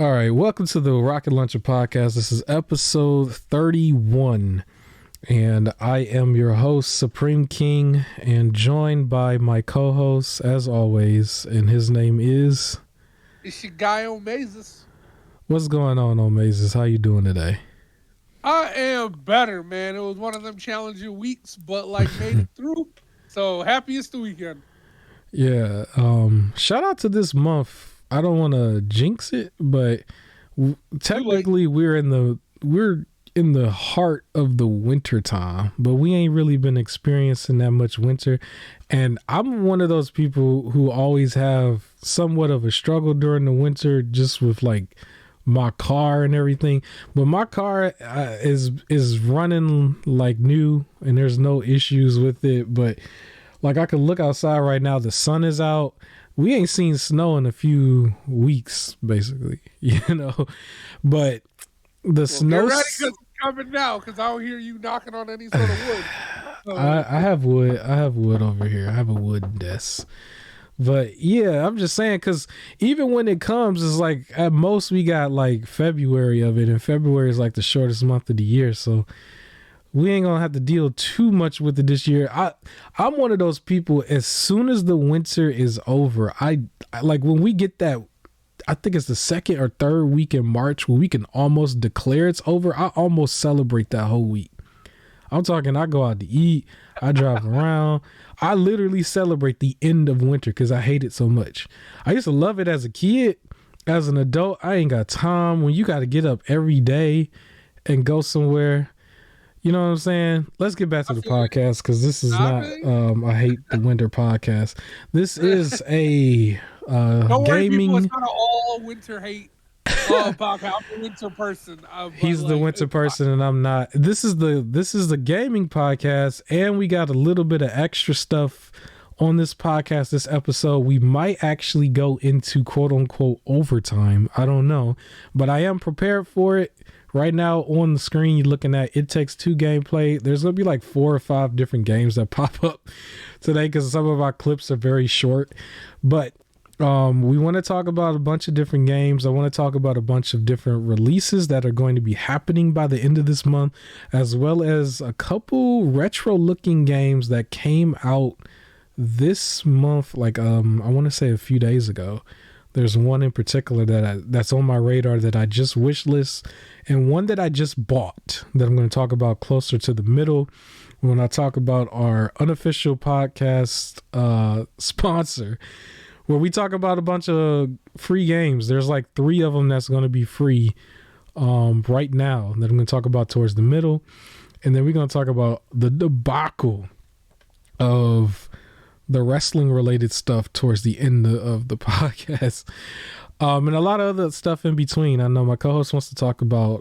All right, welcome to the Rocket Launcher podcast. This is episode 31, and I am your host, Supreme King, and joined by my co-host, as always, and his name is... It's your guy Omazes. What's going on, Omazes? How you doing today? I am better, man. It was one of them challenging weeks, but made it through. So happy it's the weekend. Yeah, shout out to this month. I don't want to jinx it, but technically we're in the heart of the winter time, but we ain't really been experiencing that much winter. And I'm one of those people who always have somewhat of a struggle during the winter, just with like my car and everything. But my car is running like new, and there's no issues with it. But like I could look outside right now, the sun is out. We ain't seen snow in a few weeks, basically, but the snow. Get ready because it's coming now, because I don't hear you knocking on any sort of wood. So, I have wood. I have wood over here. I have a wooden desk. But yeah, I'm just saying, because even when it comes, it's like at most we got like February of it, and February is like the shortest month of the year. So we ain't gonna have to deal too much with it this year. I'm one of those people, as soon as the winter is over, I like when we get that, I think it's the second or third week in March where we can almost declare it's over. I almost celebrate that whole week. I'm talking, I go out to eat, I drive around. I literally celebrate the end of winter because I hate it so much. I used to love it as a kid. As an adult, I ain't got time when you got to get up every day and go somewhere. You know what I'm saying? Let's get back to the podcast, because this is not I hate the winter podcast. This is a don't worry, gaming. People, it's not an all winter hate podcast. I'm the winter person. He's the winter person, and I'm not. This is the gaming podcast, and we got a little bit of extra stuff on this podcast. This episode, we might actually go into quote unquote overtime. I don't know, but I am prepared for it. Right now on the screen, you're looking at It Takes Two gameplay. There's going to be like 4 or 5 different games that pop up today, because some of our clips are very short. But we want to talk about a bunch of different games. I want to talk about a bunch of different releases that are going to be happening by the end of this month, as well as a couple retro looking games that came out this month. Like I want to say a few days ago. There's one in particular that's on my radar that I just wishlist, and one that I just bought that I'm going to talk about closer to the middle when I talk about our unofficial podcast sponsor, where we talk about a bunch of free games. There's like 3 of them that's going to be free right now that I'm going to talk about towards the middle. And then we're going to talk about the debacle of the wrestling related stuff towards the end of the podcast, and a lot of other stuff in between. I know my co-host wants to talk about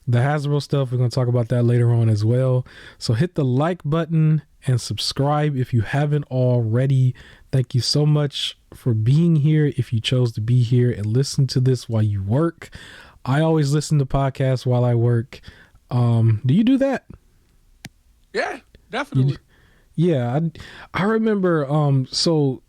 the Hasbro stuff. We're going to talk about that later on as well. So hit the like button and subscribe if you haven't already. Thank you so much for being here. If you chose to be here and listen to this while you work, I always listen to podcasts while I work. Do you do that? Yeah, definitely. Yeah, I remember, so,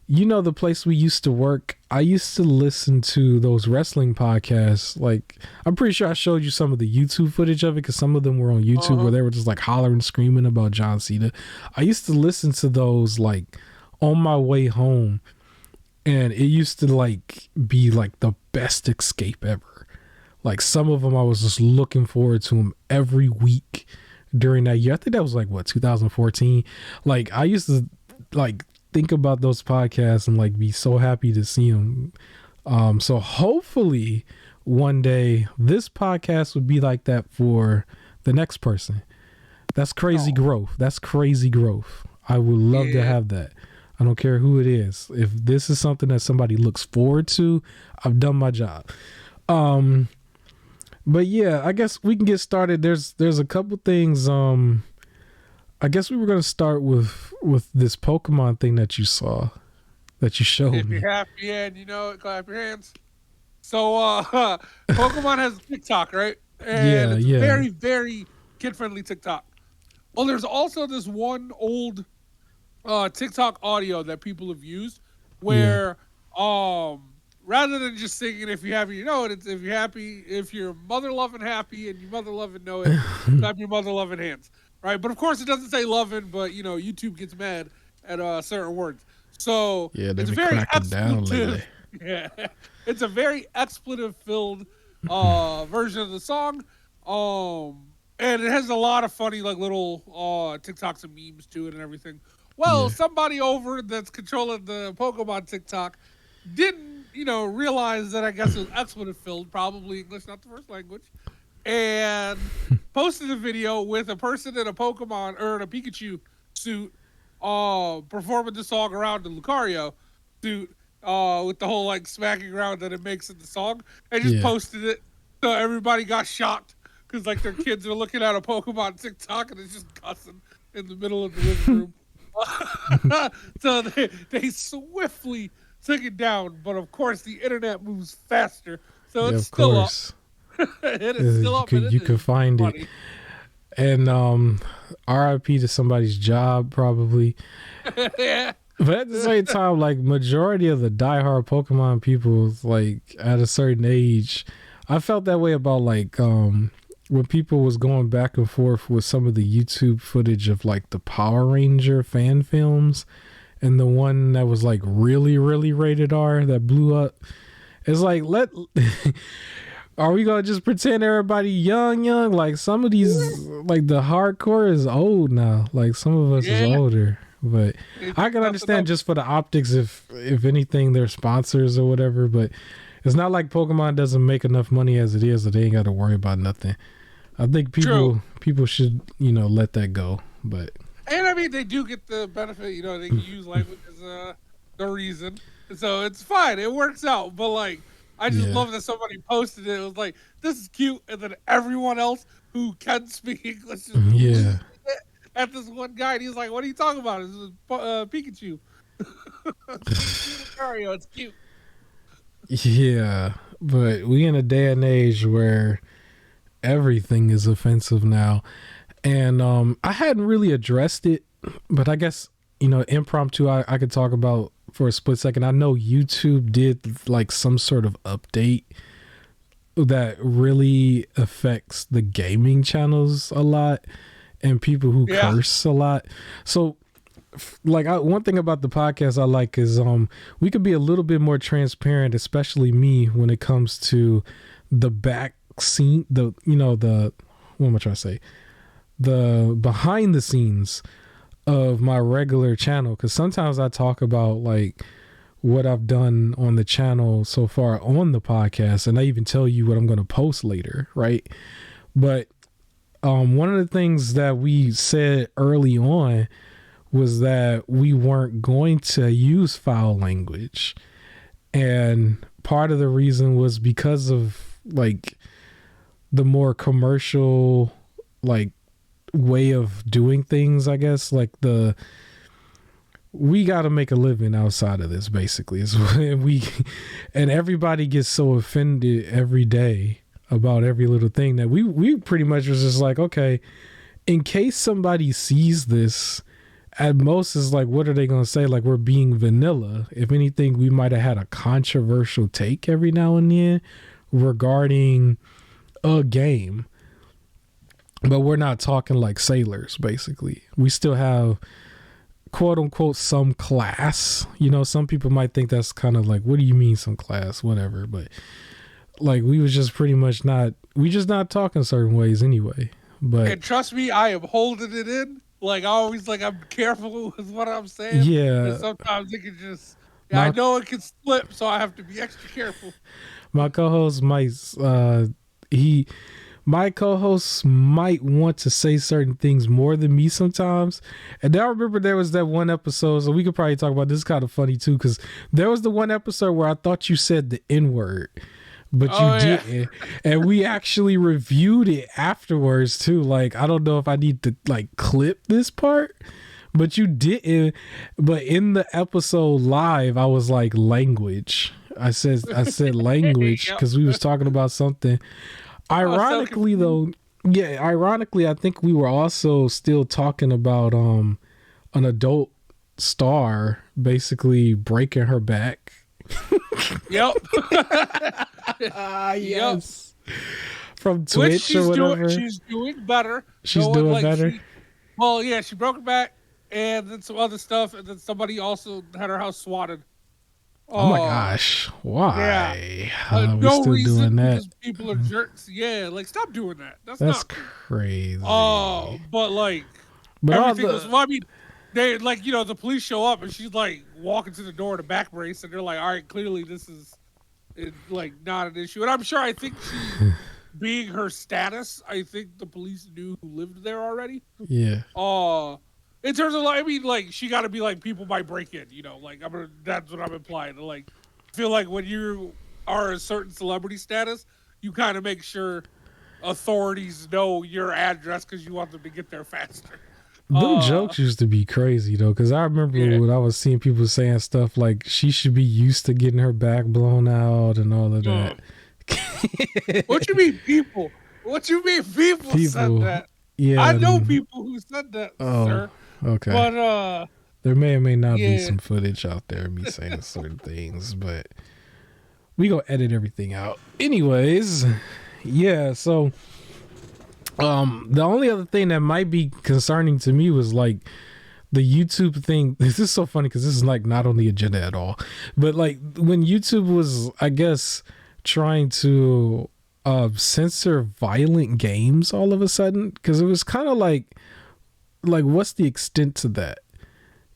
the place we used to work, I used to listen to those wrestling podcasts. Like, I'm pretty sure I showed you some of the YouTube footage of it, because some of them were on YouTube where they were just like hollering, screaming about John Cena. I used to listen to those like on my way home, and it used to like be like the best escape ever. Like, some of them I was just looking forward to them every week during that year. I think that was like 2014. Like, I used to like think about those podcasts and like be so happy to see them. So hopefully one day this podcast would be like that for the next person. That's crazy growth. That's crazy growth. I would love to have that. I don't care who it is. If this is something that somebody looks forward to, I've done my job. But yeah, I guess we can get started. There's a couple things. I guess we were gonna start with this Pokemon thing that you saw, that you showed me. If you're happy and clap your hands. So Pokemon has TikTok, right? And it's very, very kid-friendly TikTok. Well, there's also this one old TikTok audio that people have used where rather than just singing if you're happy, you know it. It's if you're happy, if you're mother loving happy and you mother loving know it, clap your mother loving hands. Right. But of course it doesn't say loving, but you know, YouTube gets mad at certain words. So yeah, it's very expletive. Yeah. It's a very expletive filled version of the song. And it has a lot of funny like little TikToks and memes to it and everything. Well, somebody over that's controlling the Pokemon TikTok didn't, you know, realize that I guess it was expletive filled, probably English, not the first language, and posted a video with a person in a Pokemon or in a Pikachu suit performing the song around the Lucario suit with the whole like smacking around that it makes in the song, and just posted it. So everybody got shocked because like their kids are looking at a Pokemon TikTok and it's just cussing in the middle of the living room. So they swiftly took it down, but of course the internet moves faster, so it's still up. It is still up. You can find funny. It. And RIP to somebody's job, probably. Yeah. But at the same time, like majority of the diehard Pokemon people, like at a certain age, I felt that way about like when people was going back and forth with some of the YouTube footage of like the Power Ranger fan films and the one that was like really, really rated R that blew up. It's like, are we gonna just pretend everybody young? Like some of these, like the hardcore is old now. Like some of us is older, but I can understand just for the optics, if anything, they're sponsors or whatever. But it's not like Pokemon doesn't make enough money as it is, so they ain't got to worry about nothing. I think people should, you know, let that go. But and I mean, they do get the benefit, you know, they can use language as the reason, so it's fine. It works out. But like, I just love that somebody posted it. It was like, this is cute, and then everyone else who can speak English just at this one guy, and he's like, "What are you talking about? This is Pikachu." Mario, it's cute. Yeah, but we in a day and age where everything is offensive now, and I hadn't really addressed it, but I guess, you know, impromptu I could talk about for a split second. I know YouTube did like some sort of update that really affects the gaming channels a lot and people who curse a lot. So like one thing about the podcast I like is we could be a little bit more transparent, especially me, when it comes to the back scene, the what am I trying to say, the behind the scenes of my regular channel, because sometimes I talk about like what I've done on the channel so far on the podcast, and I even tell you what I'm going to post later, right? But one of the things that we said early on was that we weren't going to use foul language, and part of the reason was because of like the more commercial like way of doing things, I guess. Like we got to make a living outside of this, basically. Is and everybody gets so offended every day about every little thing that we pretty much was just like, okay, in case somebody sees this, at most is like, what are they going to say? Like, we're being vanilla. If anything, we might have had a controversial take every now and then regarding a game, but we're not talking like sailors. Basically, we still have quote unquote some class. You know, some people might think that's kind of like, what do you mean some class, whatever, but like we was just pretty much not talking certain ways anyway. But and trust me, I am holding it in. Like I always, like I'm careful with what I'm saying. Yeah, and sometimes it can just I know it can slip, so I have to be extra careful. My co-host might want to say certain things more than me sometimes. And I remember there was that one episode, so we could probably talk about this. Is kind of funny too, because there was the one episode where I thought you said the N-word, but you didn't. And we actually reviewed it afterwards too. Like, I don't know if I need to like clip this part, but you didn't. But in the episode live, I was like, language. I said language because we was talking about something. Ironically, I think we were also still talking about an adult star basically breaking her back Yep. Yes. From Twitch or whatever. She's doing better. She's doing better. She broke her back, and then some other stuff, and then somebody also had her house swatted. Oh my gosh! Why? Yeah. No reason, because people are jerks. Yeah, like stop doing that. That's not crazy. Oh, but everything was. Well, I mean, they the police show up and she's like walking to the door to back brace, and they're like, all right, clearly this is not an issue. And I think she, being her status, I think the police knew who lived there already. Yeah. In terms of she got to be people might break in, that's what I'm implying. I feel like when you are a certain celebrity status, you kind of make sure authorities know your address because you want them to get there faster. Them jokes used to be crazy though, because I remember when I was seeing people saying stuff like she should be used to getting her back blown out and all of that. What you mean people? What you mean people said that? Yeah, I know people who said that, sir. Okay. But there may or may not be some footage out there of me saying certain things, but we gonna edit everything out. Anyways, yeah, so the only other thing that might be concerning to me was the YouTube thing. This is so funny because this is not on the agenda at all. But when YouTube was, I guess, trying to censor violent games all of a sudden, because it was kind of like what's the extent to that?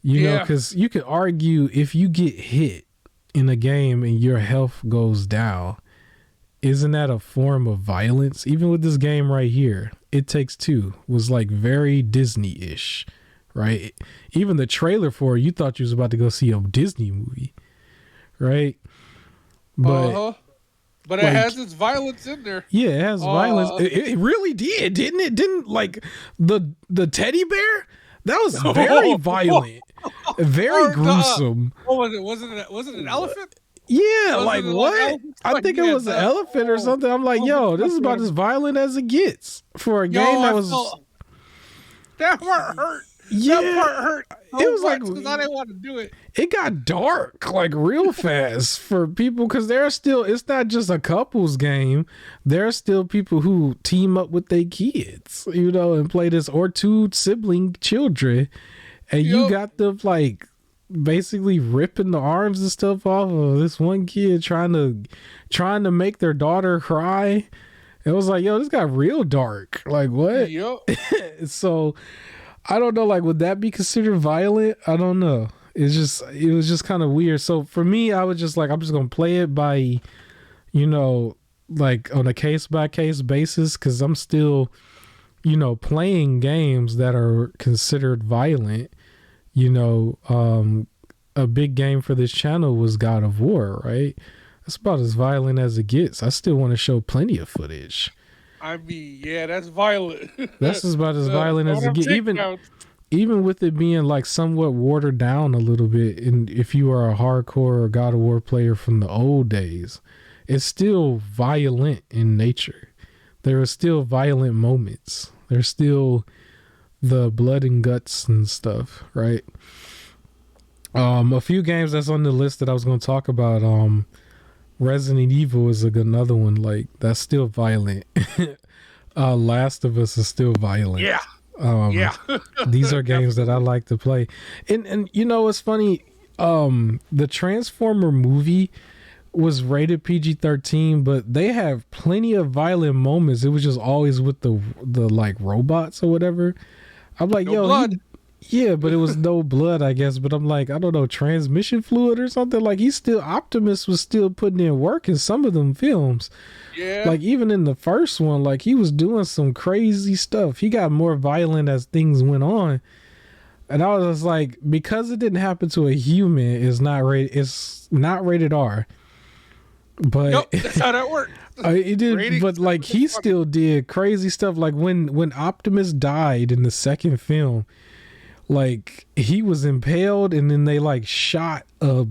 You know, because you could argue if you get hit in a game and your health goes down, isn't that a form of violence? Even with this game right here, It Takes Two was very Disney-ish, right? Even the trailer for it, you thought you was about to go see a Disney movie, right? But but it has its violence in there. Yeah, it has violence. It really did, didn't it? Didn't the teddy bear? That was very violent, very gruesome. What was it? Was it an elephant? Yeah, what? I think it was an elephant or something. I'm like, yo, this is about as violent as it gets for a game that was. That part hurt. Yeah, that part hurt. It was because I didn't want to do it. It got dark real fast for people because it's not just a couples game. There are still people who team up with their kids, and play this, or two sibling children, and you got them basically ripping the arms and stuff off of this one kid trying to make their daughter cry. It was this got real dark. What? Yep. So I don't know, would that be considered violent? I don't know. It was just kind of weird. So for me, I was just I'm just going to play it by, on a case by case basis. Cause I'm still, playing games that are considered violent. A big game for this channel was God of War, right? That's about as violent as it gets. I still want to show plenty of footage. I mean, yeah, that's violent. That's about as violent as it gets. Even with it being somewhat watered down a little bit, and if you are a hardcore God of War player from the old days, it's still violent in nature. There are still violent moments. There's still the blood and guts and stuff, right? A few games that's on the list that I was going to talk about. Resident Evil is another one that's still violent. Last of Us is still violent. Yeah. These are games that I like to play. And it's funny, the Transformer movie was rated PG-13, but they have plenty of violent moments. It was just always with the robots or whatever. I'm like, no blood. Yeah, but it was no blood, I guess. But I'm I don't know, transmission fluid or something. Optimus was still putting in work in some of them films. Yeah. Even in the first one, he was doing some crazy stuff. He got more violent as things went on. And I was just because it didn't happen to a human, it's not rated R. But nope, that's how that worked. It did, Ratings, but he still did crazy stuff. When Optimus died in the second film, he was impaled and then they shot a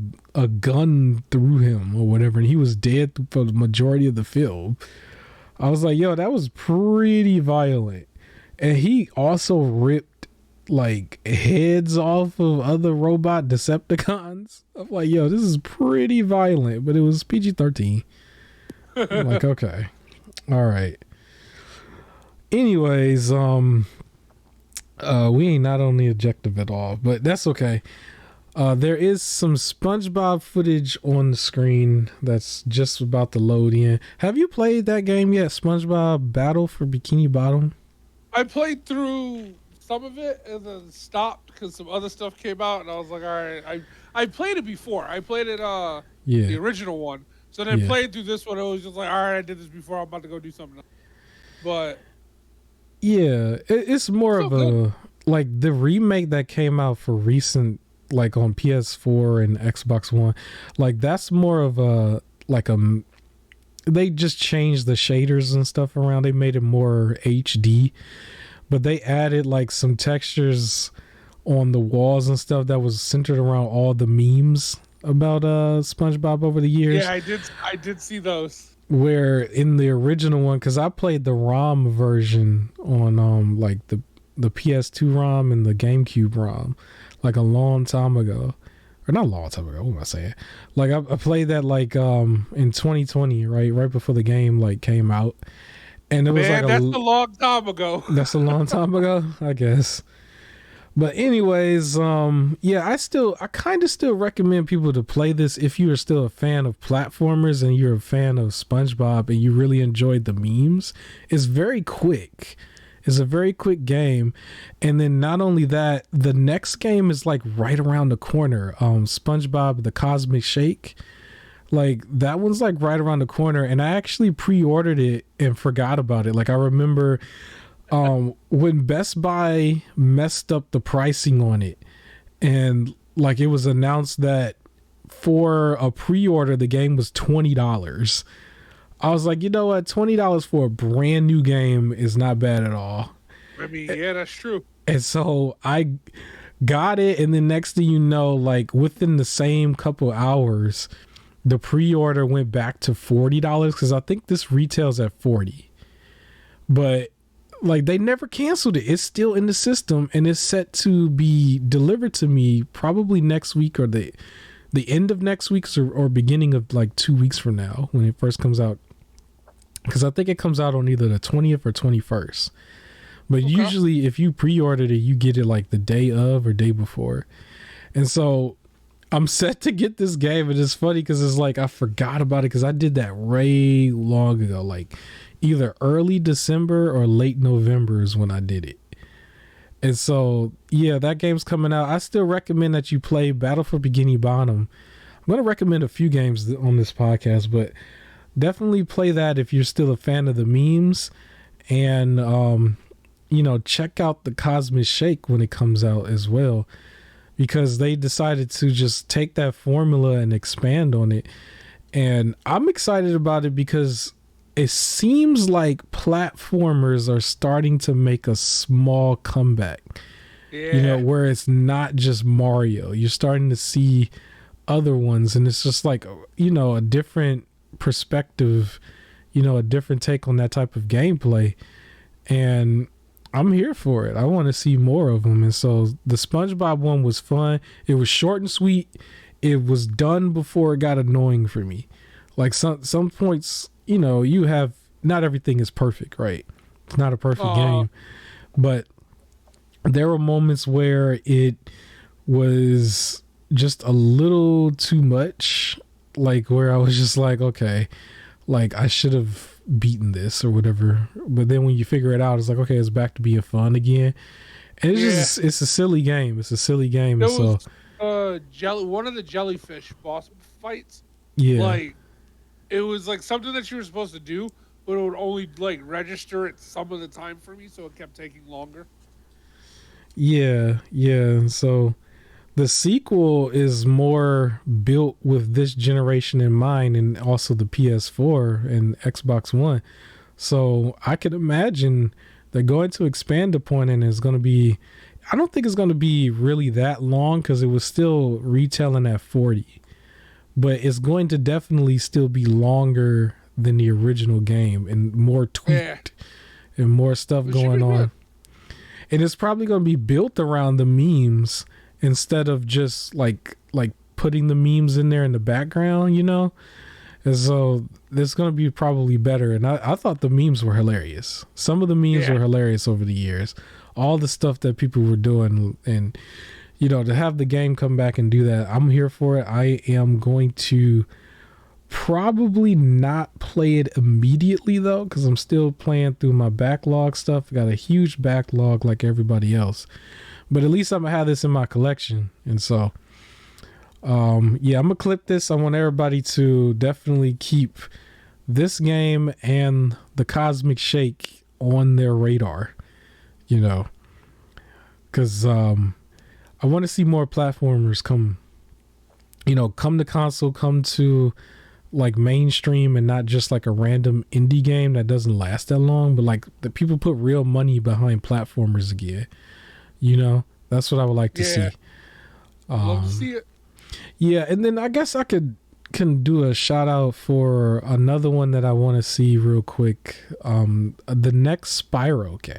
gun through him or whatever, and he was dead for the majority of the film. I was yo, that was pretty violent. And he also ripped like heads off of other robot Decepticons. I'm like, yo, this is pretty violent, but it was PG-13. I'm like, okay, all right. Anyways, we ain't not on the objective at all, but that's okay. There is some SpongeBob footage on the screen that's just about to load in. Have you played that game yet, SpongeBob Battle for Bikini Bottom? I played through some of it and then stopped because some other stuff came out, and I was like, all right. I played it before. I played it the original one. So then I played through this one. It was just like, all right, I did this before. I'm about to go do something else. But yeah, it's more of a like the remake that came out for recent, like on PS4 and Xbox One. Like that's more of a like a. They just changed the shaders and stuff around. They made it more HD, but they added like some textures on the walls and stuff that was centered around all the memes about SpongeBob over the years. Yeah, I did see those. Where in the original one, because I played the ROM version on like the PS2 ROM and the GameCube ROM like a long time ago. Or not a long time ago, what am I saying? Like I played that like in 2020, right before the game like came out. And it was like that's a long time ago. That's a long time ago, I guess. But anyways, yeah, I kind of still recommend people to play this if you are still a fan of platformers and you're a fan of SpongeBob and you really enjoyed the memes. It's very quick. It's a very quick game. And then not only that, the next game is like right around the corner. SpongeBob the Cosmic Shake. Like that one's like right around the corner. And I actually pre-ordered it and forgot about it. Like I remember when Best Buy messed up the pricing on it, and like it was announced that for a pre-order the game was $20. I was like, you know what, $20 for a brand new game is not bad at all. I mean, yeah, that's true. And so I got it, and then next thing you know, like within the same couple hours the pre-order went back to $40 because I think this retails at $40, but like they never canceled it. It's still in the system and it's set to be delivered to me probably next week or the end of next week or beginning of like 2 weeks from now when it first comes out. Because I think it comes out on either the 20th or 21st. But usually if you pre-ordered it, you get it like the day of or day before. And so I'm set to get this game, and it's funny because it's like I forgot about it because I did that way long ago. Like either early December or late November is when I did it. And so, yeah, that game's coming out. I still recommend that you play Battle for Bikini Bottom. I'm going to recommend a few games on this podcast, but definitely play that if you're still a fan of the memes. And, you know, check out the Cosmic Shake when it comes out as well, because they decided to just take that formula and expand on it. And I'm excited about it because it seems like platformers are starting to make a small comeback. Yeah. You know, where it's not just Mario. You're starting to see other ones, and it's just like, you know, a different perspective, you know, a different take on that type of gameplay. And I'm here for it. I want to see more of them. And so the SpongeBob one was fun. It was short and sweet. It was done before it got annoying for me. Like some points, you know, you have, not everything is perfect, right? It's not a perfect game, but there were moments where it was just a little too much, like where I was just like, okay, like I should have beaten this or whatever. But then when you figure it out, it's like, okay, it's back to being fun again. And it's just, it's a silly game. It's a silly game. There was one of the jellyfish boss fights. Yeah. Like, it was like something that you were supposed to do, but it would only like register at some of the time for me, so it kept taking longer. Yeah. So the sequel is more built with this generation in mind, and also the PS4 and Xbox One. So I could imagine they're going to expand upon it, and it's going to be, I don't think it's going to be really that long because it was still retailing at $40. But it's going to definitely still be longer than the original game and more tweaked and more stuff going on. and it's probably going to be built around the memes instead of just like putting the memes in there in the background, you know. And so it's going to be probably better. And I thought the memes were hilarious. Some of the memes were hilarious over the years. All the stuff that people were doing, and you know, to have the game come back and do that, I'm here for it. I am going to probably not play it immediately though, because I'm still playing through my backlog stuff. I got a huge backlog like everybody else, but at least I'm gonna have this in my collection. And so yeah, I'm gonna clip this. I want everybody to definitely keep this game and the Cosmic Shake on their radar, you know, because I want to see more platformers come to console, come to like mainstream, and not just like a random indie game that doesn't last that long, but like the people put real money behind platformers again. You know, that's what I would like to see. Love to see it. Yeah, and then I guess I can do a shout out for another one that I want to see real quick. The next Spyro game.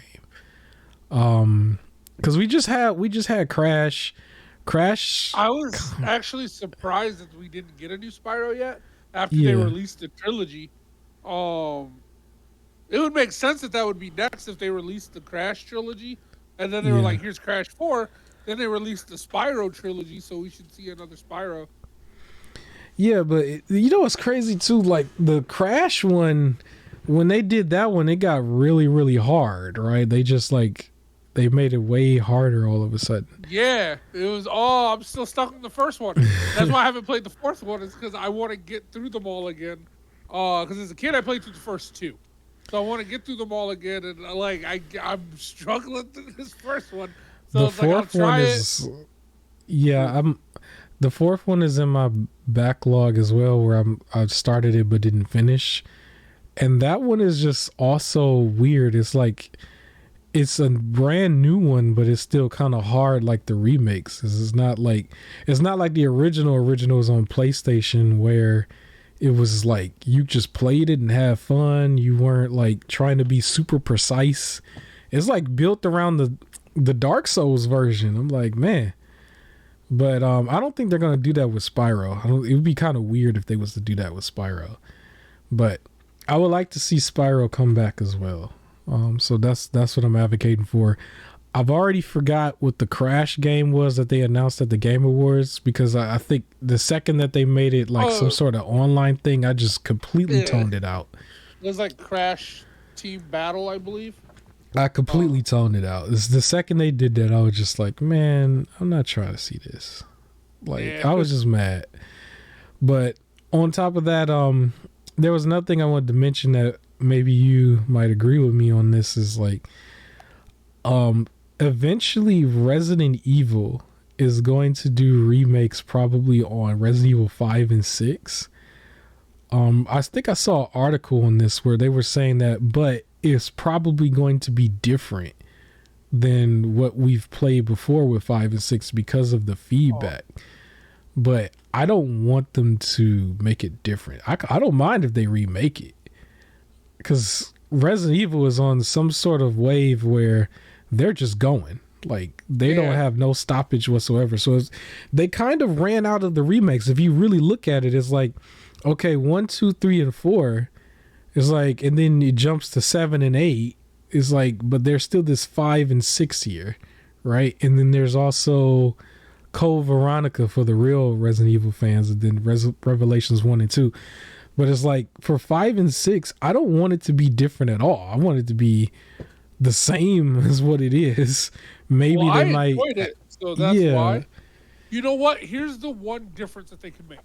Because we just had Crash. I was actually surprised that we didn't get a new Spyro yet after they released the trilogy. It would make sense that would be next if they released the Crash trilogy, and then they were like, "Here's Crash 4." Then they released the Spyro trilogy, so we should see another Spyro. Yeah, but you know what's crazy too? Like the Crash one, when they did that one, it got really, really hard, right? They just they made it way harder all of a sudden. Yeah, it was. I'm still stuck on the first one. That's why I haven't played the fourth one. Is because I want to get through them all again. Because as a kid, I played through the first two, so I want to get through them all again. And I'm struggling through this first one. So the fourth one is, the fourth one is in my backlog as well, where I started it but didn't finish, and that one is just also weird. It's like it's a brand new one, but it's still kind of hard like the remakes. It's not like the original was on PlayStation, where it was like you just played it and had fun. You weren't like trying to be super precise. It's like built around the Dark Souls version. I'm like, man. But I don't think they're gonna do that with Spyro. It would be kind of weird if they was to do that with Spyro. But I would like to see Spyro come back as well. So that's what I'm advocating for. I've already forgot what the Crash game was that they announced at the Game Awards, because I think the second that they made it like some sort of online thing, I just completely toned it out. It was like Crash Team Battle, I believe. I completely toned it out. It's the second they did that, I was just like, man, I'm not trying to see this. I was just mad. But on top of that, there was another thing I wanted to mention that maybe you might agree with me on. This is like, eventually Resident Evil is going to do remakes probably on Resident Evil 5 and 6. I think I saw an article on this where they were saying that, but it's probably going to be different than what we've played before with 5 and 6 because of the feedback. But I don't want them to make it different. I don't mind if they remake it, because Resident Evil is on some sort of wave where they're just going. Like, they don't have no stoppage whatsoever. So they kind of ran out of the remakes. If you really look at it, it's like, okay, 1, 2, 3, and 4 is like, and then it jumps to 7 and 8. It's like, but there's still this 5 and 6 here, right? And then there's also Code Veronica for the real Resident Evil fans, and then Revelations 1 and 2. But it's like, for 5 and 6, I don't want it to be different at all. I want it to be the same as what it is. Maybe they might. Enjoyed it, so that's why. You know what? Here's the one difference that they can make.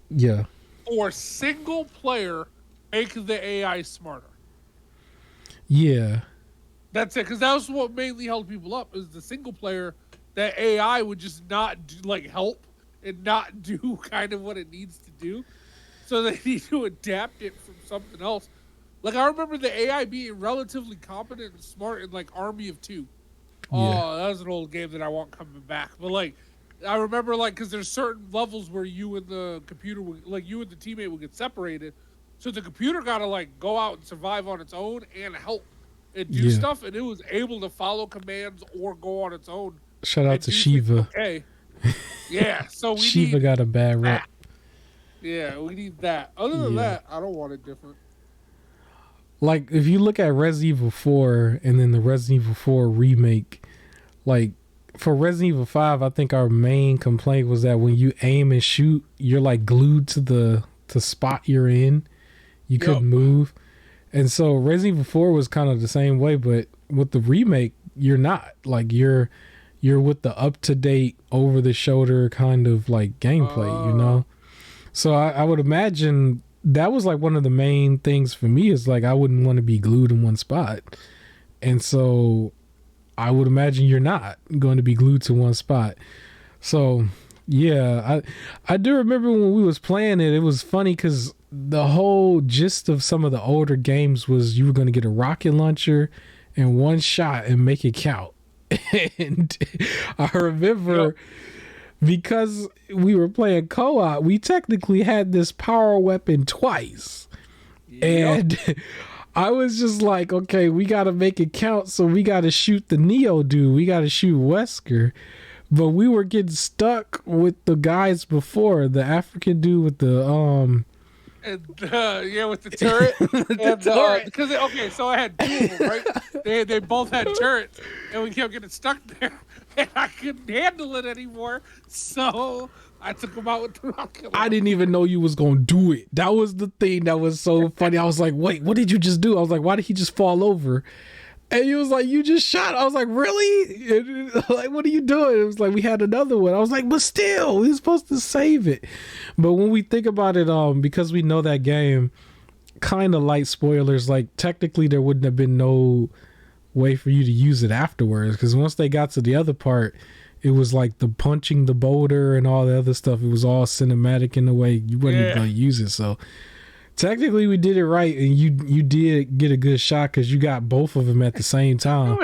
Yeah. For single player, make the AI smarter. Yeah. That's it, because that was what mainly held people up, is the single player. That AI would just not do, help and not do kind of what it needs to do. So they need to adapt it from something else. Like, I remember the AI being relatively competent and smart in, Army of Two. Oh, that was an old game that I want coming back. But, I remember, because there's certain levels where you and the computer, you and the teammate would get separated. So the computer got to, go out and survive on its own and help. and do stuff, and it was able to follow commands or go on its own. Shout out to Shiva. Okay. Yeah, so we Shiva got a bad rep. Yeah, we need that. Other than that, I don't want it different. Like, if you look at Resident Evil 4 and then the Resident Evil 4 remake, like, for Resident Evil 5, I think our main complaint was that when you aim and shoot, you're, like, glued to the spot you're in. You couldn't move. And so Resident Evil 4 was kind of the same way, but with the remake, you're not. Like, you're with the up-to-date, over-the-shoulder kind of, like, gameplay, you know? So I would imagine that was like one of the main things for me is like I wouldn't want to be glued in one spot. And so I would imagine you're not going to be glued to one spot. So yeah, I do remember when we was playing it, it was funny because the whole gist of some of the older games was you were going to get a rocket launcher and one shot and make it count. And I remember because we were playing co-op, we technically had this power weapon twice. And I was just like, okay, we got to make it count. So we got to shoot the Neo dude. We got to shoot Wesker. But we were getting stuck with the guys before, the African dude with the with the turret. Because so I had two of them, right? They both had turrets, and we kept getting stuck there, and I couldn't handle it anymore. So I took them out with the rocket launcher. I didn't even know you was gonna do it. That was the thing that was so funny. I was like, wait, what did you just do? I was like, why did he just fall over? And he was like, you just shot. I was like, really? And, like, what are you doing? It was like, we had another one. I was like, but still, we were supposed to save it. But when we think about it, because we know that game, kind of light spoilers, like technically there wouldn't have been no way for you to use it afterwards. Because once they got to the other part, it was like the punching the boulder and all the other stuff. It was all cinematic in a way you wasn't even going to use it. So technically, we did it right, and you did get a good shot because you got both of them at the same time.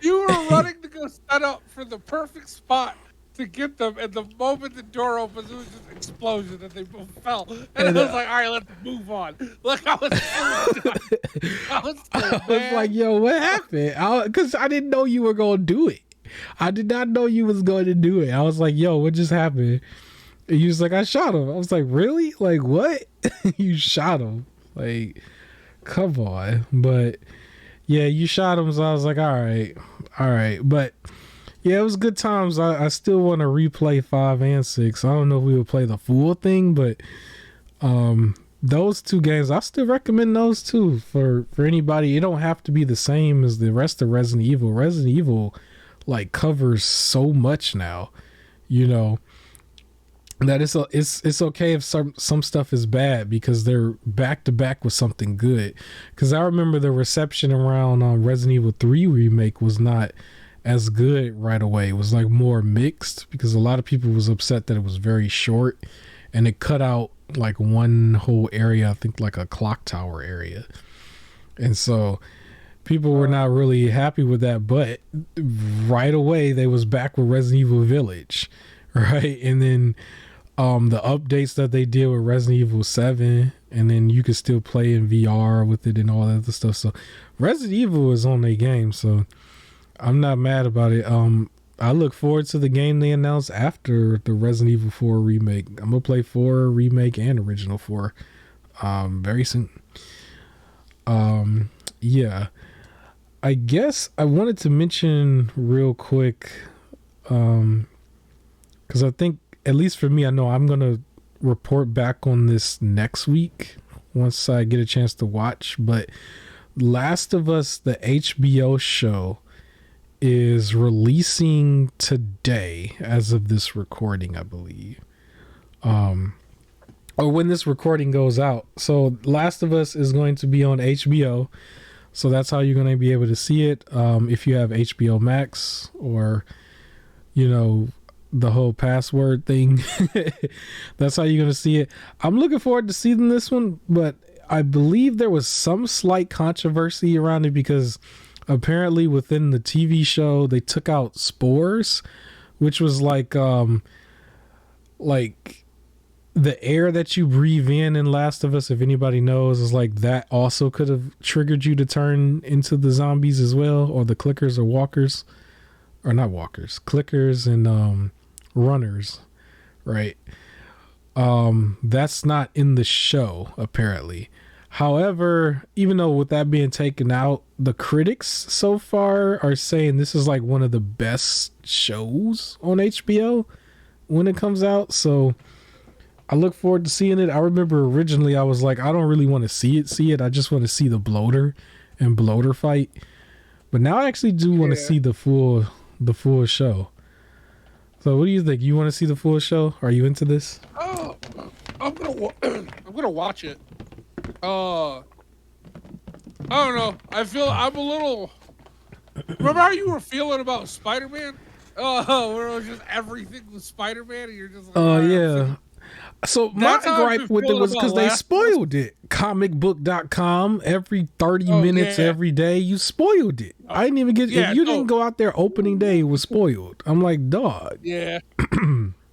You were running to go set up for the perfect spot to get them, and the moment the door opens, it was just an explosion, and they both fell. And I was like, all right, let's move on. Look, I was like, yo, what happened? Because I didn't know you were going to do it. I did not know you was going to do it. I was like, yo, what just happened? And he was like, I shot him. I was like, really? Like, what? You shot him? Like, come on. But yeah, you shot him. So I was like, all right. But yeah, it was good times. I still want to replay 5 and 6. I don't know if we would play the full thing, but those two games, I still recommend those two for anybody. It don't have to be the same as the rest of Resident Evil. Resident Evil like covers so much now, you know, that it's okay if some stuff is bad because they're back to back with something good. Because I remember the reception around Resident Evil 3 remake was not as good right away. It was like more mixed because a lot of people was upset that it was very short and it cut out like one whole area, I think like a clock tower area. And so people were not really happy with that, but right away they was back with Resident Evil Village, right? And then the updates that they did with Resident Evil 7, and then you could still play in VR with it and all that other stuff. So Resident Evil is on their game, so I'm not mad about it. I look forward to the game they announced after the Resident Evil 4 remake. I'm gonna play 4 remake and original 4 very soon. Yeah, I guess I wanted to mention real quick because I think, at least for me, I know I'm going to report back on this next week once I get a chance to watch. But Last of Us, the HBO show, is releasing today as of this recording, I believe. Or when this recording goes out. So Last of Us is going to be on HBO. So that's how you're going to be able to see it. If you have HBO Max or, you know, the whole password thing, that's how you're going to see it. I'm looking forward to seeing this one, but I believe there was some slight controversy around it because apparently within the TV show they took out spores, which was like the air that you breathe in Last of Us, if anybody knows, is like that also could have triggered you to turn into the zombies as well, or the clickers or walkers, or not walkers, clickers and runners, right? That's not in the show apparently. However, even though with that being taken out, the critics so far are saying this is like one of the best shows on HBO when it comes out. So I look forward to seeing it. I remember originally I was like, I don't really want to see it. I just want to see the bloater and bloater fight. But now I actually do want to see the full show. So what do you think? You want to see the full show? Are you into this? Oh, I'm gonna watch it. I don't know. I feel I'm a little. Remember how you were feeling about Spider-Man? Where it was just everything with Spider-Man, and you're just like, oh yeah. So my gripe with it was because they spoiled it. Comicbook.com, every 30 minutes every day, you spoiled it. I didn't even get if you didn't go out there opening day, it was spoiled. I'm like, dog. Yeah.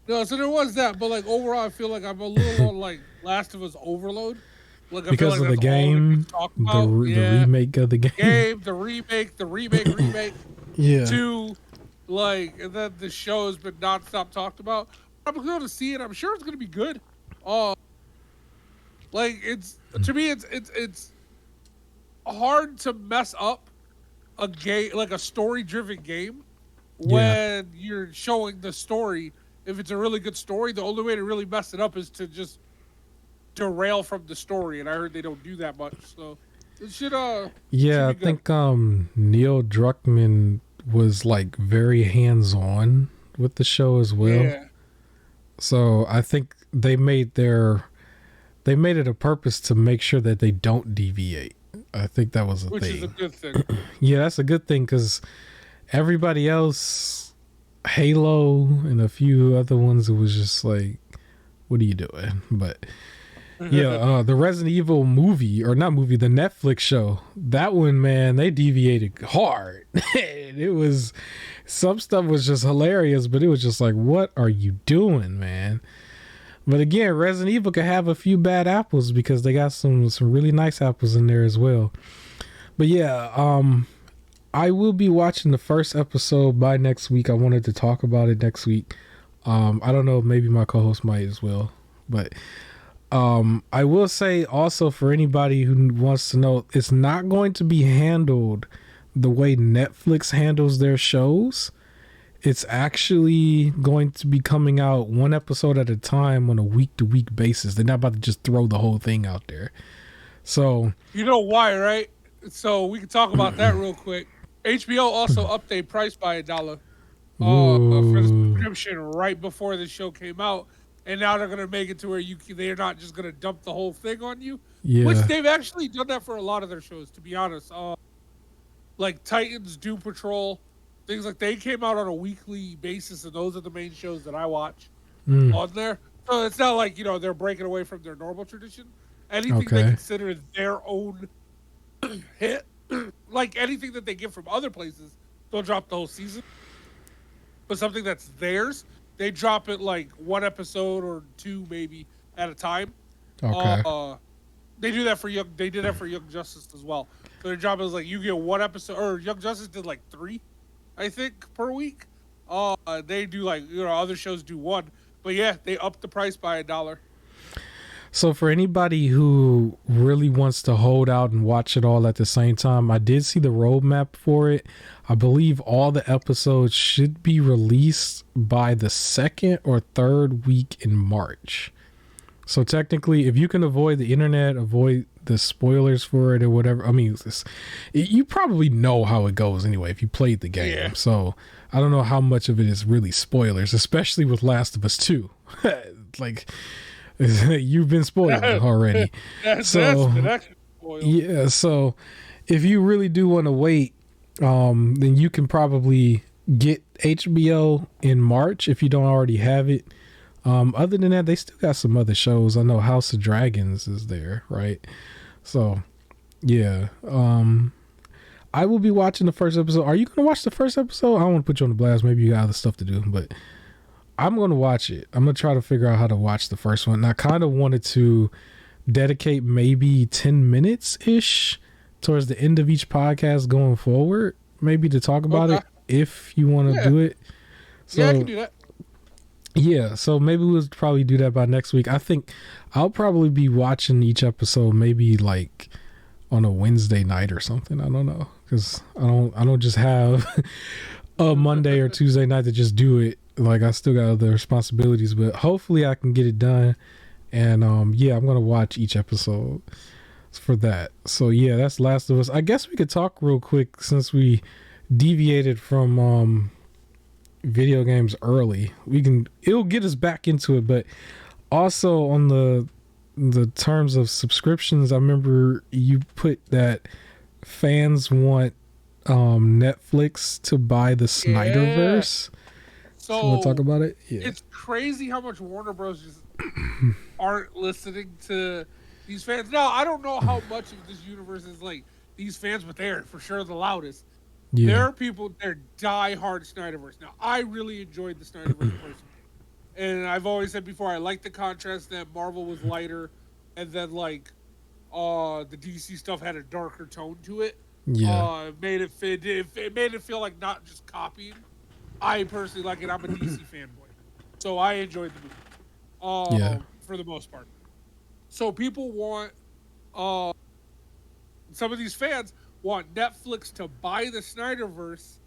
No, so there was that, but like overall, I feel like I'm a little on like Last of Us overload. Like, because of the game, the remake of the game. The remake. Yeah. To like, and then the show has been nonstop talked about. I'm going to see it. I'm sure it's going to be good. Like it's to me, it's hard to mess up a game, like a story-driven game, when you're showing the story. If it's a really good story, the only way to really mess it up is to just derail from the story. And I heard they don't do that much, so it should. Yeah, I think Neil Druckmann was like very hands-on with the show as well. Yeah. So I think they made it a purpose to make sure that they don't deviate. I think that was Which is a good thing. Yeah, that's a good thing because everybody else, Halo and a few other ones, it was just like, what are you doing? But yeah, the Resident Evil movie, or not movie, the Netflix show, that one, man, they deviated hard. It was, some stuff was just hilarious, but it was just like, what are you doing, man? But again, Resident Evil could have a few bad apples because they got some really nice apples in there as well. But yeah, I will be watching the first episode by next week. I wanted to talk about it next week. I don't know, maybe my co-host might as well. But I will say also, for anybody who wants to know, it's not going to be handled the way Netflix handles their shows. It's actually going to be coming out one episode at a time on a week-to-week basis. They're not about to just throw the whole thing out there. So you know why, right? So we can talk about that real quick. HBO also upped their price by $1 for the subscription right before the show came out, and now they're gonna make it to where they're not just gonna dump the whole thing on you. Yeah. Which they've actually done that for a lot of their shows, to be honest. Like Titans, Doom Patrol. Things like they came out on a weekly basis, and those are the main shows that I watch on there. So it's not like, they're breaking away from their normal tradition. Anything they consider their own hit, like anything that they get from other places, they'll drop the whole season. But something that's theirs, they drop it like one episode or two maybe at a time. Okay. They do that for They did that for Young Justice as well. So their job is like you get one episode, or Young Justice did like 3. I think per week. They do like other shows do 1, but yeah, they upped the price by $1. So for anybody who really wants to hold out and watch it all at the same time, I did see the roadmap for it. I believe all the episodes should be released by the 2nd or 3rd week in March. So technically, if you can avoid the internet, avoid the spoilers for it or whatever. I mean, you probably know how it goes anyway if you played the game. Yeah. So I don't know how much of it is really spoilers, especially with Last of Us 2. Like, you've been spoiled already. Yeah, so if you really do want to wait, then you can probably get HBO in March if you don't already have it. Other than that, they still got some other shows. I know House of Dragons is there, right? So, yeah. I will be watching the first episode. Are you going to watch the first episode? I don't want to put you on the blast. Maybe you got other stuff to do, but I'm gonna watch it. I'm gonna try to figure out how to watch the first one. And I kind of wanted to dedicate maybe 10 minutes ish towards the end of each podcast going forward, maybe to talk about it if you want to do it. So, yeah, I can do that. Yeah, so maybe we'll probably do that by next week. I think I'll probably be watching each episode maybe like on a Wednesday night or something. I don't know, because I don't just have a Monday or Tuesday night to just do it. Like, I still got other responsibilities, but hopefully I can get it done. And yeah, I'm gonna watch each episode for that. So yeah, that's Last of Us. I guess we could talk real quick since we deviated from video games early. It'll get us back into it, but also on the terms of subscriptions, I remember you put that fans want Netflix to buy the Snyderverse. So you want to talk about it? Yeah. It's crazy how much Warner Bros. Just aren't listening to these fans. Now, I don't know how much of this universe is like these fans, but they're for sure the loudest. Yeah. There are people, they're die-hard Snyderverse. Now, I really enjoyed the Snyderverse personally. And I've always said before, I like the contrast that Marvel was lighter, and then, like, the DC stuff had a darker tone to it. Yeah. It made it feel like not just copying. I personally like it. I'm a DC fanboy. So I enjoyed the movie. For the most part. So people want, some of these fans want Netflix to buy the Snyderverse,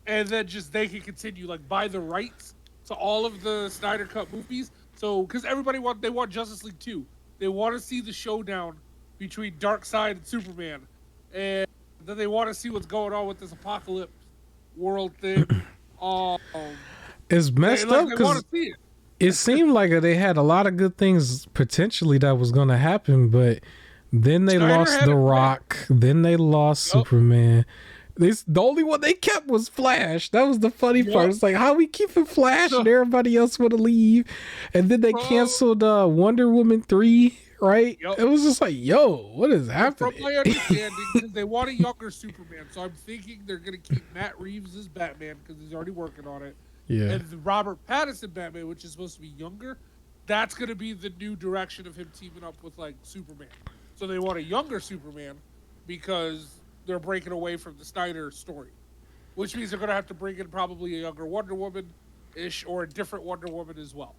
and then just they can continue, like, buy the rights to all of the Snyder Cut movies. So, because everybody they want Justice League 2. They want to see the showdown between Darkseid and Superman. And then they want to see what's going on with this apocalypse world thing. It's messed up because it seemed like they had a lot of good things potentially that was going to happen, but then they lost The Rock. Then they lost Superman. The only one they kept was Flash. That was the funny part. It's like, how we keeping Flash and everybody else want to leave? And then they canceled Wonder Woman 3, right? It was just like, yo, what is happening? From my understanding, they want a younger Superman. So I'm thinking they're going to keep Matt Reeves as Batman because he's already working on it. Yeah. And the Robert Pattinson Batman, which is supposed to be younger, that's going to be the new direction of him teaming up with, like, Superman. So they want a younger Superman because they're breaking away from the Snyder story, which means they're going to have to bring in probably a younger Wonder Woman-ish or a different Wonder Woman as well.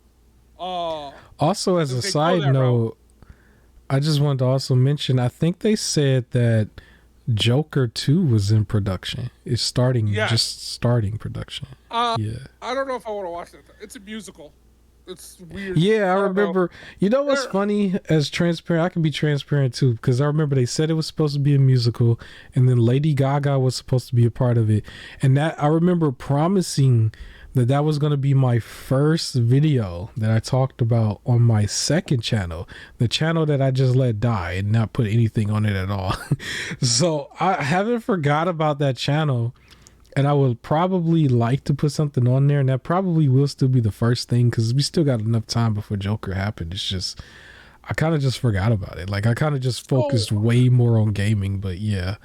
Also, as a side note, I just wanted to also mention, I think they said that Joker 2 was in production. It's just starting production. Yeah. I don't know if I want to watch that. It's a musical. It's weird. Yeah, I remember. You know what's funny? As transparent, I can be transparent too, because I remember they said it was supposed to be a musical, and then Lady Gaga was supposed to be a part of it. And that I remember promising that was going to be my first video that I talked about on my second channel, the channel that I just let die and not put anything on it at all. So I haven't forgot about that channel. And I would probably like to put something on there, and that probably will still be the first thing because we still got enough time before Joker happened. It's just, I kind of just forgot about it. Like, I kind of just focused way more on gaming, but yeah.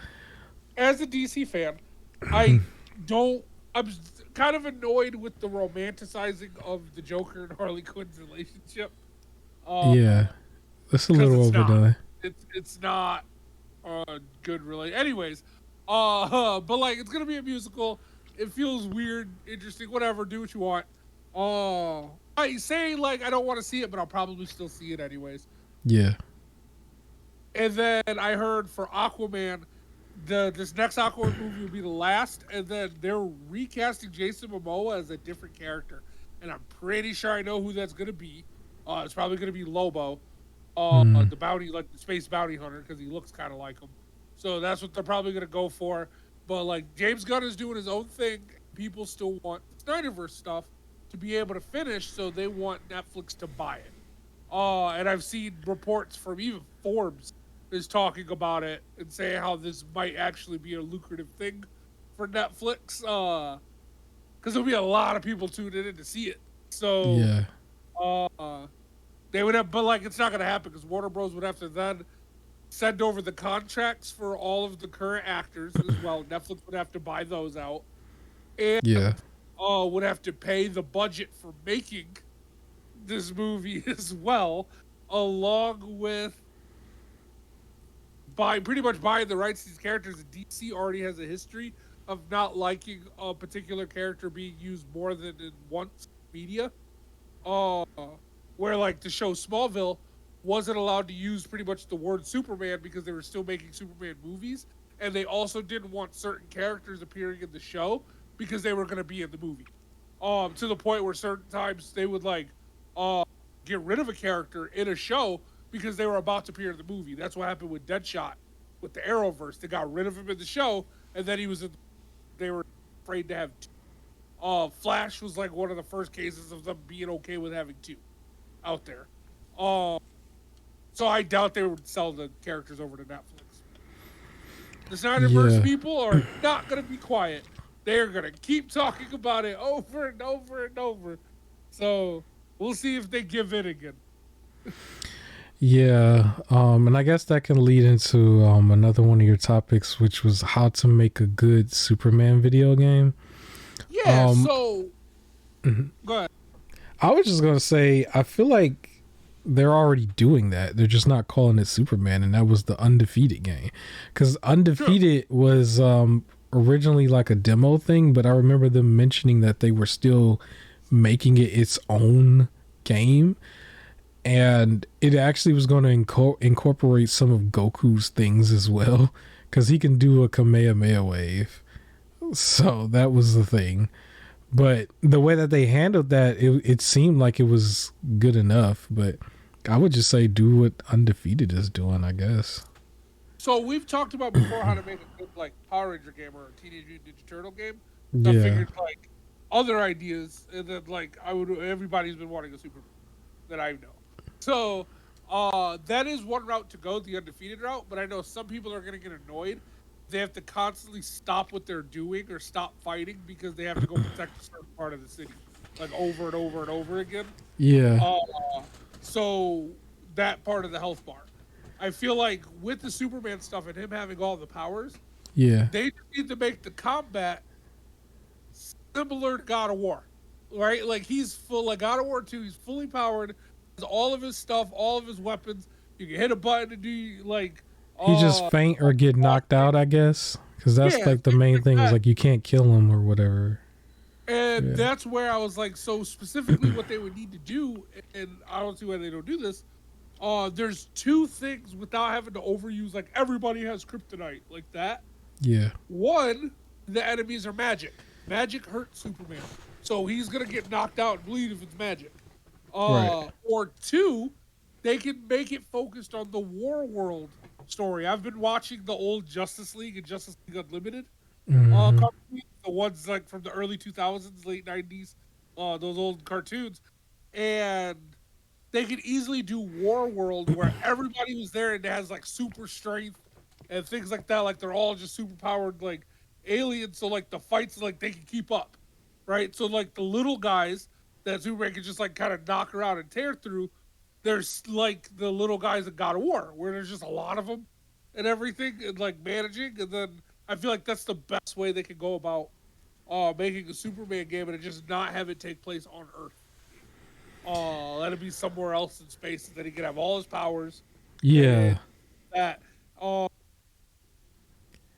As a DC fan, I'm kind of annoyed with the romanticizing of the Joker and Harley Quinn's relationship. Yeah, that's a little overdone. It's not good, really. Anyways. But like, it's gonna be a musical. It feels weird, interesting, whatever. Do what you want. I say, like, I don't want to see it, but I'll probably still see it anyways. Yeah. And then I heard for Aquaman, this next Aquaman movie will be the last, and then they're recasting Jason Momoa as a different character, and I'm pretty sure I know who that's gonna be. It's probably gonna be Lobo, the bounty, like the space bounty hunter, because he looks kind of like him. So that's what they're probably going to go for. But, like, James Gunn is doing his own thing. People still want Snyderverse stuff to be able to finish, so they want Netflix to buy it. And I've seen reports from even Forbes is talking about it and saying how this might actually be a lucrative thing for Netflix. Because there'll be a lot of people tuning in to see it. So, yeah. They would have, but, like, it's not going to happen because Warner Bros. Would have to then send over the contracts for all of the current actors as well. Netflix would have to buy those out. And would have to pay the budget for making this movie as well, along with pretty much buying the rights to these characters. DC already has a history of not liking a particular character being used more than in once media. Where like the show Smallville wasn't allowed to use pretty much the word Superman because they were still making Superman movies, and they also didn't want certain characters appearing in the show because they were going to be in the movie. To the point where certain times they would like get rid of a character in a show because they were about to appear in the movie. That's what happened with Deadshot with the Arrowverse. They got rid of him in the show, and then they were afraid to have two. Flash was like one of the first cases of them being okay with having two out there. So I doubt they would sell the characters over to Netflix. The Snyderverse people are not going to be quiet. They're going to keep talking about it over and over and over. So we'll see if they give in again. Yeah, and I guess that can lead into another one of your topics, which was how to make a good Superman video game. Yeah, Go ahead. I was just going to say, I feel like they're already doing that. They're just not calling it Superman, and that was the Undefeated game. Because Undefeated was originally like a demo thing, but I remember them mentioning that they were still making it its own game. And it actually was going to incorporate some of Goku's things as well, because he can do a Kamehameha wave. So that was the thing. But the way that they handled that, it seemed like it was good enough. But I would just say do what Undefeated is doing, I guess. So we've talked about before how to make a good like Power Ranger game or a Teenage Mutant Ninja Turtle game. So I figured like other ideas, and then like everybody's been wanting a Superman that I know. So that is one route to go, the Undefeated route. But I know some people are going to get annoyed. They have to constantly stop what they're doing or stop fighting because they have to go protect a certain part of the city, like over and over and over again. Yeah. So that part of the health bar. I feel like with the Superman stuff and him having all the powers, they just need to make the combat similar to God of War, right? Like he's full, like God of War 2, he's fully powered, has all of his stuff, all of his weapons. You can hit a button to do like. He just faint or get knocked out, I guess, because that's like the main thing is like you can't kill him or whatever. And that's where I was like, so specifically what they would need to do, and I don't see why they don't do this. There's two things without having to overuse, like everybody has kryptonite, like that. Yeah. One, the enemies are magic. Magic hurts Superman, so he's gonna get knocked out and bleed if it's magic. Or two, they can make it focused on the War World story. I've been watching the old Justice League and Justice League Unlimited cartoons, the ones like from the early 2000s, late 90s, those old cartoons, and they could easily do War World where everybody was there and has like super strength and things like that. Like they're all just super powered like aliens, so like the fights like they can keep up, right? So like the little guys that Superman can just like kind of knock around and tear through. There's like the little guys in God of War, where there's just a lot of them and everything, and like managing. And then I feel like that's the best way they can go about making a Superman game, and just not have it take place on Earth. Let it be somewhere else in space, so that he can have all his powers. Yeah. That.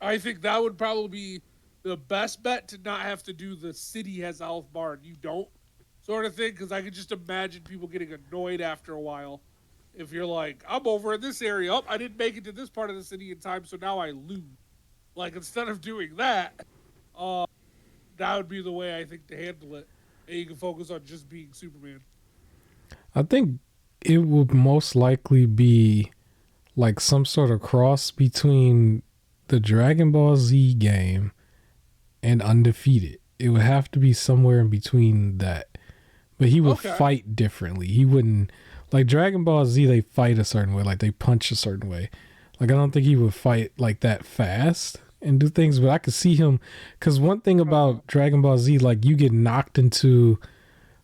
I think that would probably be the best bet to not have to do the city has a health bar and you don't. Sort of thing, because I could just imagine people getting annoyed after a while if you're like, I'm over in this area. Oh, I didn't make it to this part of the city in time, so now I lose. Like, instead of doing that, that would be the way I think to handle it. And you can focus on just being Superman. I think it would most likely be like some sort of cross between the Dragon Ball Z game and Undefeated. It would have to be somewhere in between that. But he would fight differently. He wouldn't, like Dragon Ball Z, they fight a certain way, like they punch a certain way. Like I don't think he would fight like that fast and do things, but I could see him, because one thing about Dragon Ball Z, like you get knocked into,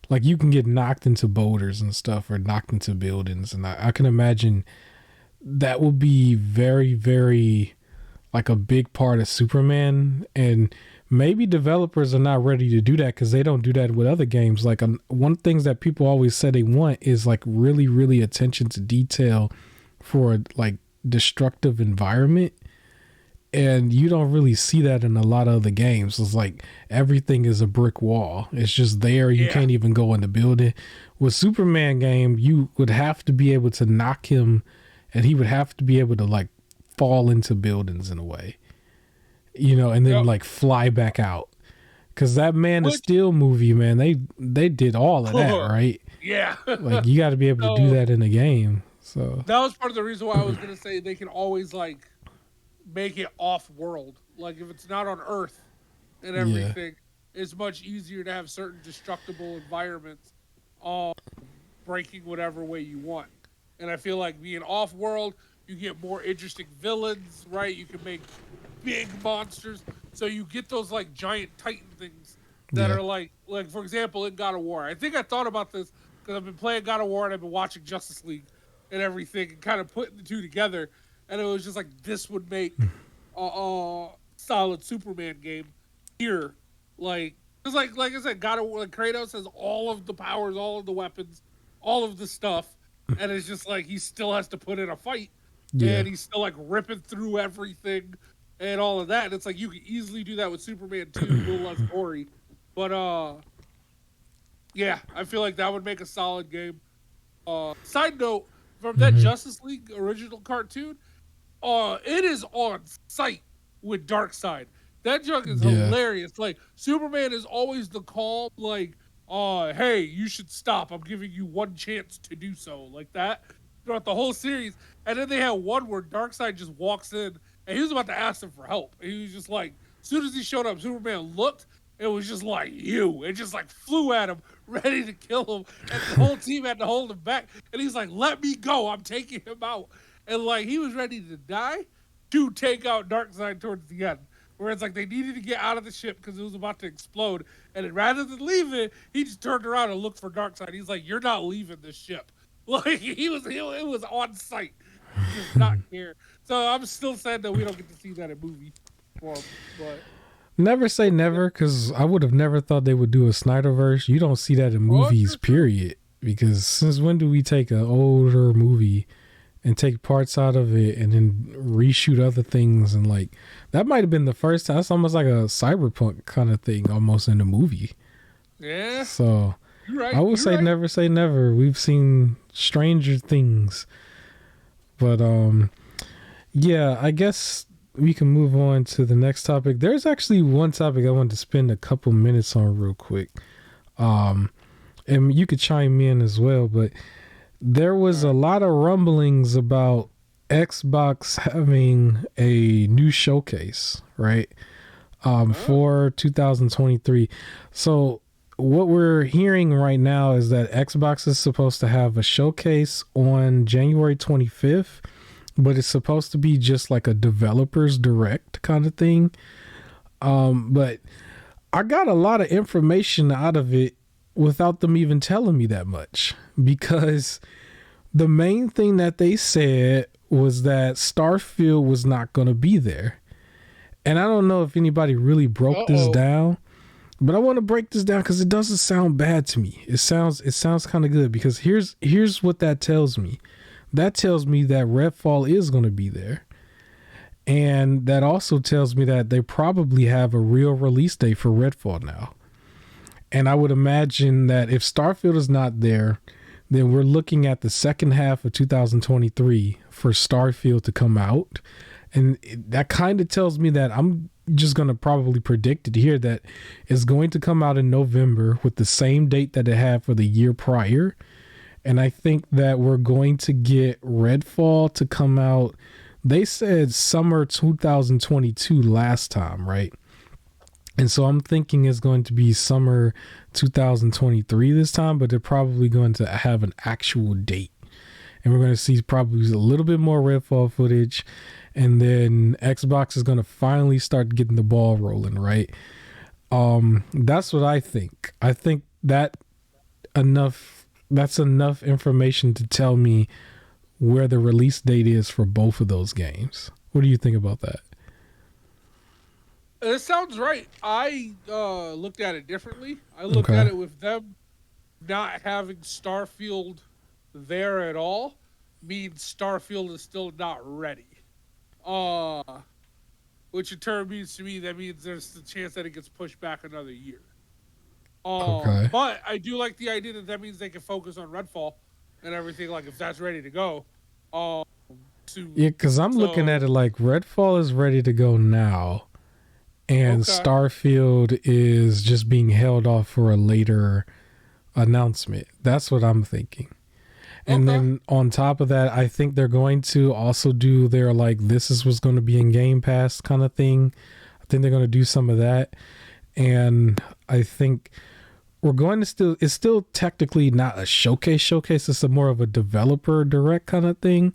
like you can get knocked into boulders and stuff, or knocked into buildings, and I can imagine that would be very, very like a big part of Superman, and maybe developers are not ready to do that because they don't do that with other games. Like one things that people always say they want is like really, really attention to detail for like destructive environment. And you don't really see that in a lot of other games. It's like everything is a brick wall. It's just there. You can't even go in the building. With Superman game, you would have to be able to knock him and he would have to be able to like fall into buildings in a way, you know, and then like fly back out. Cause that Man of Steel movie, man, they did all of that, right? Yeah. Like you got to be able to do that in a game. So that was part of the reason why I was going to say they can always like make it off world. Like if it's not on Earth and everything, it's much easier to have certain destructible environments breaking whatever way you want. And I feel like being off world, you get more interesting villains, right? You can make big monsters. So you get those like giant Titan things that are like for example in God of War. I think I thought about this because I've been playing God of War and I've been watching Justice League and everything and kind of putting the two together. And it was just like, this would make a solid Superman game here. Like, it's like I said, God of War, like Kratos has all of the powers, all of the weapons, all of the stuff. And it's just like, he still has to put in a fight. Yeah. And he's still like ripping through everything and all of that. And it's like, you could easily do that with Superman 2, a little less gory. But, yeah, I feel like that would make a solid game. Side note, from that Justice League original cartoon, it is on site with Darkseid. That junk is hilarious. Like Superman is always the calm, like, hey, you should stop. I'm giving you one chance to do so, like that throughout the whole series. And then they had one where Darkseid just walks in, and he was about to ask him for help. And he was just like, as soon as he showed up, Superman looked. It was just like, you. It just like flew at him, ready to kill him. And the whole team had to hold him back. And he's like, let me go. I'm taking him out. And like, he was ready to die to take out Darkseid towards the end. Where it's like they needed to get out of the ship because it was about to explode. And then rather than leave it, he just turned around and looked for Darkseid. He's like, you're not leaving this ship. Like, it was on site. He just not here. So I'm still sad that we don't get to see that in movie form. But never say never, because I would have never thought they would do a Snyderverse. You don't see that in movies, period. Because since when do we take an older movie and take parts out of it and then reshoot other things? And like, that might have been the first time. It's almost like a cyberpunk kind of thing almost in the movie. Yeah. So right. I would say never say never. We've seen stranger things. But yeah, I guess we can move on to the next topic. There's actually one topic I wanted to spend a couple minutes on real quick. And you could chime in as well, but there was a lot of rumblings about Xbox having a new showcase, right? For 2023. So what we're hearing right now is that Xbox is supposed to have a showcase on January 25th, but it's supposed to be just like a developers direct kind of thing. But I got a lot of information out of it without them even telling me that much, because the main thing that they said was that Starfield was not going to be there. And I don't know if anybody really broke this down, but I want to break this down because it doesn't sound bad to me. It sounds kind of good, because here's what that tells me. That tells me that Redfall is going to be there. And that also tells me that they probably have a real release date for Redfall now. And I would imagine that if Starfield is not there, then we're looking at the second half of 2023 for Starfield to come out. And that kind of tells me that I'm just going to probably predict it here that it's going to come out in November with the same date that it had for the year prior. And I think that we're going to get Redfall to come out. They said summer 2022 last time, right? And so I'm thinking it's going to be summer 2023 this time, but they're probably going to have an actual date. And we're going to see probably a little bit more Redfall footage. And then Xbox is going to finally start getting the ball rolling, right? That's what I think. I think that's enough information to tell me where the release date is for both of those games. What do you think about that? This sounds right. I looked at it differently. I looked at it with them not having Starfield there at all means Starfield is still not ready. Which in turn means to me that means there's the chance that it gets pushed back another year. But I do like the idea that means they can focus on Redfall and everything. Like if that's ready to go. Because I'm looking at it like Redfall is ready to go now, and Starfield is just being held off for a later announcement. That's what I'm thinking. And then on top of that, I think they're going to also do their like this is what's going to be in Game Pass kind of thing. I think they're going to do some of that, and I think we're going to it's still technically not a showcase. It's a more of a developer direct kind of thing.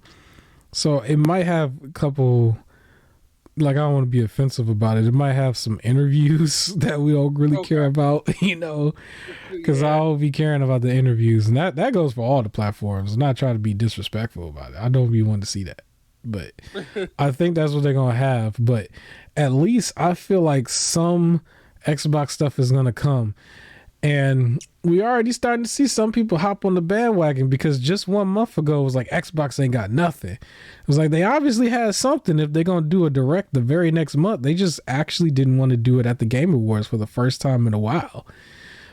So it might have a couple, like I don't want to be offensive about it. It might have some interviews that we don't really care about, because I'll be caring about the interviews. And that goes for all the platforms. I'm not trying to be disrespectful about it. I don't really want to see that. But I think that's what they're going to have. But at least I feel like some Xbox stuff is going to come. And we already starting to see some people hop on the bandwagon because just 1 month ago it was like Xbox ain't got nothing. It was like they obviously had something if they're going to do a direct the very next month. They just actually didn't want to do it at the Game Awards for the first time in a while.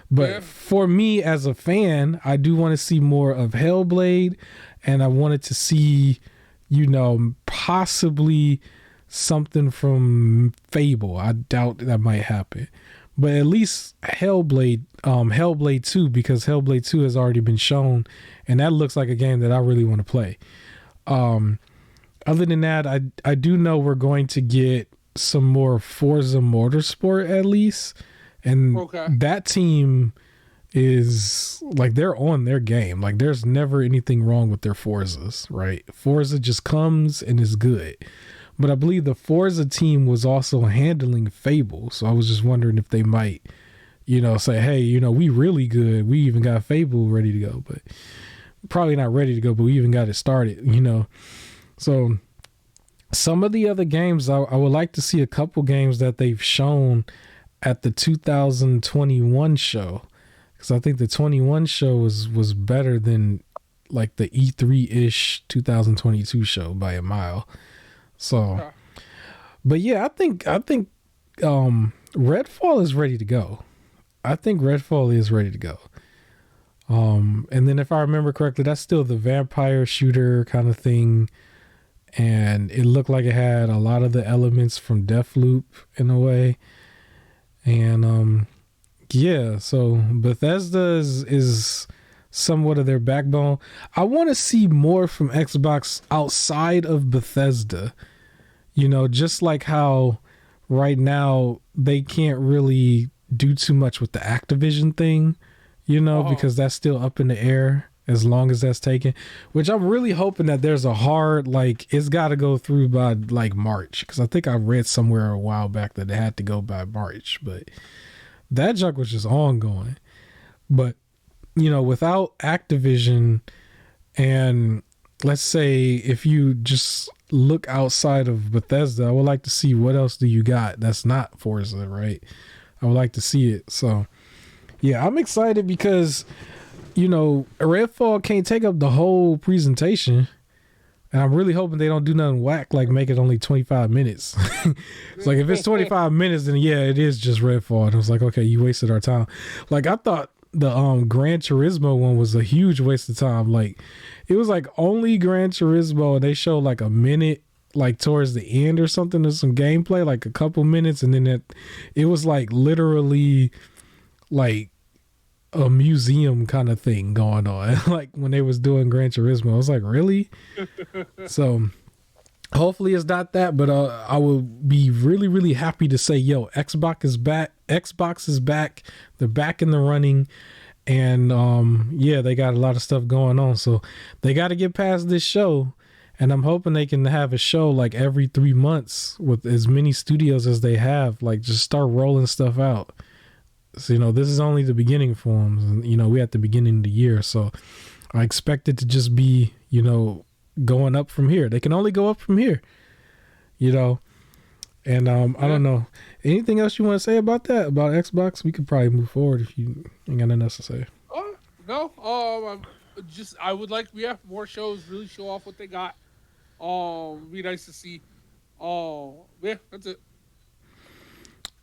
But for me as a fan, I do want to see more of Hellblade, and I wanted to see, possibly something from Fable. I doubt that might happen. But at least Hellblade 2, because Hellblade 2 has already been shown, and that looks like a game that I really want to play. Other than that, I do know we're going to get some more Forza Motorsport at least, and that team is like they're on their game. Like there's never anything wrong with their Forzas, right? Forza just comes and is good. But I believe the Forza team was also handling Fable. So I was just wondering if they might, say, hey, we really good. We even got Fable ready to go. But probably not ready to go, but we even got it started, So some of the other games, I would like to see a couple games that they've shown at the 2021 show. Because I think the 21 show was better than like the E3-ish 2022 show by a mile. So, but yeah, I think Redfall is ready to go. I think Redfall is ready to go. And then if I remember correctly, that's still the vampire shooter kind of thing. And it looked like it had a lot of the elements from Deathloop in a way. And, so Bethesda is somewhat of their backbone. I want to see more from Xbox outside of Bethesda. Just like how right now they can't really do too much with the Activision thing, because that's still up in the air as long as that's taken, which I'm really hoping that there's a hard, it's got to go through by March. Because I think I read somewhere a while back that it had to go by March, but that junk was just ongoing. But, without Activision, and let's say if you just look outside of Bethesda, I would like to see what else do you got that's not Forza, right? I would like to see it. So, yeah, I'm excited because, Redfall can't take up the whole presentation. And I'm really hoping they don't do nothing whack, like make it only 25 minutes. It's like if it's 25 minutes, then yeah, it is just Redfall. And I was like, okay, you wasted our time. Like I thought the Gran Turismo one was a huge waste of time. Like it was like only Gran Turismo, and they showed like a minute, like towards the end or something, of some gameplay, like a couple minutes, and then it was like literally like a museum kind of thing going on. Like when they was doing Gran Turismo, I was like, really? So hopefully it's not that, but I will be really, really happy to say, yo, Xbox is back. They're back in the running. And yeah, they got a lot of stuff going on. So they got to get past this show. And I'm hoping they can have a show like every 3 months with as many studios as they have, like just start rolling stuff out. So, this is only the beginning for them. And, we're at the beginning of the year. So I expect it to just be, going up from here. They can only go up from here, And I don't know. Anything else you want to say about that? About Xbox? We could probably move forward if you ain't got nothing else to say. No. I would like more shows really show off what they got. Be nice to see. Yeah, that's it.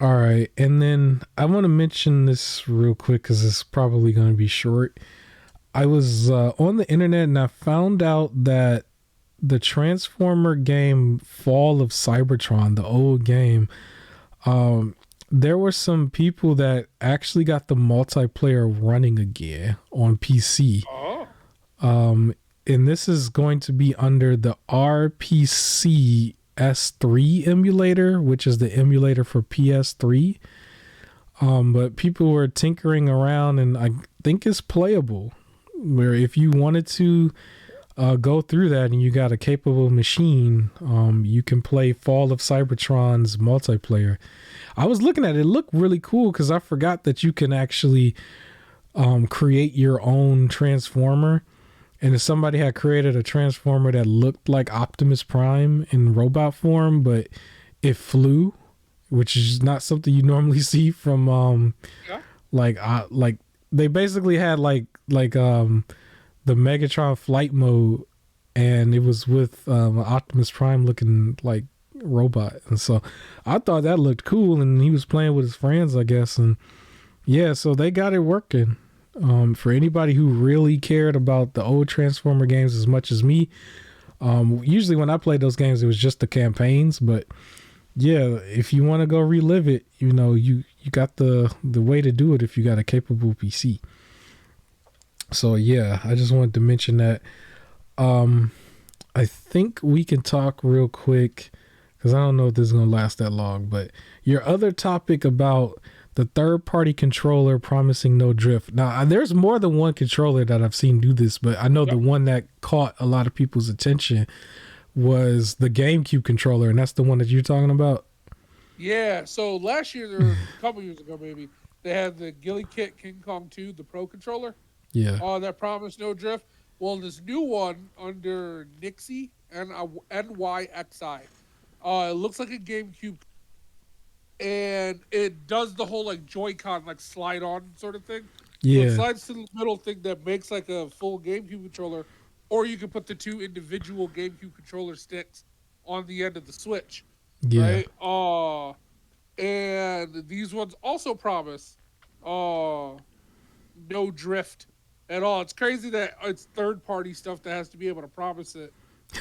All right, and then I want to mention this real quick because it's probably going to be short. I was on the internet and I found out that the Transformer game Fall of Cybertron, the old game, there were some people that actually got the multiplayer running again on PC. Oh. And this is going to be under the RPC S3 emulator, which is the emulator for PS3. But people were tinkering around, and I think it's playable. Where if you wanted to go through that and you got a capable machine, you can play Fall of Cybertron's multiplayer. I was looking at it, it looked really cool because I forgot that you can actually create your own Transformer. And if somebody had created a Transformer that looked like Optimus Prime in robot form, but it flew, which is not something you normally see from like they basically had like the Megatron flight mode, and it was with Optimus Prime looking like robot. And so I thought that looked cool, and he was playing with his friends, I guess. And yeah, so they got it working. For anybody who really cared about the old Transformer games as much as me, usually when I played those games, it was just the campaigns. But yeah, if you want to go relive it, you know, you got the way to do it if you got a capable PC. So yeah, I just wanted to mention that. I think we can talk real quick because I don't know if this is going to last that long. But your other topic about the third-party controller promising no drift. Now, there's more than one controller that I've seen do this, but I know the one that caught a lot of people's attention was the GameCube controller, and that's the one that you're talking about? Yeah, so last year, a couple years ago maybe, they had the Gilly Kit King Kong 2, the Pro controller. Yeah. That promised no drift. Well, this new one under Nixie and NYXI, it looks like a GameCube, and it does the whole like Joy-Con like slide on sort of thing. Yeah. So it slides to the middle thing that makes like a full GameCube controller, or you can put the two individual GameCube controller sticks on the end of the Switch. Yeah. Right? And these ones also promise no drift at all. It's crazy that it's third-party stuff that has to be able to promise it,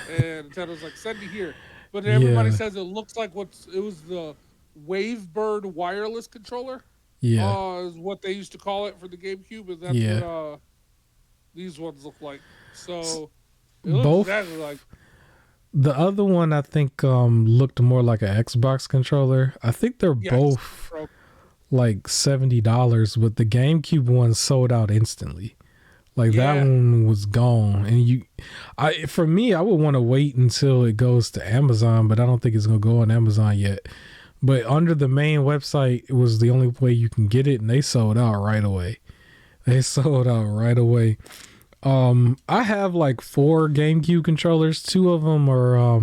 and Nintendo's like, send it here. But everybody says it looks like it was the Wavebird wireless controller. Yeah. Is what they used to call it for the GameCube, and that's what these ones look like. So it looks both exactly like. The other one I think looked more like an Xbox controller. I think they're both like $70, but the GameCube one sold out instantly. Like that one was gone, and for me, I would want to wait until it goes to Amazon, but I don't think it's gonna go on Amazon yet. But under the main website, it was the only way you can get it, and they sold out right away. I have like 4 GameCube controllers. 2 of them are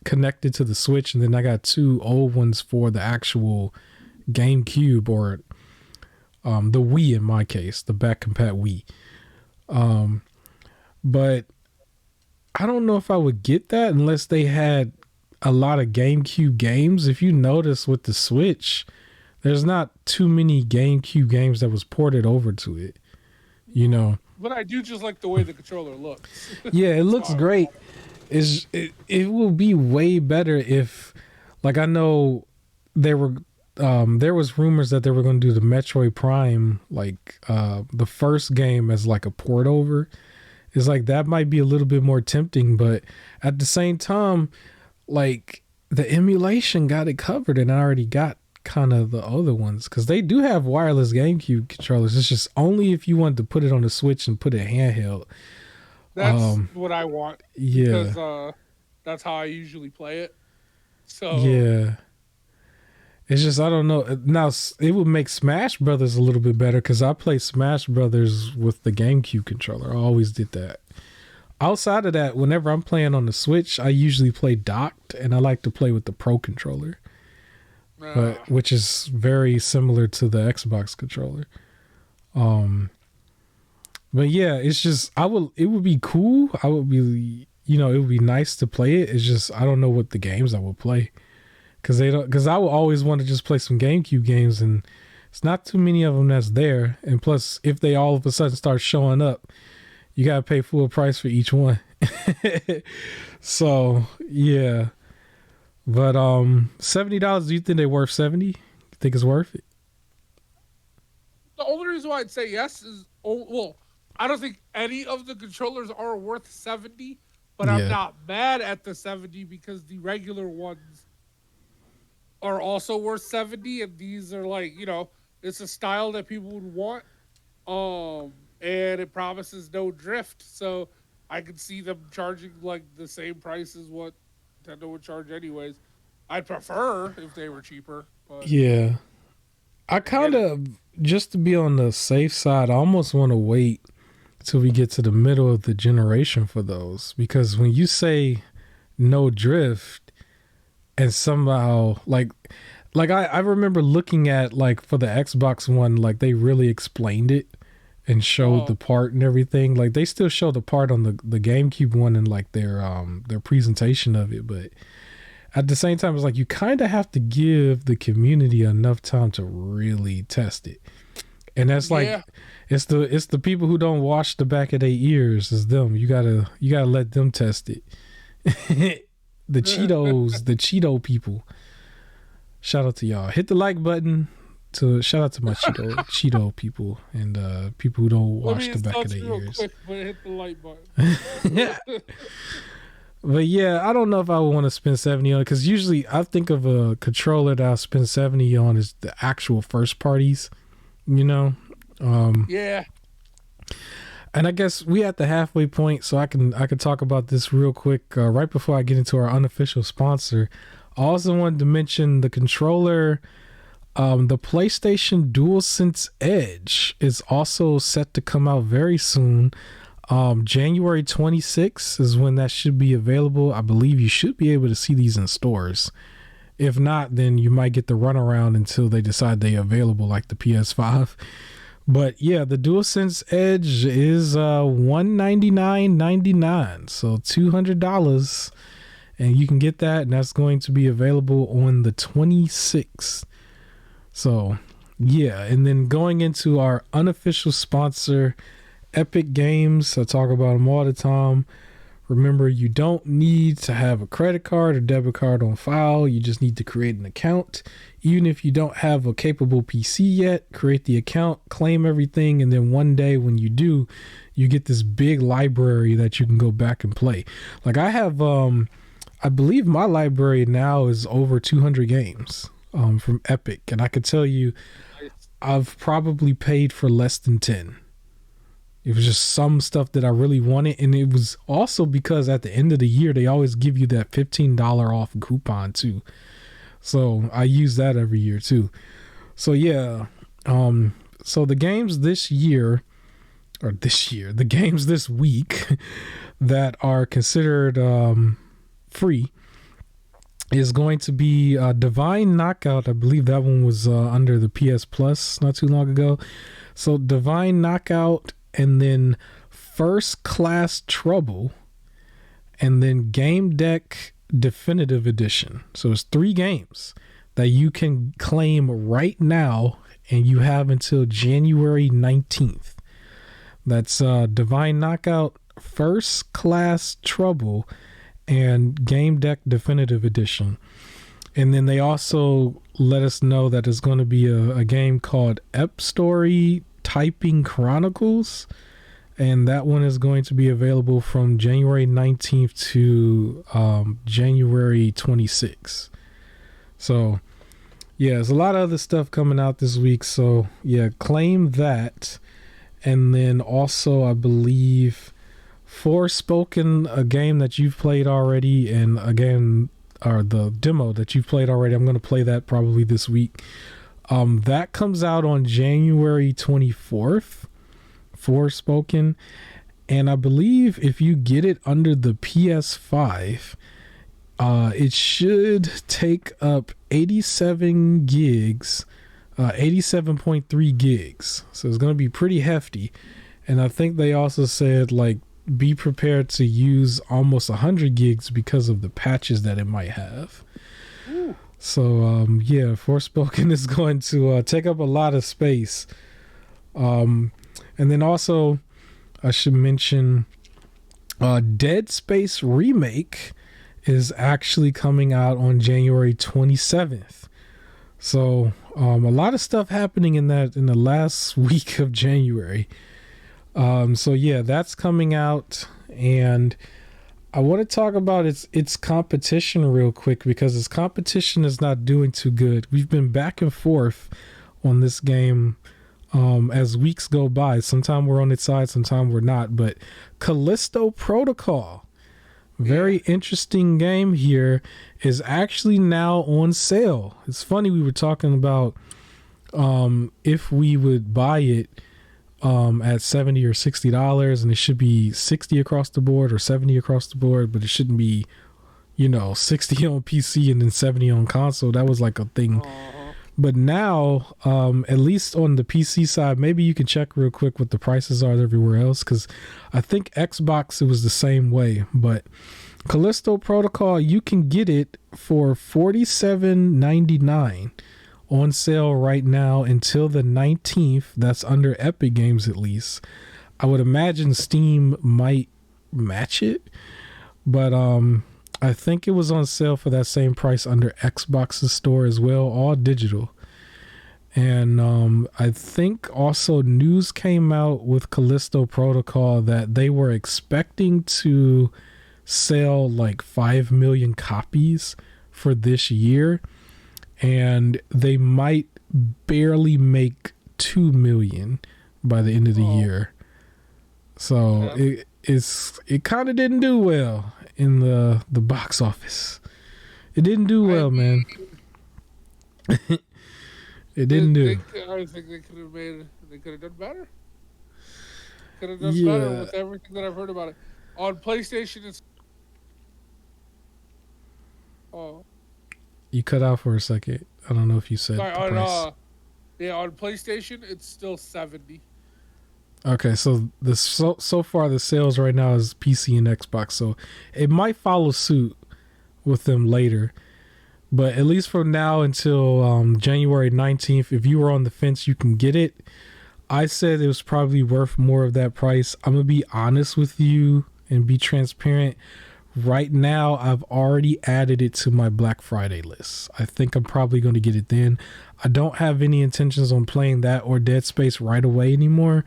connected to the Switch, and then I got 2 old ones for the actual GameCube, or the Wii in my case, the back compat Wii. But I don't know if I would get that unless they had a lot of GameCube games. If you notice with the Switch, there's not too many GameCube games that was ported over to it, you know. But I do just like the way the controller looks. Yeah, it looks great. It will be way better if, like, I know there was rumors that they were going to do the Metroid Prime, like the first game as like a port over. It's like that might be a little bit more tempting, but at the same time, like the emulation got it covered, and I already got kind of the other ones because they do have wireless GameCube controllers. It's just only if you want to put it on the Switch and put it handheld. That's what I want. Yeah, because that's how I usually play it. So yeah, it's just I don't know. Now it would make Smash Brothers a little bit better because I play Smash Brothers with the GameCube controller. I always did that. Outside of that, whenever I'm playing on the Switch, I usually play docked, and I like to play with the Pro controller. but which is very similar to the Xbox controller. But yeah, it's just it would be cool. It would be nice to play it. It's just I don't know what the games I would play. Cause I would always want to just play some GameCube games, and it's not too many of them that's there. And plus, if they all of a sudden start showing up, you gotta pay full price for each one. So yeah, but $70. Do you think they're worth $70? You think it's worth it? The only reason why I'd say yes is I don't think any of the controllers are worth $70, but I'm not mad at the $70 because the regular ones are also worth $70, and these are like, it's a style that people would want, and it promises no drift, so I could see them charging like the same price as what Nintendo would charge anyways. I'd prefer if they were cheaper, but yeah, I kind of, just to be on the safe side, I almost want to wait till we get to the middle of the generation for those, because when you say no drift, and somehow like I remember looking at, like, for the Xbox One, like they really explained it and showed the part and everything. Like they still show the part on the GameCube one and like their presentation of it, but at the same time it's like you kind of have to give the community enough time to really test it. And that's like it's the people who don't wash the back of their ears, is them. You gotta let them test it. The Cheetos, the Cheeto people. Shout out to y'all. Hit the like button. Shout out to my Cheeto people and people who don't wash the back of their ears. Quick, but hit the like button. But yeah, I don't know if I would want to spend $70 on it, because usually I think of a controller that I'll spend $70 on is the actual first parties, Yeah. And I guess we at the halfway point, so I can talk about this real quick right before I get into our unofficial sponsor. I also wanted to mention the controller. The PlayStation DualSense Edge is also set to come out very soon. January 26th is when that should be available. I believe you should be able to see these in stores. If not, then you might get the runaround until they decide they're available, like the PS5. But yeah, the DualSense Edge is $199.99, so $200, and you can get that, and that's going to be available on the 26th. So yeah, and then going into our unofficial sponsor, Epic Games. I talk about them all the time. Remember, you don't need to have a credit card or debit card on file. You just need to create an account. Even if you don't have a capable PC yet, create the account, claim everything, and then one day when you do, you get this big library that you can go back and play. Like I have, I believe my library now is over 200 games from Epic, and I could tell you I've probably paid for less than 10. It was just some stuff that I really wanted. And it was also because at the end of the year, they always give you that $15 off coupon too. So I use that every year too. So yeah. So the games the games this week that are considered free is going to be Divine Knockout. I believe that one was under the PS Plus not too long ago. So Divine Knockout, and then First Class Trouble, and then Game Deck Definitive Edition. So it's 3 games that you can claim right now, and you have until January 19th. That's Divine Knockout, First Class Trouble, and Game Deck Definitive Edition. And then they also let us know that there's going to be a game called Ep Story Typing Chronicles, and that one is going to be available from January 19th to January 26th. So yeah, there's a lot of other stuff coming out this week, so yeah, claim that. And then also I believe Forspoken, a game that you've played already, and again, or the demo that you've played already, I'm going to play that probably this week. That comes out on January 24th, Forspoken. And I believe if you get it under the PS5, It should take up 87 gigs, 87.3 gigs. So it's going to be pretty hefty. And I think they also said, like, be prepared to use almost 100 gigs because of the patches that it might have. Ooh. So, yeah, Forspoken is going to take up a lot of space. And then also, I should mention, Dead Space Remake is actually coming out on January 27th. So, a lot of stuff happening in the last week of January. So yeah, that's coming out, and I want to talk about its competition real quick, because its competition is not doing too good. We've been back and forth on this game as weeks go by. Sometimes we're on its side, sometimes we're not. But Callisto Protocol, very interesting game here, is actually now on sale. It's funny, we were talking about if we would buy it at $70 or $60, and it should be 60 across the board or 70 across the board, but it shouldn't be, 60 on PC and then 70 on console. That was like a thing. But now, at least on the PC side, maybe you can check real quick what the prices are everywhere else, because I think Xbox, it was the same way. But Callisto Protocol, you can get it for $47.99 on sale right now until the 19th. That's under Epic Games, at least. I would imagine Steam might match it, but I think it was on sale for that same price under Xbox's store as well, all digital. And I think also news came out with Callisto Protocol that they were expecting to sell like 5 million copies for this year, and they might barely make 2 million by the end of the year. So it kind of didn't do well in the box office. It didn't do well, man. It didn't do. I think they could have done better. Could have done better with everything that I've heard about it. On PlayStation, it's You cut out for a second. I don't know if you said the price. On PlayStation, it's still 70. Okay, so so far the sales right now is PC and Xbox, so it might follow suit with them later. But at least from now until January 19th, if you were on the fence, you can get it. I said it was probably worth more of that price. I'm going to be honest with you and be transparent. Right now, I've already added it to my Black Friday list. I think I'm probably going to get it then. I don't have any intentions on playing that or Dead Space right away anymore.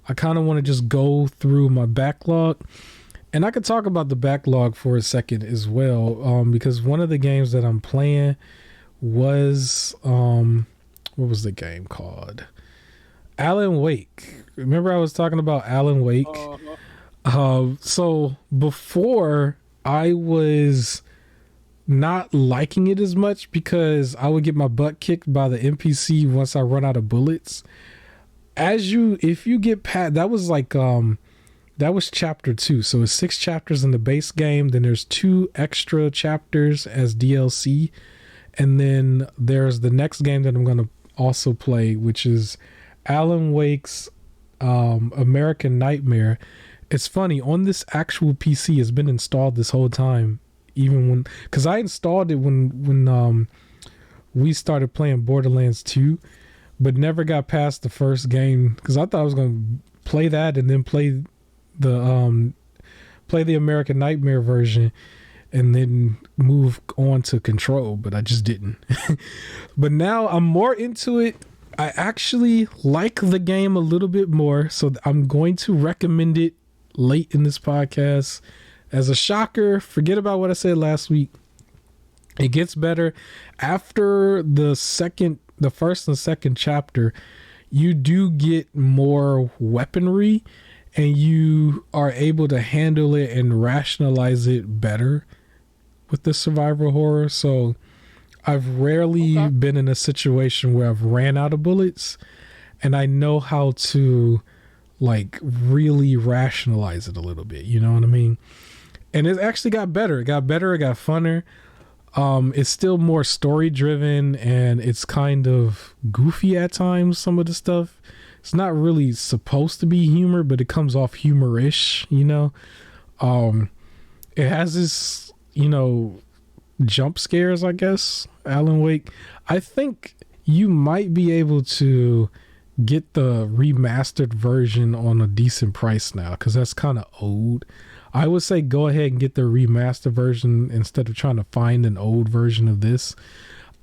I kind of want to just go through my backlog. And I could talk about the backlog for a second as well, because one of the games that I'm playing was, what was the game called? Alan Wake. Remember I was talking about Alan Wake? So before, I was not liking it as much because I would get my butt kicked by the NPC once I run out of bullets. If you get past, that was like, that was chapter 2. So it's 6 chapters in the base game. Then there's 2 extra chapters as DLC. And then there's the next game that I'm going to also play, which is Alan Wake's American Nightmare. It's funny, on this actual PC, it's been installed this whole time, even when, because I installed it when we started playing Borderlands 2, but never got past the first game because I thought I was going to play that and then play the American Nightmare version and then move on to Control, but I just didn't. But now I'm more into it. I actually like the game a little bit more, so I'm going to recommend it late in this podcast. As a shocker, forget about what I said last week. It gets better after the first and second chapter. You do get more weaponry and you are able to handle it and rationalize it better with the survival horror. So I've rarely been in a situation where I've ran out of bullets, and I know how to like really rationalize it a little bit. You know what I mean? And it actually got better. It got better. It got funner. It's still more story driven, and it's kind of goofy at times. Some of the stuff, it's not really supposed to be humor, but it comes off humorish. It has this, jump scares, I guess. Alan Wake. I think you might be able to get the remastered version on a decent price now, because that's kind of old. I would say go ahead and get the remastered version instead of trying to find an old version of this.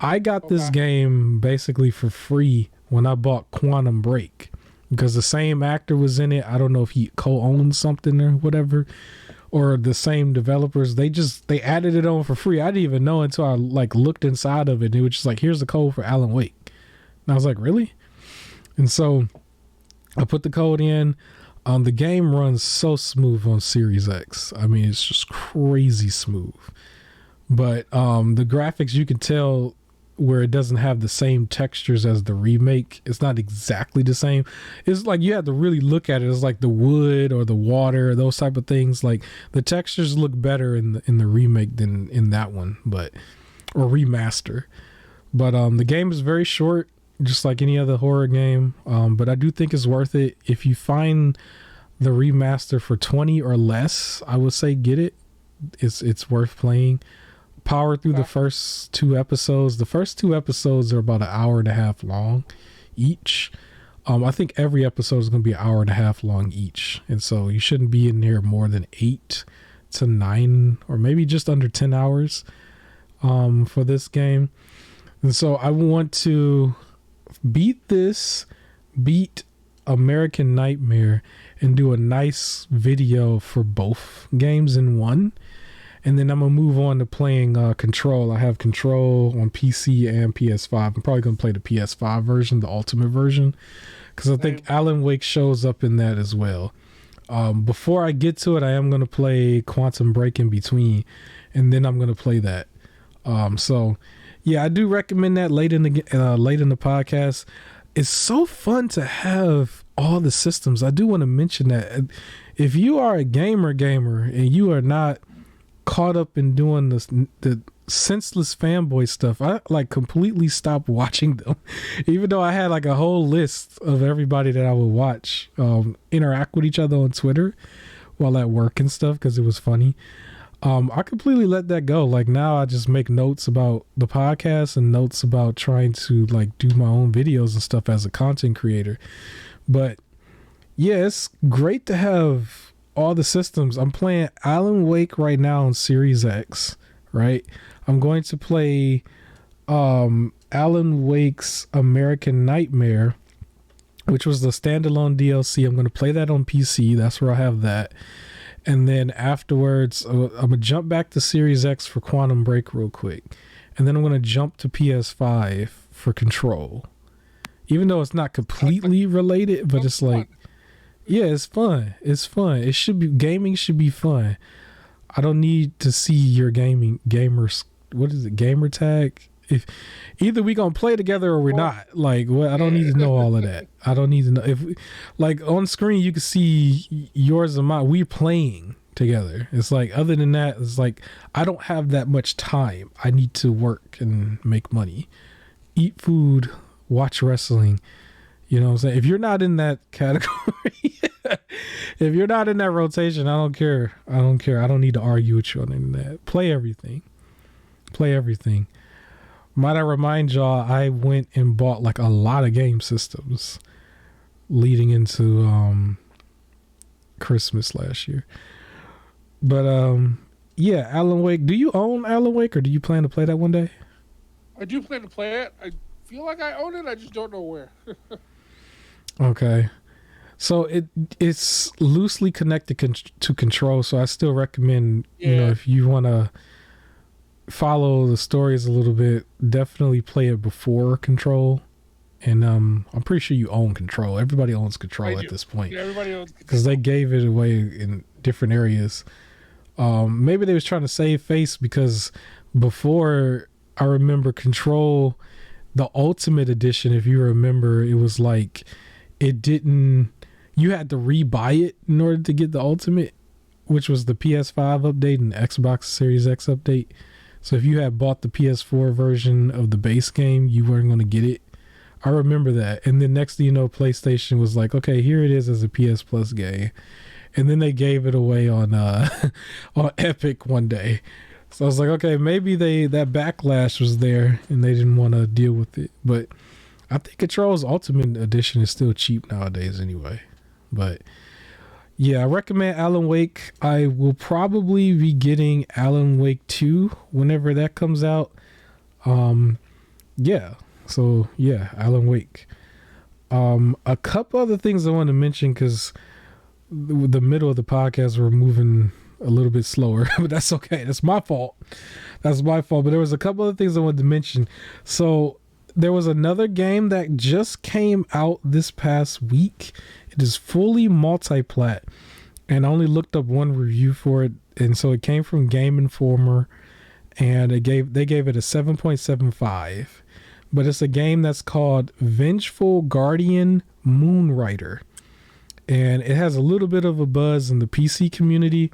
I got this game basically for free when I bought Quantum Break, because the same actor was in it. I don't know if he co-owned something or whatever, or the same developers. They added it on for free. I didn't even know until I looked inside of it, and it was just like, here's the code for Alan Wake. And I was like, really? And so I put the code in. The game runs so smooth on Series X. I mean, it's just crazy smooth. But the graphics, you can tell where it doesn't have the same textures as the remake. It's not exactly the same. It's like you have to really look at it. It's like the wood or the water, those type of things. Like the textures look better in the remake than in that one, or remaster. But the game is very short, just like any other horror game. But I do think it's worth it. If you find the remaster for $20 or less, I would say get it. It's worth playing. Power through the first 2 episodes. The first 2 episodes are about an hour and a half long each. I think every episode is going to be an hour and a half long each. And so you shouldn't be in here more than 8 to 9 or maybe just under 10 hours for this game. And so I want to beat American Nightmare and do a nice video for both games in one. And then I'm going to move on to playing Control. I have Control on PC and PS5. I'm probably going to play the PS5 version, the Ultimate version, because I think Alan Wake shows up in that as well. Before I get to it, I am going to play Quantum Break in between, and then I'm going to play that. So, yeah, I do recommend that late in the podcast. It's so fun to have all the systems. I do want to mention that if you are a gamer and you are not caught up in doing the senseless fanboy stuff, I completely stopped watching them, even though I had a whole list of everybody that I would watch interact with each other on Twitter while at work and stuff, because it was funny. I completely let that go. Now I just make notes about the podcast and notes about trying to do my own videos and stuff as a content creator. But yeah, it's great to have all the systems. I'm playing Alan Wake right now on Series X, right? I'm going to play Alan Wake's American Nightmare, which was the standalone DLC. I'm going to play that on PC. That's where I have that. And then afterwards, I'm going to jump back to Series X for Quantum Break real quick. And then I'm going to jump to PS5 for Control. Even though it's not completely related, but it's yeah, it's fun. It's fun. Gaming should be fun. I don't need to see your gamers. What is it? Gamer tag? If either we gonna play together or we're not. I don't need to know all of that. I don't need to know if on screen you can see yours and mine. We're playing together. It's other than that, it's I don't have that much time. I need to work and make money, eat food, watch wrestling. You know what I'm saying? If you're not in that category, if you're not in that rotation, I don't care. I don't need to argue with you on the internet. Play everything. Might I remind y'all, I went and bought a lot of game systems leading into Christmas last year. But yeah, Alan Wake. Do you own Alan Wake, or do you plan to play that one day? I do plan to play it. I feel like I own it. I just don't know where. Okay. So it's loosely connected to Control, so I still recommend, if you want to follow the stories a little bit, definitely play it before Control. And I'm pretty sure you own Control. Everybody owns Control at this point. Yeah, everybody owns Control. Because they gave it away in different areas. Maybe they was trying to save face, because before, I remember Control, the Ultimate Edition, if you remember, it was you had to rebuy it in order to get the Ultimate, which was the PS5 update and the Xbox Series X update. So if you had bought the PS4 version of the base game, you weren't going to get it. I remember that. And then next thing you know, PlayStation was like, okay, here it is as a PS Plus game. And then they gave it away on on Epic one day. So I was like, okay, maybe that backlash was there and they didn't want to deal with it. But I think Control's Ultimate Edition is still cheap nowadays anyway. But yeah, I recommend Alan Wake. I will probably be getting Alan Wake 2 whenever that comes out. Yeah. So yeah, Alan Wake. A couple other things I want to mention because the middle of the podcast we're moving a little bit slower, but that's okay. That's my fault. But there was a couple of things I wanted to mention. So there was another game that just came out this past week. It is fully multi-plat, and I only looked up one review for it, and so it came from Game Informer, and they gave it a 7.75. But it's a game that's called Vengeful Guardian Moonrider, and it has a little bit of a buzz in the PC community.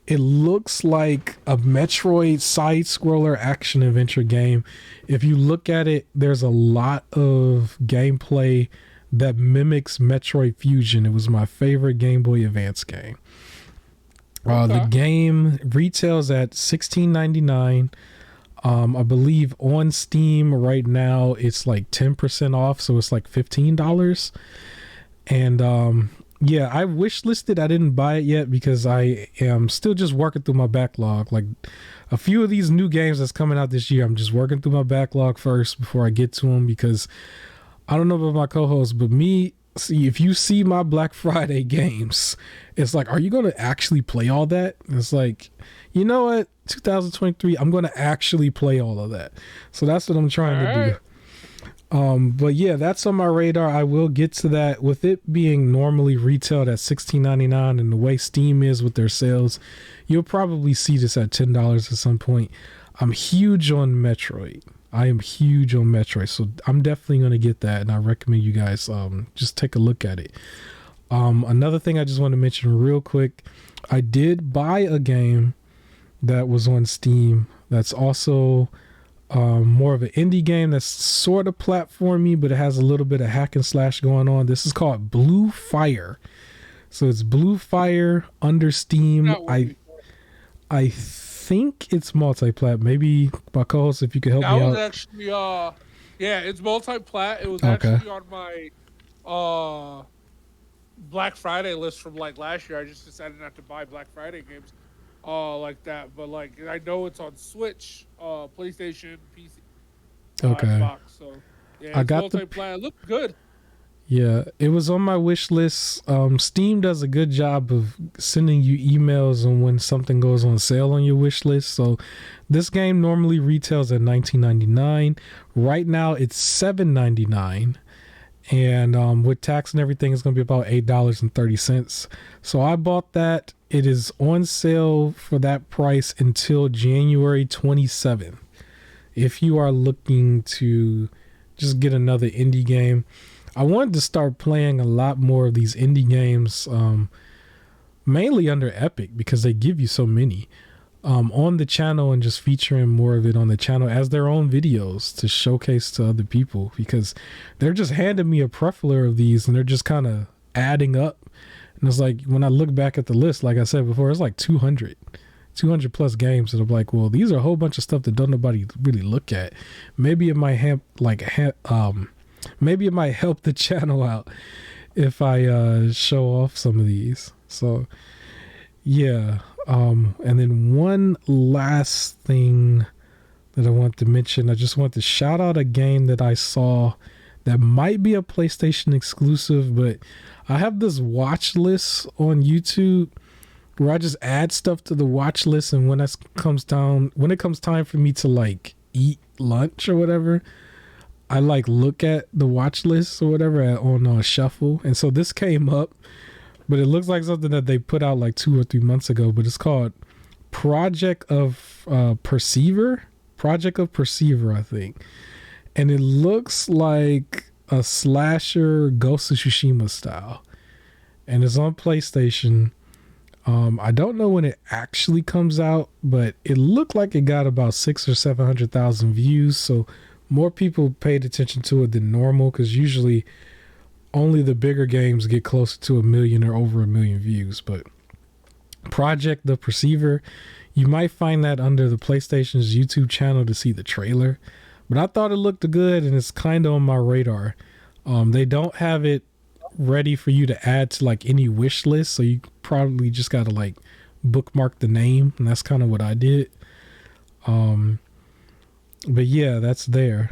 It looks like a Metroid side-scroller action-adventure game. If you look at it, there's a lot of gameplay that mimics Metroid Fusion. It was my favorite Game Boy Advance game. The game retails at $16.99. I believe on Steam right now it's like 10% off, so it's like $15. And yeah, I wish listed. I didn't buy it yet because I am still just working through my backlog. Like a few of these new games that's coming out this year, I'm just working through my backlog first before I get to them, because I don't know about my co-host, but if you see my Black Friday games, it's like, are you going to actually play all that? It's like, you know what? 2023, I'm going to actually play all of that. So that's what I'm trying to do. But yeah, that's on my radar. I will get to that. With it being normally retailed at $16.99 and the way Steam is with their sales, you'll probably see this at $10 at some point. I'm huge on Metroid. I am huge on Metroid, so I'm definitely going to get that, and I recommend you guys just take a look at it. Another thing I just want to mention real quick, I did buy a game that was on Steam that's also more of an indie game that's sort of platformy, but it has a little bit of hack and slash going on. This is called Blue Fire. So it's Blue Fire under Steam. I think it's multi-plat. Maybe my co-host, if you could help me out. That was actually yeah, it's multi-plat. It was actually on my Black Friday list from like last year. I just decided not to buy Black Friday games like that, but like I know it's on Switch, PlayStation, PC, Xbox. So yeah, I got multi-plat. It looked good. Yeah, it was on my wish list. Steam does a good job of sending you emails on when something goes on sale on your wish list. So this game normally retails at $19.99. Right now it's $7.99. And with tax and everything, it's going to be about $8.30. So I bought that. It is on sale for that price until January 27th. If you are looking to just get another indie game, I wanted to start playing a lot more of these indie games, mainly under Epic, because they give you so many on the channel, and just featuring more of it on the channel as their own videos to showcase to other people, because they're just handing me a plethora of these and they're just kind of adding up. And it's like, when I look back at the list, like I said before, it's like 200 plus games that I'm like, well, these are a whole bunch of stuff that don't nobody really look at. Maybe it might have maybe it might help the channel out if I show off some of these. So yeah. And then one last thing that I want to mention, I just want to shout out a game that I saw that might be a PlayStation exclusive, but I have this watch list on YouTube where I just add stuff to the watch list, and when it comes time for me to like eat lunch or whatever, I like look at the watch list or whatever on shuffle. And so this came up, but it looks like something that they put out like 2 or 3 months ago, but it's called Project of Perceiver, I think. And it looks like a slasher Ghost of Tsushima style. And it's on PlayStation. I don't know when it actually comes out, but it looked like it got about 600,000 or 700,000 views. So more people paid attention to it than normal, because usually only the bigger games get closer to 1 million or over 1 million views. But Project the Perceiver, you might find that under the PlayStation's YouTube channel to see the trailer. But I thought it looked good, and it's kind of on my radar. They don't have it ready for you to add to like any wish list, so you probably just gotta like bookmark the name, and that's kind of what I did. But yeah, that's there.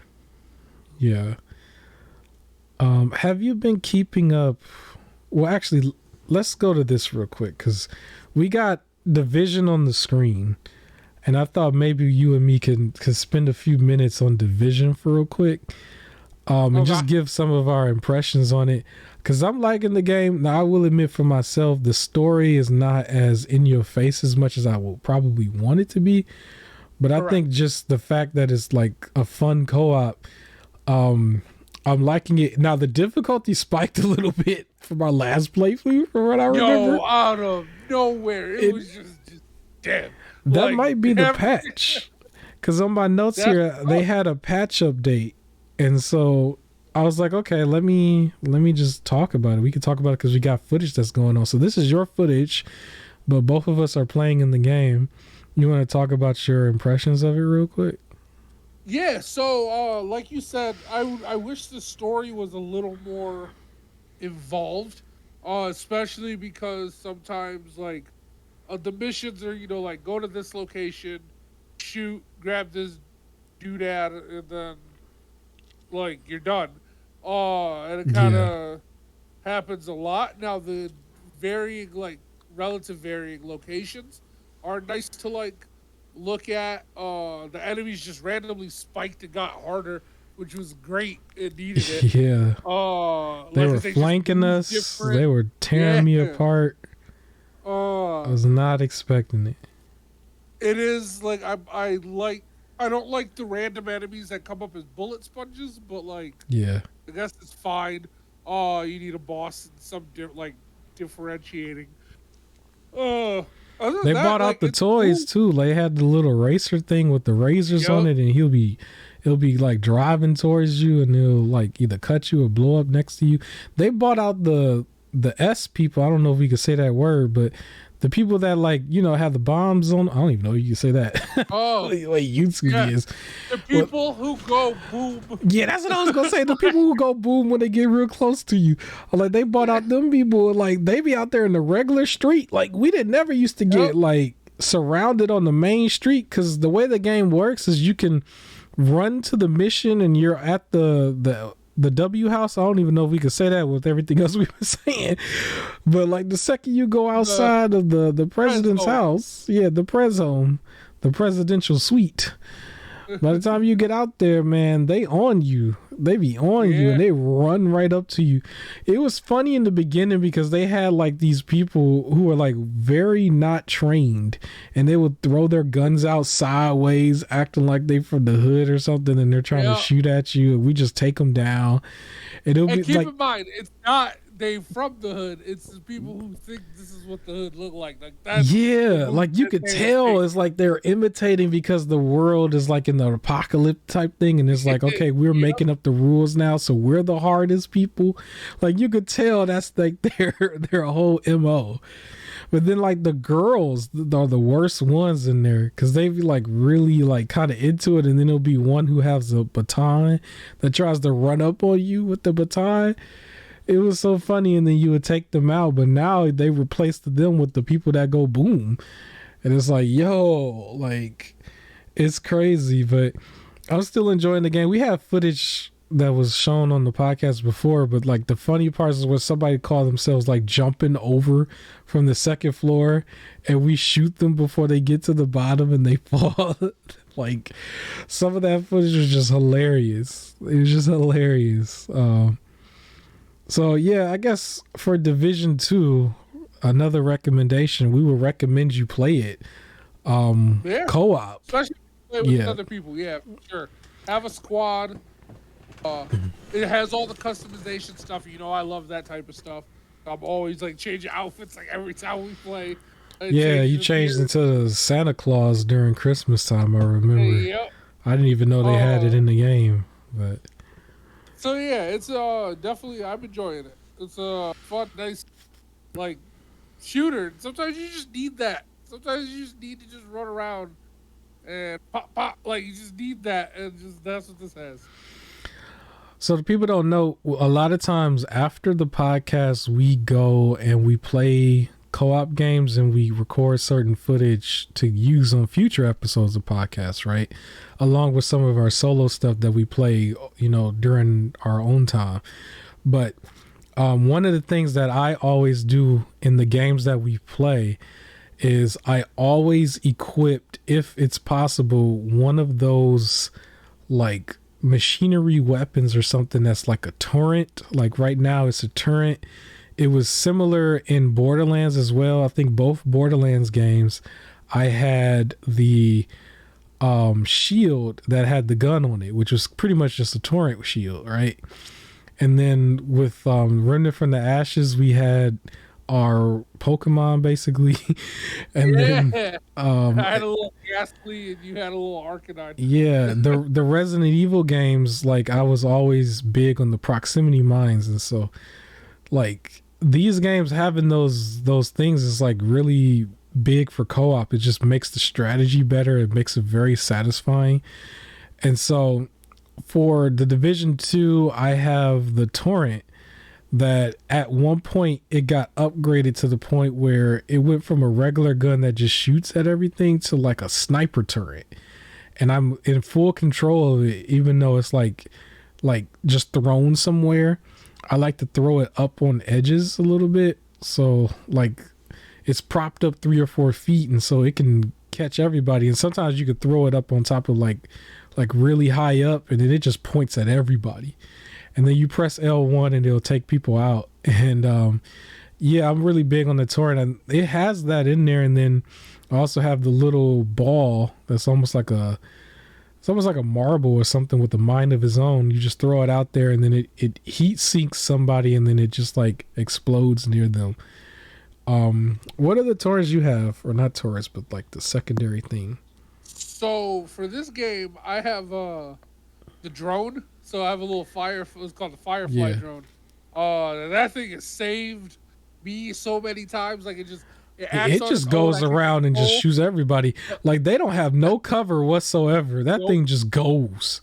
Yeah. Have you been keeping up? Well, actually, let's go to this real quick, because we got Division on the screen, and I thought maybe you and me could spend a few minutes on Division for real quick, and just give some of our impressions on it. Because I'm liking the game. Now, I will admit for myself, the story is not as in your face as much as I will probably want it to be. But I think just the fact that it's like a fun co-op, I'm liking it. Now, the difficulty spiked a little bit from our last playthrough, from what I remember. Out of nowhere. It was just damn. That like, might be the patch. Because on my notes here, they had a patch update. And so I was like, okay, let me just talk about it. We can talk about it because we got footage that's going on. So this is your footage, but both of us are playing in the game. You want to talk about your impressions of it real quick? Yeah, so like you said, I wish the story was a little more involved, especially because sometimes like the missions are, like go to this location, shoot, grab this doodad, and then like you're done. And it kind of happens a lot. Now the relative varying locations are nice to like look at. The enemies just randomly spiked and got harder, which was great. It needed it. Yeah. They were flanking us. Different. They were tearing me apart. I was not expecting it. It is like I don't like the random enemies that come up as bullet sponges, but like I guess it's fine. You need a boss and some differentiating. They brought out the toys too. They had the little racer thing with the razors on it, and he'll be like driving towards you, and he'll like either cut you or blow up next to you. They brought out the S people. I don't know if we could say that word, but the people that like have the bombs on. I don't even know if you can say that. Oh, wait, YouTube is the people who go boom. Yeah, that's what I was gonna say. The people who go boom when they get real close to you. Like they brought out them people. Like they be out there in the regular street. Like we never used to get like surrounded on the main street, because the way the game works is you can run to the mission and you're at the W house. I don't even know if we could say that with everything else we were saying, but like the second you go outside of the president's house, the pres home, the presidential suite, by the time you get out there, man, they on you. They be on you, and they run right up to you. It was funny in the beginning because they had like these people who were like very not trained, and they would throw their guns out sideways, acting like they from the hood or something, and they're trying to shoot at you, and we just take them down. And keep in mind, it's not they from the hood. It's the people who think this is what the hood look like. Like that's like you could tell it's like they're imitating, because the world is like in the apocalypse type thing, and it's like, okay, we're making up the rules now, so we're the hardest people. Like you could tell that's like their whole MO. But then like the girls are the worst ones in there, because they be like really like kind of into it, and then there'll be one who has a baton that tries to run up on you with the baton. It was so funny, and then you would take them out, but now they replaced them with the people that go boom, and it's like, yo, like it's crazy. But I'm still enjoying the game. We have footage that was shown on the podcast before, but like the funny part is where somebody called themselves like jumping over from the second floor, and we shoot them before they get to the bottom and they fall. Like some of that footage was just hilarious. It was just hilarious. So yeah, I guess for Division 2, another recommendation, we would recommend you play it co-op. Especially play with other people. Yeah, for sure. Have a squad. It has all the customization stuff. I love that type of stuff. I'm always like changing outfits like every time we play. Yeah, you changed into Santa Claus during Christmas time. I remember. Yep. I didn't even know they had it in the game, but. So yeah, it's definitely I'm enjoying it. It's a fun, nice, like shooter. Sometimes you just need that. Sometimes you just need to just run around and pop, pop. Like you just need that, and just that's what this has. So the people don't know, a lot of times after the podcast, we go and we play co-op games and we record certain footage to use on future episodes of podcasts, right? Along with some of our solo stuff that we play, you know, during our own time. But one of the things that I always do in the games that we play is I always equipped, if it's possible, one of those like machinery weapons or something that's like a turret. Like right now it's a turret. It was similar in Borderlands as well. I think both Borderlands games I had the shield that had the gun on it, which was pretty much just a torrent shield, right? And then with Remnant from the Ashes, we had our Pokemon basically. And then I had a little Ghastly and you had a little Arcanine. Yeah, the Resident Evil games, like I was always big on the proximity mines, and so like these games having those things is like really big for co-op. It just makes the strategy better. It makes it very satisfying. And so for the Division 2, I have the torrent that at one point it got upgraded to the point where it went from a regular gun that just shoots at everything to like a sniper turret. And I'm in full control of it, even though it's like just thrown somewhere. I like to throw it up on edges a little bit. So like it's propped up 3 or 4 feet, and so it can catch everybody. And sometimes you could throw it up on top of like really high up, and then it just points at everybody. And then you press L1 and it'll take people out. And yeah, I'm really big on the torrent. And it has that in there. And then I also have the little ball that's almost like a marble or something with a mind of its own. You just throw it out there, and then it heat sinks somebody, and then it just like explodes near them. What are the torrents you have? Or not torrents, but like the secondary thing. So for this game, I have the drone. So I have a little it's called the Firefly drone. That thing has saved me so many times. Like it just goes around and just shoots everybody. Like they don't have no cover whatsoever. That thing just goes.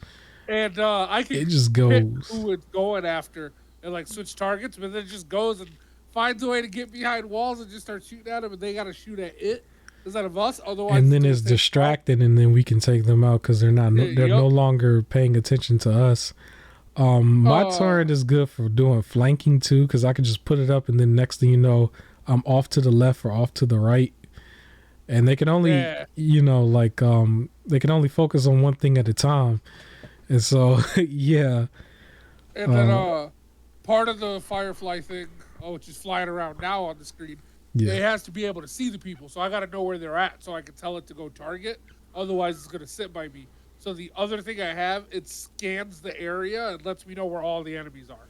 And it just goes. Who it's going after and like switch targets, but then it just goes and finds a way to get behind walls and just start shooting at them, and they got to shoot at it instead of us. Otherwise, and then it's distracted, and then we can take them out because they're no longer paying attention to us. My turret is good for doing flanking too, because I can just put it up, and then next thing you know, I'm off to the left or off to the right, and they can only they can only focus on one thing at a time, and so yeah. And then part of the Firefly thing, which is flying around now on the screen, it has to be able to see the people. So I got to know where they're at so I can tell it to go target. Otherwise, it's going to sit by me. So the other thing I have, it scans the area and lets me know where all the enemies are.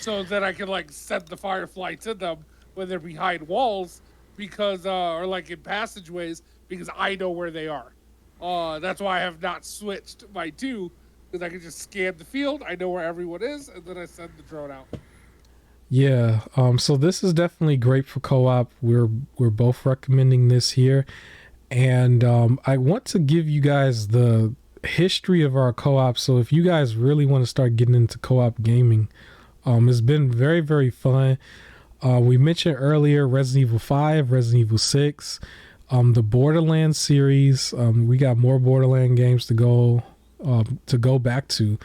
So that I can like send the Firefly to them when they're behind walls because or like in passageways because I know where they are. That's why I have not switched my 2, because I can just scan the field. I know where everyone is, and then I send the drone out. Yeah. So this is definitely great for co-op. We're both recommending this here. And I want to give you guys the history of our co-op. So if you guys really want to start getting into co-op gaming, it's been very, very fun. We mentioned earlier Resident Evil 5, Resident Evil 6, the Borderlands series. We got more Borderlands games to go back to.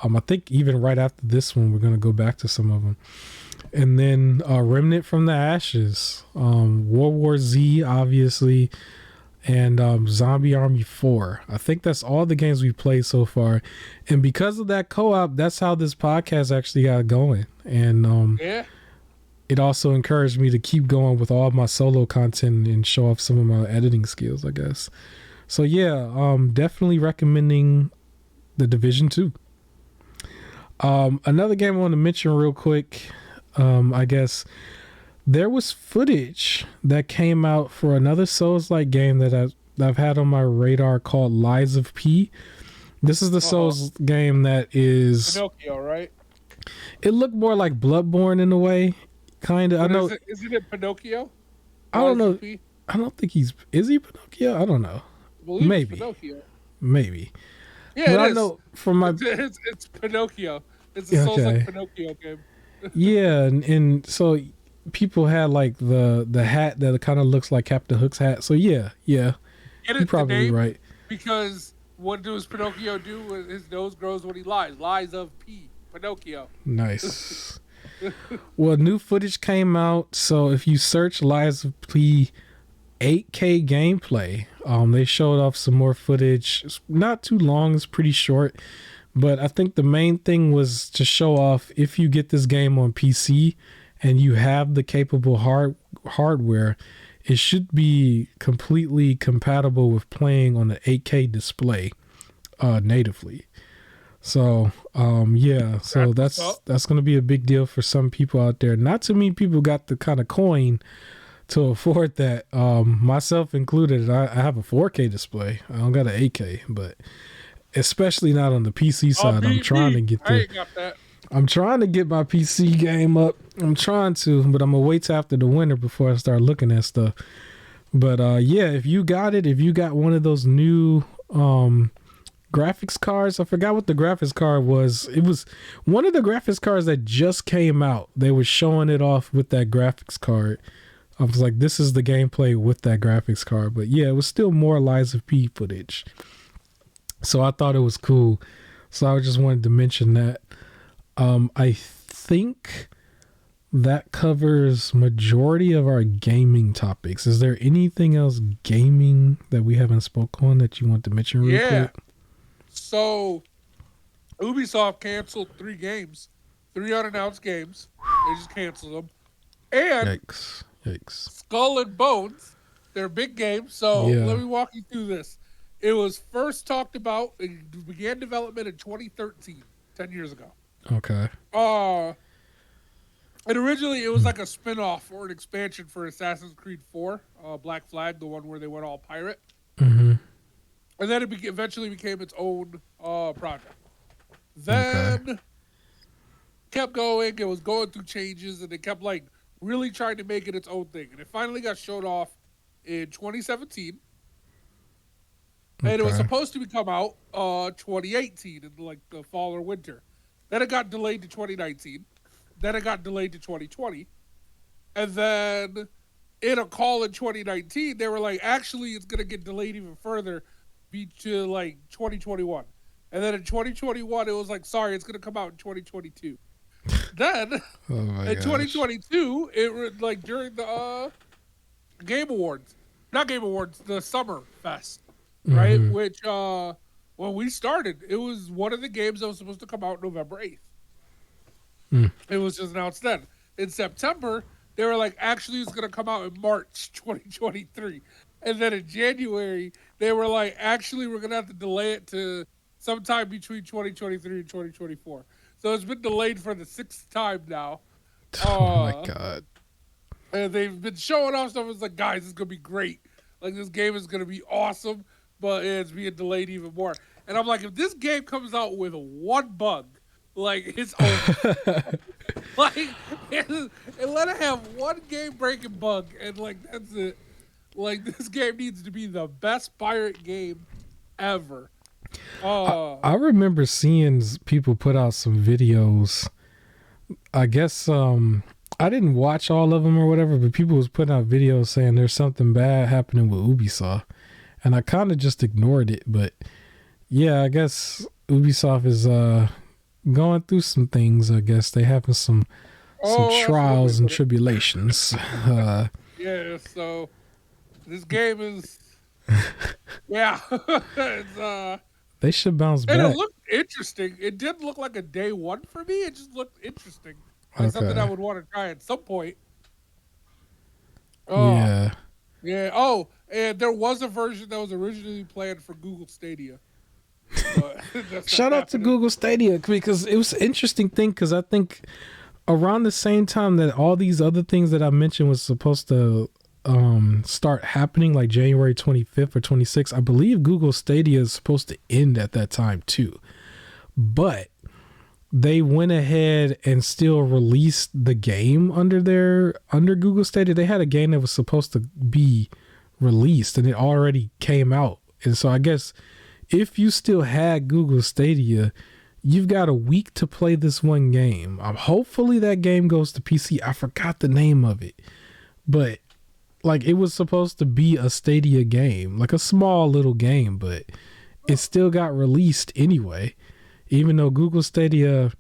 I think even right after this one, we're going to go back to some of them. And then Remnant from the Ashes, World War Z, obviously, and Zombie Army 4. I think that's all the games we've played so far. And because of that co-op, that's how this podcast actually got going. And it also encouraged me to keep going with all my solo content and show off some of my editing skills, I guess. So yeah, definitely recommending The Division 2. Another game I want to mention real quick, I guess there was footage that came out for another Souls-like game that I've had on my radar called Lies of P. This is the Souls game that is Pinocchio, right? It looked more like Bloodborne in a way, kind of. I know. Isn't it Pinocchio? I don't know. I don't think is he Pinocchio? I don't know. Maybe. Pinocchio. Maybe. Yeah, I know from my. It's Pinocchio. It's a Souls-like Pinocchio game. Yeah, and so people had like the hat that kind of looks like Captain Hook's hat. So yeah. You're probably right. Because what does Pinocchio do? His nose grows when he lies. Lies of P. Pinocchio. Nice. Well, new footage came out. So if you search Lies of P 8K gameplay, they showed off some more footage. It's not too long. It's pretty short. But I think the main thing was to show off if you get this game on PC and you have the capable hardware, it should be completely compatible with playing on the 8K display natively. So so that's going to be a big deal for some people out there. Not too many people got the kind of coin to afford that, myself included. I have a 4K display. I don't got an 8K, but especially not on the PC side. I'm trying to get I'm trying to get my PC game up. I'm trying to, but I'm gonna wait till after the winter before I start looking at stuff. But if you got one of those new graphics cards. I forgot what the graphics card was. It was one of the graphics cards that just came out. They were showing it off with that graphics card. I was like, this is the gameplay with that graphics card. But yeah, it was still more Lies of P footage. So I thought it was cool. So I just wanted to mention that. I think that covers majority of our gaming topics. Is there anything else gaming that we haven't spoke on that you want to mention real quick? So Ubisoft canceled 3 games, 3 unannounced games. They just canceled them. And Yikes. Skull and Bones, they're big games. So let me walk you through this. It was first talked about, it began development in 2013, 10 years ago. Okay. And originally it was like a spin-off or an expansion for Assassin's Creed 4, Black Flag, the one where they went all pirate. Mm-hmm. And then it eventually became its own project. Then kept going. It was going through changes, and it kept like really trying to make it its own thing. And it finally got showed off in 2017. And it was supposed to come out 2018 in like the fall or winter. Then it got delayed to 2019. Then it got delayed to 2020. And then in a call in 2019, they were like, actually, it's going to get delayed even further to like 2021. And then in 2021, it was like, sorry, it's going to come out in 2022. Then in 2022, it like during the Game Awards, not Game Awards, the Summer Fest, right? Which when we started, it was one of the games that was supposed to come out November 8th. It was just announced then. In September, they were like, actually, it's going to come out in March 2023. And then in January, they were like, actually, we're going to have to delay it to sometime between 2023 and 2024. So it's been delayed for the 6th time now. Oh my God. And they've been showing off stuff. It's like, guys, it's going to be great. Like, this game is going to be awesome, but it's being delayed even more. And I'm like, if this game comes out with one bug, like, it's over. Like, and let it have one game-breaking bug, and, like, that's it. Like, this game needs to be the best pirate game ever. I remember seeing people put out some videos. I guess I didn't watch all of them or whatever, but people was putting out videos saying there's something bad happening with Ubisoft. And I kind of just ignored it. But, yeah, I guess Ubisoft is going through some things. I guess they having some trials and tribulations. Yeah, so this game is it's they should bounce back. And it looked interesting. It didn't look like a day one for me. It just looked interesting. Like something I would want to try at some point. Yeah. Oh, and there was a version that was originally planned for Google Stadia. Shout out to Google Stadia, because it was an interesting thing, because I think around the same time that all these other things that I mentioned was supposed to start happening, like January 25th or 26th, I believe Google Stadia is supposed to end at that time too. But they went ahead and still released the game under Google Stadia. They had a game that was supposed to be released and it already came out. And so I guess if you still had Google Stadia, you've got a week to play this one game. Hopefully that game goes to PC. I forgot the name of it, but like it was supposed to be a Stadia game, like a small little game, but it still got released anyway. Even though Google Stadia,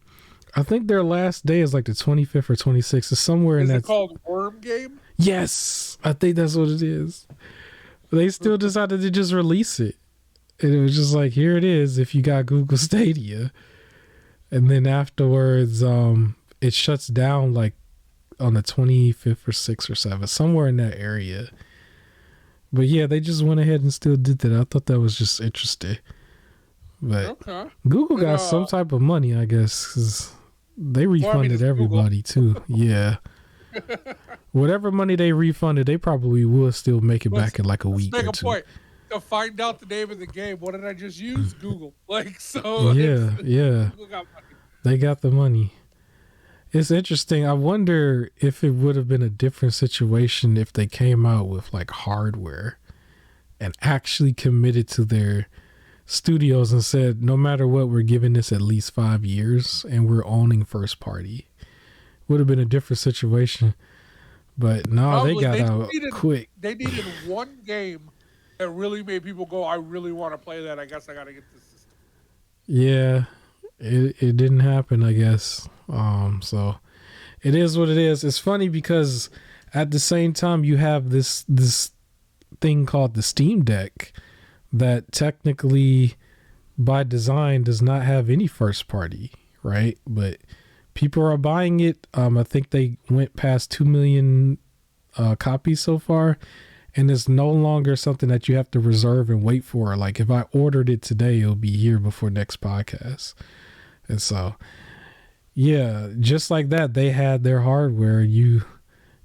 I think their last day is like the 25th or 26th. It's somewhere in that. Is it called Worm Game? Yes, I think that's what it is. They still decided to just release it. And it was just like, here it is if you got Google Stadia. And then afterwards, it shuts down like on the 25th or 6th or 7th, somewhere in that area. But yeah, they just went ahead and still did that. I thought that was just interesting. But okay. Google got some type of money, I guess, because they refunded everybody too. Yeah. Whatever money they refunded, they probably will still make it back in like a week or two. Make a point. To find out the name of the game, what did I just use? Google. Like, so. Yeah. Google got money. They got the money. It's interesting. I wonder if it would have been a different situation if they came out with like hardware and actually committed to their studios and said, no matter what, we're giving this at least 5 years and we're owning first party. Would have been a different situation. But no, they got out quick. They needed one game that really made people go, I really want to play that. I guess I got to get this system. Yeah, it didn't happen, I guess. So it is what it is. It's funny because at the same time you have this thing called the Steam Deck that technically by design does not have any first party, right? But people are buying it. I think they went past 2 million copies so far, and it's no longer something that you have to reserve and wait for. Like if I ordered it today, it'll be here before next podcast. And so, yeah, just like that, they had their hardware. You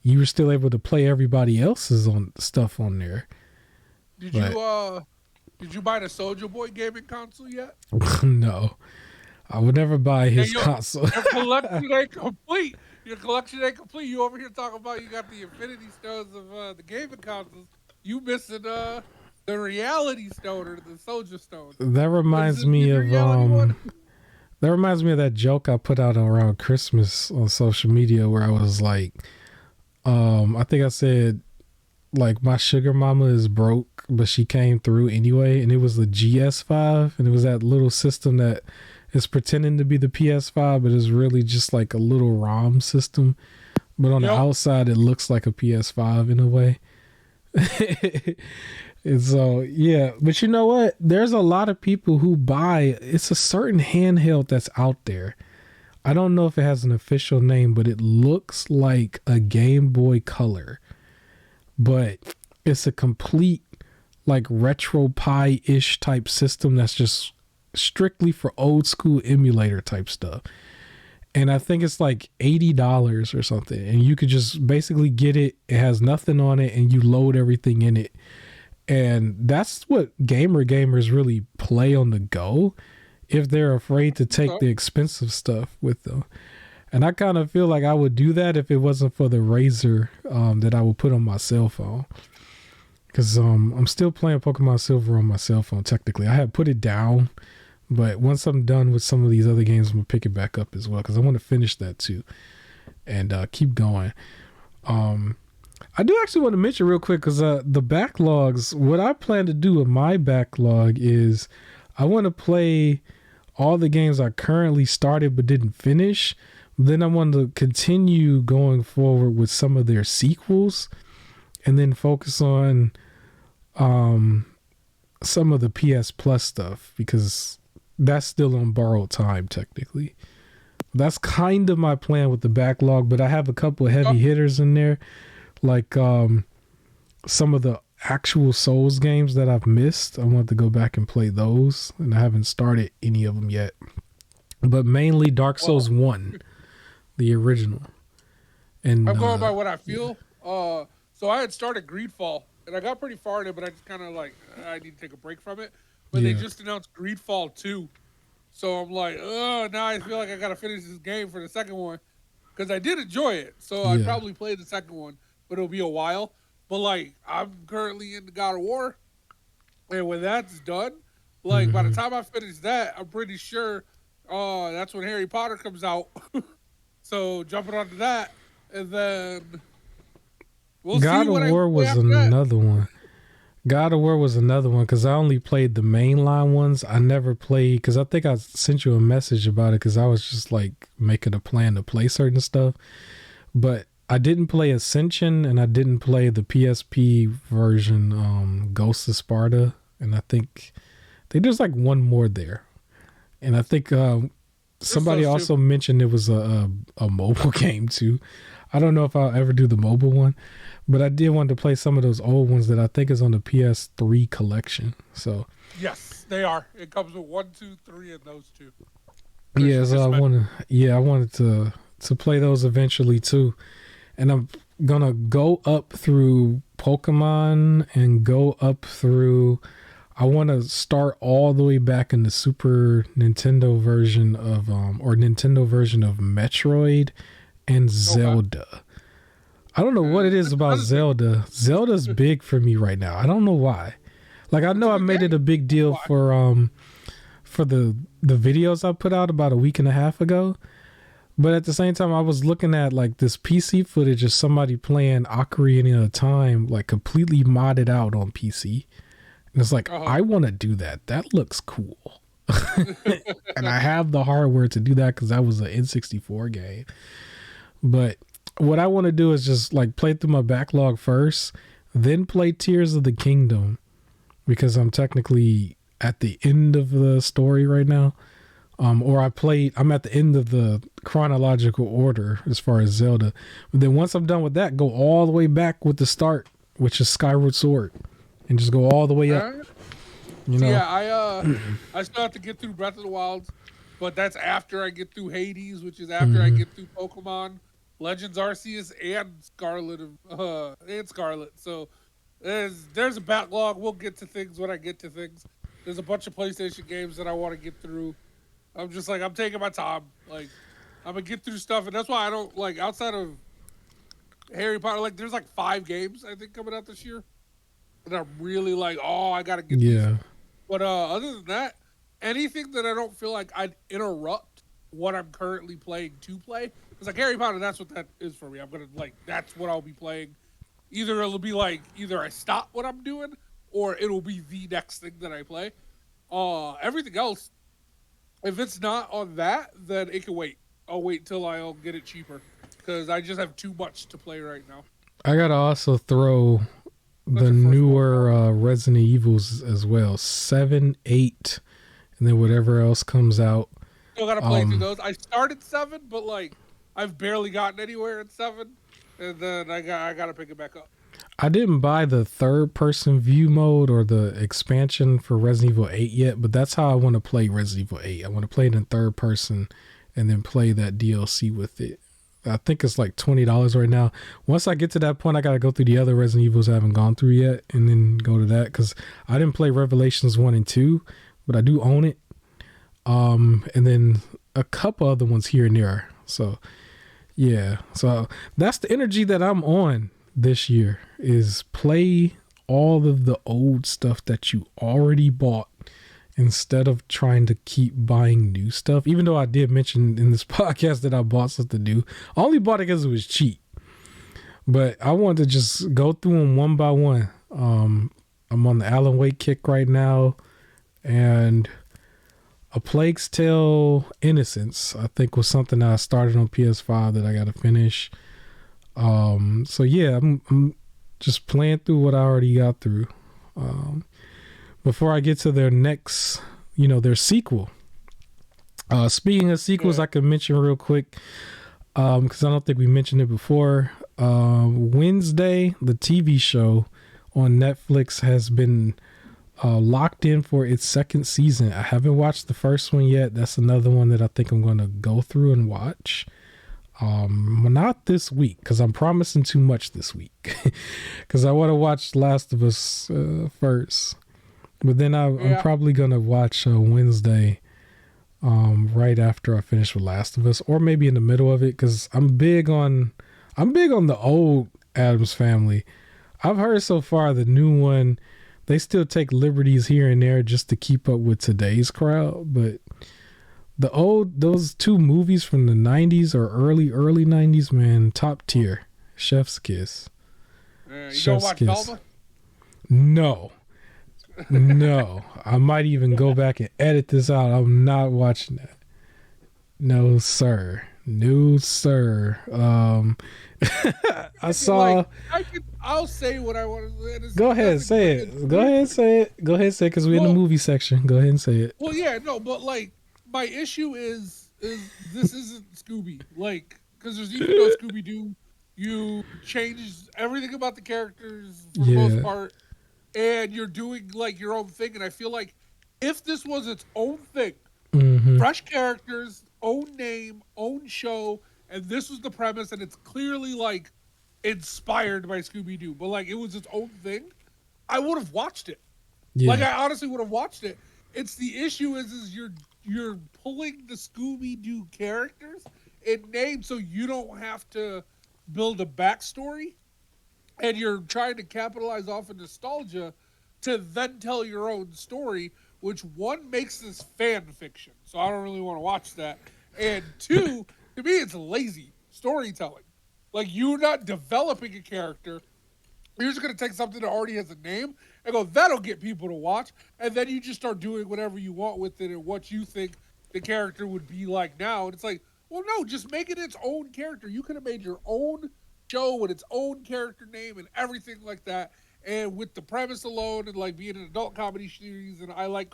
were still able to play everybody else's stuff on there. Did you buy the Soulja Boy gaming console yet? No. I would never buy his console. Your collection ain't complete. You over here talking about you got the Infinity Stones of the gaming consoles. You missing the Reality Stone or the Soulja Stone. That reminds me of that joke I put out around Christmas on social media where I was like, I think I said like my sugar mama is broke, but she came through anyway, and it was the GS5, and it was that little system that is pretending to be the PS5, but it's really just like a little ROM system. But on the outside, it looks like a PS5 in a way. And so, yeah. But you know what? There's a lot of people who buy, it's a certain handheld that's out there. I don't know if it has an official name, but it looks like a Game Boy Color. But it's a complete like RetroPie-ish type system that's just strictly for old school emulator type stuff. And I think it's like $80 or something. And you could just basically get it. It has nothing on it and you load everything in it. And that's what gamers really play on the go if they're afraid to take the expensive stuff with them. And I kind of feel like I would do that if it wasn't for the Razer that I would put on my cell phone. Because I'm still playing Pokemon Silver on my cell phone, technically. I had put it down, but once I'm done with some of these other games, I'm going to pick it back up as well, because I want to finish that too and keep going. I do actually want to mention real quick, because the backlogs, what I plan to do with my backlog is I want to play all the games I currently started but didn't finish. Then I want to continue going forward with some of their sequels and then focus on some of the PS Plus stuff, because that's still on borrowed time technically. That's kind of my plan with the backlog, but I have a couple of heavy hitters in there, like some of the actual Souls games that I've missed. I want to go back and play those, and I haven't started any of them yet. But mainly Dark Souls 1. the original. And I'm going by what I feel. So I had started Greedfall, and I got pretty far in it, but I just kind of like, I need to take a break from it. But they just announced Greedfall 2. So I'm like, oh, now I feel like I got to finish this game for the second one. Because I did enjoy it. So I'd probably play the second one, but it'll be a while. But like, I'm currently in the God of War. And when that's done, like, by the time I finish that, I'm pretty sure that's when Harry Potter comes out. So jumping onto that, and then we'll God see of what War was another one. God of War was another one because I only played the mainline ones. I never played because I think I sent you a message about it because I was just like making a plan to play certain stuff. But I didn't play Ascension and I didn't play the PSP version, Ghost of Sparta. And I think there's like one more there. And I think somebody also mentioned it was a mobile game too. I don't know if I'll ever do the mobile one, but I did want to play some of those old ones that I think is on the PS3 collection. So yes, they are. It comes with 1, 2, 3, and those two. Yeah, so I wanted to play those eventually too, and I'm gonna go up through Pokemon and go up through. I want to start all the way back in the Super Nintendo version of or Nintendo version of Metroid and Zelda. I don't know what it is about Zelda. Zelda's big for me right now. I don't know why. Like I know I made it a big deal for the videos I put out about a week and a half ago. But at the same time, I was looking at like this PC footage of somebody playing Ocarina of Time, like completely modded out on PC. And it's like, I want to do that. That looks cool. And I have the hardware to do that because that was an N64 game. But what I want to do is just like play through my backlog first, then play Tears of the Kingdom because I'm technically at the end of the story right now. I'm at the end of the chronological order as far as Zelda. But then once I'm done with that, go all the way back with the start, which is Skyward Sword, and just go all the way up. You know? Yeah, I still have to get through Breath of the Wild, but that's after I get through Hades, which is after I get through Pokemon, Legends Arceus, and Scarlet. So there's a backlog. We'll get to things when I get to things. There's a bunch of PlayStation games that I want to get through. I'm just like, I'm taking my time. Like, I'm gonna get through stuff, and that's why I don't like outside of Harry Potter. Like, there's like 5 games I think coming out this year, and I'm really like, oh, I gotta get these. But other than that, anything that I don't feel like I'd interrupt what I'm currently playing to play. It's like Harry Potter. That's what that is for me. I'm gonna like, that's what I'll be playing. Either it'll be like, either I stop what I'm doing, or it'll be the next thing that I play. Everything else, if it's not on that, then it can wait. I'll wait till I'll get it cheaper because I just have too much to play right now. I gotta also throw the newer Resident Evils as well, 7, 8, and then whatever else comes out. Still gotta play through those. I started 7, but like I've barely gotten anywhere in 7, and then I gotta pick it back up. I didn't buy the third-person view mode or the expansion for Resident Evil 8 yet, but that's how I want to play Resident Evil 8. I want to play it in third person and then play that DLC with it. I think it's like $20 right now. Once I get to that point, I got to go through the other Resident Evils I haven't gone through yet and then go to that because I didn't play Revelations 1 and 2, but I do own it. And then a couple other ones here and there. So, yeah. So that's the energy that I'm on this year is play all of the old stuff that you already bought instead of trying to keep buying new stuff. Even though I did mention in this podcast that I bought something new, I only bought it because it was cheap. But I wanted to just go through them one by one. I'm on the Alan Wake kick right now, and A Plague's Tale: Innocence, I think, was something that I started on PS5 that I got to finish. So yeah, I'm just playing through what I already got through. Before I get to their next, their sequel. Speaking of sequels, I can mention real quick, because I don't think we mentioned it before. Wednesday, the TV show on Netflix has been locked in for its second season. I haven't watched the first one yet. That's another one that I think I'm going to go through and watch. Not this week, because I'm promising too much this week. Because I want to watch Last of Us first. But then I'm probably going to watch Wednesday right after I finish with Last of Us, or maybe in the middle of it, because I'm big on the old Addams Family. I've heard so far the new one, they still take liberties here and there just to keep up with today's crowd, but those two movies from the 90s or early 90s, man, top tier. Chef's Kiss. You don't watch Velma? No. I might even go back and edit this out. I'm not watching that. No, sir. I saw. I'll say what I want to say. Go ahead, say it. Go ahead, say it. Because we're in the movie section. Go ahead and say it. Well, yeah, no, but like, my issue is this isn't Scooby, like, because there's even no Scooby Doo. You change everything about the characters for the most part, and you're doing like your own thing. And I feel like if this was its own thing, fresh characters, own name, own show, and this was the premise, and it's clearly like inspired by Scooby Doo, but like it was its own thing, I would have watched it. Like I honestly would have watched it. It's the issue is you're pulling the Scooby-Doo characters and names so you don't have to build a backstory, and you're trying to capitalize off of nostalgia to then tell your own story, which one makes this fan fiction. So I don't really want to watch that. And two, to me, it's lazy storytelling. Like, you're not developing a character. You're just going to take something that already has a name and go, that'll get people to watch. And then you just start doing whatever you want with it and what you think the character would be like now. And it's like, well, no, just make it its own character. You could have made your own show with its own character name and everything like that. And with the premise alone and like being an adult comedy series, and I like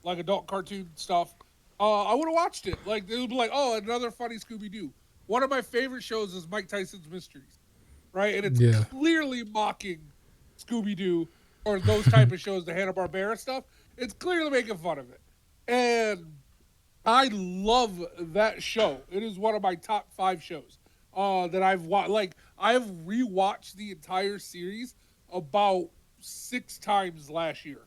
adult cartoon stuff, I would have watched it. Like, it would be like, oh, another funny Scooby-Doo. One of my favorite shows is Mike Tyson's Mysteries, right? And it's clearly mocking Scooby-Doo or those type of shows, the Hanna-Barbera stuff. It's clearly making fun of it. And I love that show. It is one of my top 5 shows that I've watched. Like, I've rewatched the entire series about 6 times last year.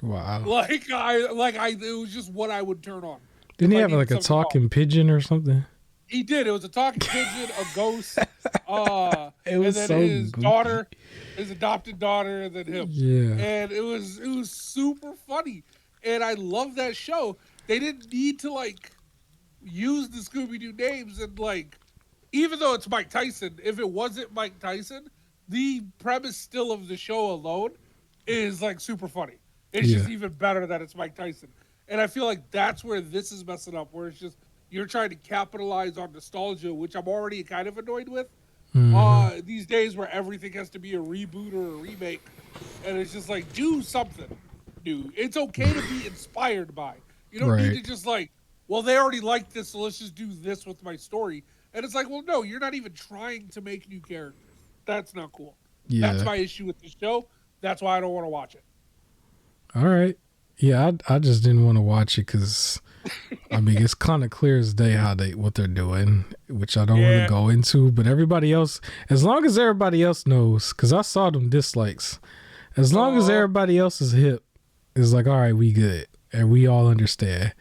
Wow. It was just what I would turn on. Didn't he have like a talking pigeon or something? He did. It was a talking pigeon, a ghost. It was and then so his goofy. daughter, his adopted daughter, and then him. Yeah. And it was super funny. And I love that show. They didn't need to like use the Scooby-Doo names, and like, even though it's Mike Tyson, if it wasn't Mike Tyson, the premise still of the show alone is like super funny. It's just even better that it's Mike Tyson. And I feel like that's where this is messing up, where it's just you're trying to capitalize on nostalgia, which I'm already kind of annoyed with. These days where everything has to be a reboot or a remake. And it's just like, do something new. It's okay to be inspired by. You don't need to just like, well, they already liked this, so let's just do this with my story. And it's like, well, no, you're not even trying to make new characters. That's not cool. Yeah. That's my issue with the show. That's why I don't want to watch it. All right. Yeah, I just didn't want to watch it because, I mean, it's kind of clear as day what they're doing, which I don't want to go into. But everybody else, as long as everybody else knows, because I saw them dislikes, as long as everybody else is hip, it's like, all right, we good. And we all understand.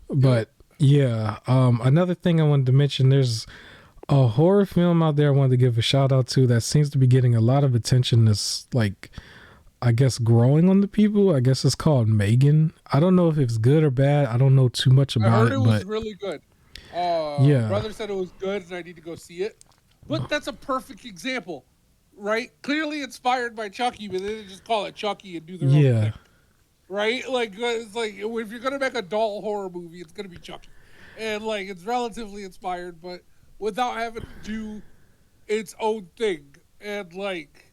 But yeah, another thing I wanted to mention, there's a horror film out there I wanted to give a shout out to that seems to be getting a lot of attention that's like, I guess, growing on the people. I guess it's called Megan. I don't know if it's good or bad. I don't know too much about it. I heard it was really good. Brother said it was good and I need to go see it. But that's a perfect example, right? Clearly inspired by Chucky, but they didn't just call it Chucky and do their own thing. Right? Like, it's like, if you're going to make a doll horror movie, it's going to be Chucky. And, like, it's relatively inspired, but without having to do its own thing. And, like,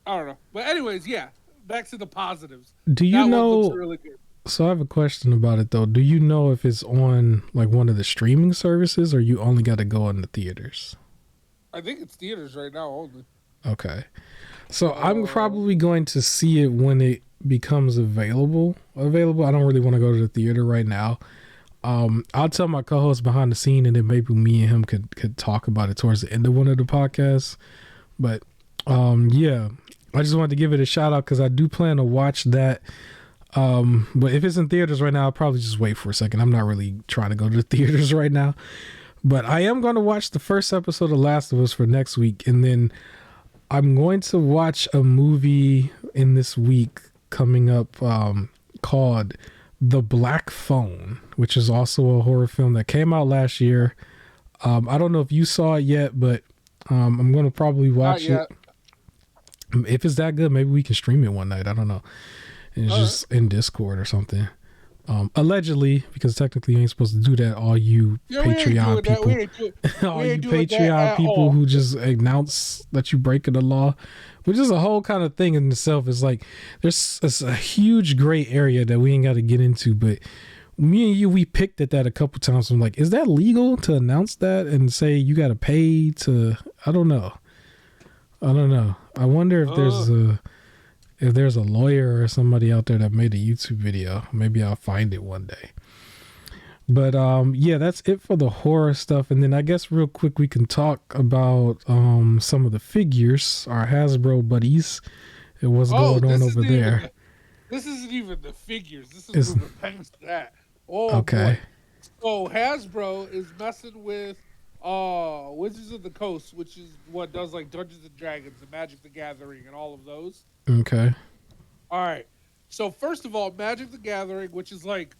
I don't know. But anyways, yeah. Back to the positives. Do you know? Really good. So I have a question about it though. Do you know if it's on like one of the streaming services, or you only got to go in the theaters? I think it's theaters right now only. Okay, so I'm probably going to see it when it becomes available. I don't really want to go to the theater right now. I'll tell my co-host behind the scene, and then maybe me and him could talk about it towards the end of one of the podcasts. But yeah, I just wanted to give it a shout out because I do plan to watch that. But if it's in theaters right now, I'll probably just wait for a second. I'm not really trying to go to the theaters right now, but I am going to watch the first episode of Last of Us for next week, and then I'm going to watch a movie in this week coming up called The Black Phone, which is also a horror film that came out last year. I don't know if you saw it yet, but I'm going to probably watch it. If it's that good, maybe we can stream it one night. I don't know. And it's just in Discord or something. Allegedly, because technically you ain't supposed to do that. All you Patreon people, all you Patreon people who just announce that you breaking the law, which is a whole kind of thing in itself. It's like there's a huge gray area that we ain't got to get into. But me and you, we picked at that a couple times. I'm like, is that legal to announce that and say you got to pay to? I don't know. I wonder if there's a lawyer or somebody out there that made a YouTube video. Maybe I'll find it one day. But yeah, that's it for the horror stuff. And then I guess real quick we can talk about some of the figures, our Hasbro buddies, and what's going on over there. This isn't even the figures. This is moving past that. Oh, okay. Boy. So Hasbro is messing with Wizards of the Coast, which is what does like Dungeons and Dragons and Magic the Gathering and all of those. Okay. All right. So first of all, Magic the Gathering, which is like,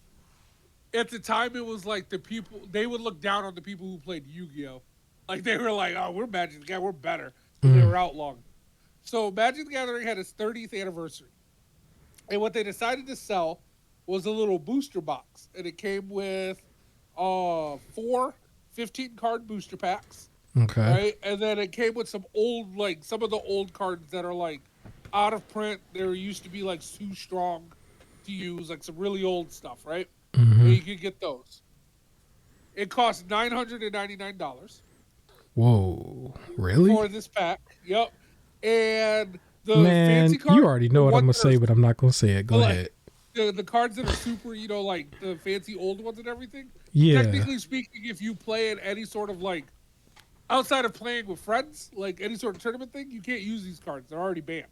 at the time it was like the people, they would look down on the people who played Yu-Gi-Oh! Like they were like, oh, we're Magic the Gathering, we're better. They were outlawed. So Magic the Gathering had its 30th anniversary. And what they decided to sell was a little booster box. And it came with 4 15-card booster packs. Okay. Right? And then it came with some old, like, some of the old cards that are, like, out of print. There used to be, like, too strong to use, like, some really old stuff, right? Mm-hmm. And you could get those. It cost $999. Whoa. Really? For this pack. Yep. And the Man, fancy cards, you already know what I'm going to say, but I'm not going to say it. Go ahead. The cards that are super, like, the fancy old ones and everything. Yeah. Technically speaking, if you play in any sort of, like, outside of playing with friends, like any sort of tournament thing, you can't use these cards. They're already banned.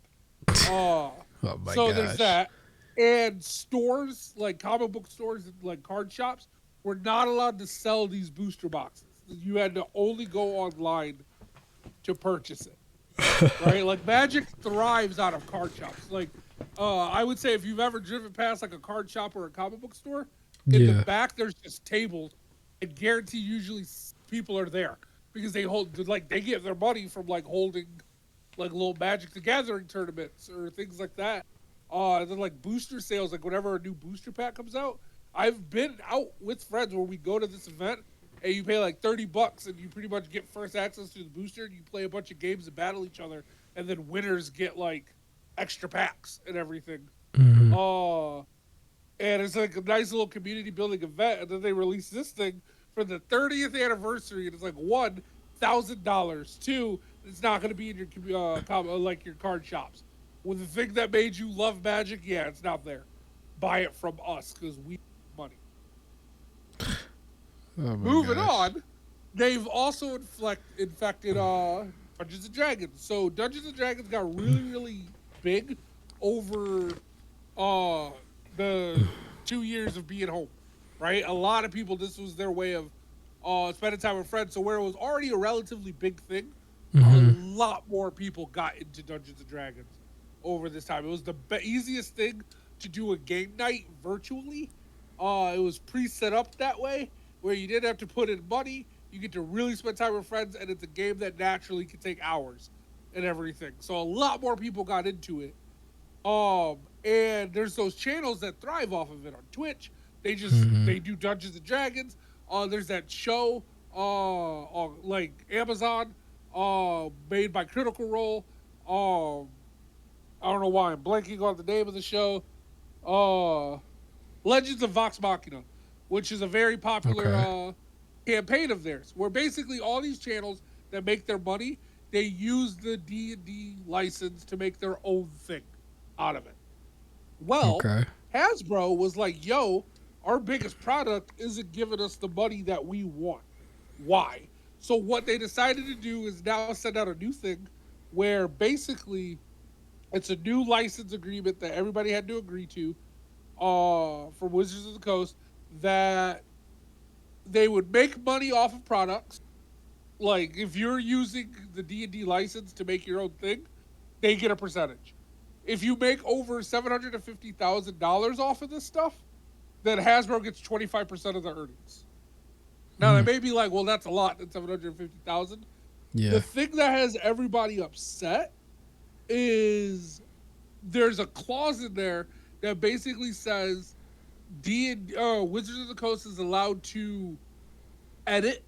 Oh my gosh. There's that. And stores, like comic book stores and like card shops, were not allowed to sell these booster boxes. You had to only go online to purchase it. Right? Like Magic thrives out of card shops. Like I would say if you've ever driven past like a card shop or a comic book store, in the back there's just tables. I guarantee usually people are there. Because they get their money from like holding like little Magic the Gathering tournaments or things like that. And then like booster sales, like whenever a new booster pack comes out, I've been out with friends where we go to this event and you pay like $30 and you pretty much get first access to the booster and you play a bunch of games and battle each other, and then winners get like extra packs and everything. Mm-hmm. And it's like a nice little community building event, and then they release this thing for the 30th anniversary, and it's like $1,000. 2, it's not going to be in your like your card shops. Well, the thing that made you love Magic, yeah, it's not there. Buy it from us because we have money. Moving on, they've also infected Dungeons and Dragons. So Dungeons and Dragons got really, really big over the 2 years of being home. Right? A lot of people, this was their way of spending time with friends. So where it was already a relatively big thing, a lot more people got into Dungeons and Dragons over this time. It was the easiest thing to do a game night virtually. It was pre-set up that way, where you didn't have to put in money. You get to really spend time with friends, and it's a game that naturally can take hours and everything. So a lot more people got into it. And there's those channels that thrive off of it on Twitch. They do Dungeons and Dragons. There's that show on like Amazon, made by Critical Role. I don't know why I'm blanking on the name of the show. Legends of Vox Machina, which is a very popular campaign of theirs, where basically all these channels that make their money, they use the D&D license to make their own thing out of it. Well, Hasbro was like, yo, our biggest product isn't giving us the money that we want. Why? So what they decided to do is now send out a new thing where basically it's a new license agreement that everybody had to agree to from Wizards of the Coast that they would make money off of products. Like if you're using the D&D license to make your own thing, they get a percentage. If you make over $750,000 off of this stuff, then Hasbro gets 25% of the earnings. Now they may be like, well, that's a lot. That's 750,000. Yeah. The thing that has everybody upset is there's a clause in there that basically says Wizards of the Coast is allowed to edit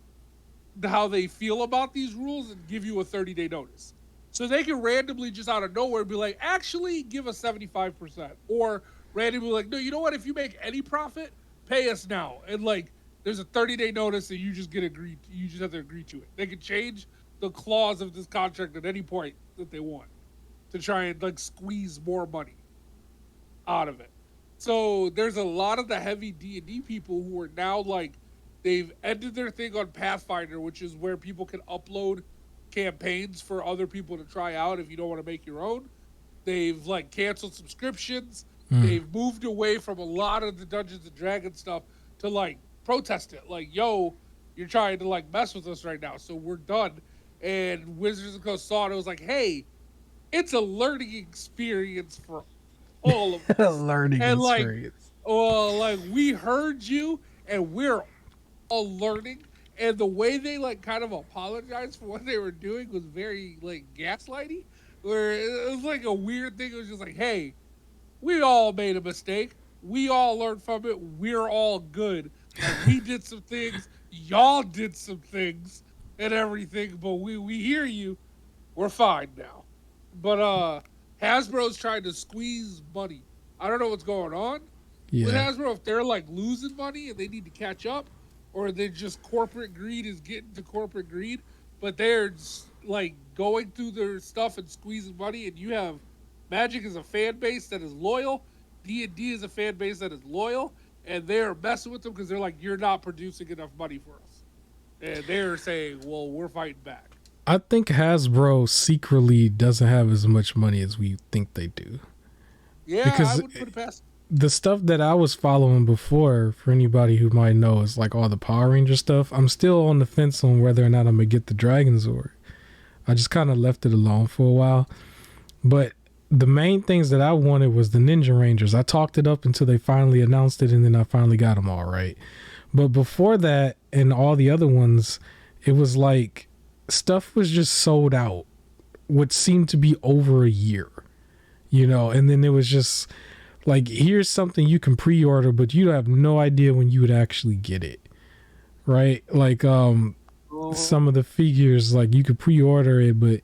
how they feel about these rules and give you a 30-day notice. So they can randomly just out of nowhere be like, actually give us 75%. Or randomly like, no, you know what? If you make any profit, pay us now. And like, there's a 30-day notice and you just have to agree to it. They can change the clause of this contract at any point that they want to try and like squeeze more money out of it. So there's a lot of the heavy D&D people who are now like, they've ended their thing on Pathfinder, which is where people can upload campaigns for other people to try out if you don't want to make your own. They've like canceled subscriptions. They've moved away from a lot of the Dungeons and Dragons stuff to like protest it. Like, yo, you're trying to like mess with us right now, so we're done. And Wizards of the Coast saw it. It was like, hey, it's a learning experience for all of us. Learning and experience. Like we heard you, and we're all learning. And the way they like kind of apologized for what they were doing was very like gaslighty, where it was like a weird thing. It was just like, hey, we all made a mistake. We all learned from it. We're all good. Like, we did some things. Y'all did some things and everything, but we hear you. We're fine now. But Hasbro's trying to squeeze money. I don't know what's going on with Hasbro, if they're like losing money and they need to catch up, or they just corporate greed is getting to corporate greed, but they're like going through their stuff and squeezing money. And you have Magic is a fan base that is loyal, D&D is a fan base that is loyal, and they're messing with them because they're like, you're not producing enough money for us. And they're saying, well, we're fighting back. I think Hasbro secretly doesn't have as much money as we think they do. Yeah, because I would put it past. The stuff that I was following before, for anybody who might know, is like all the Power Ranger stuff. I'm still on the fence on whether or not I'm going to get the Dragon Zord. I just kind of left it alone for a while. But the main things that I wanted was the Ninja Rangers. I talked it up until they finally announced it, and then I finally got them all right. But before that, and all the other ones, it was like stuff was just sold out, what seemed to be over a year, you know, and then it was just like, here's something you can pre-order, but you have no idea when you would actually get it, right? Like some of the figures, like you could pre-order it, but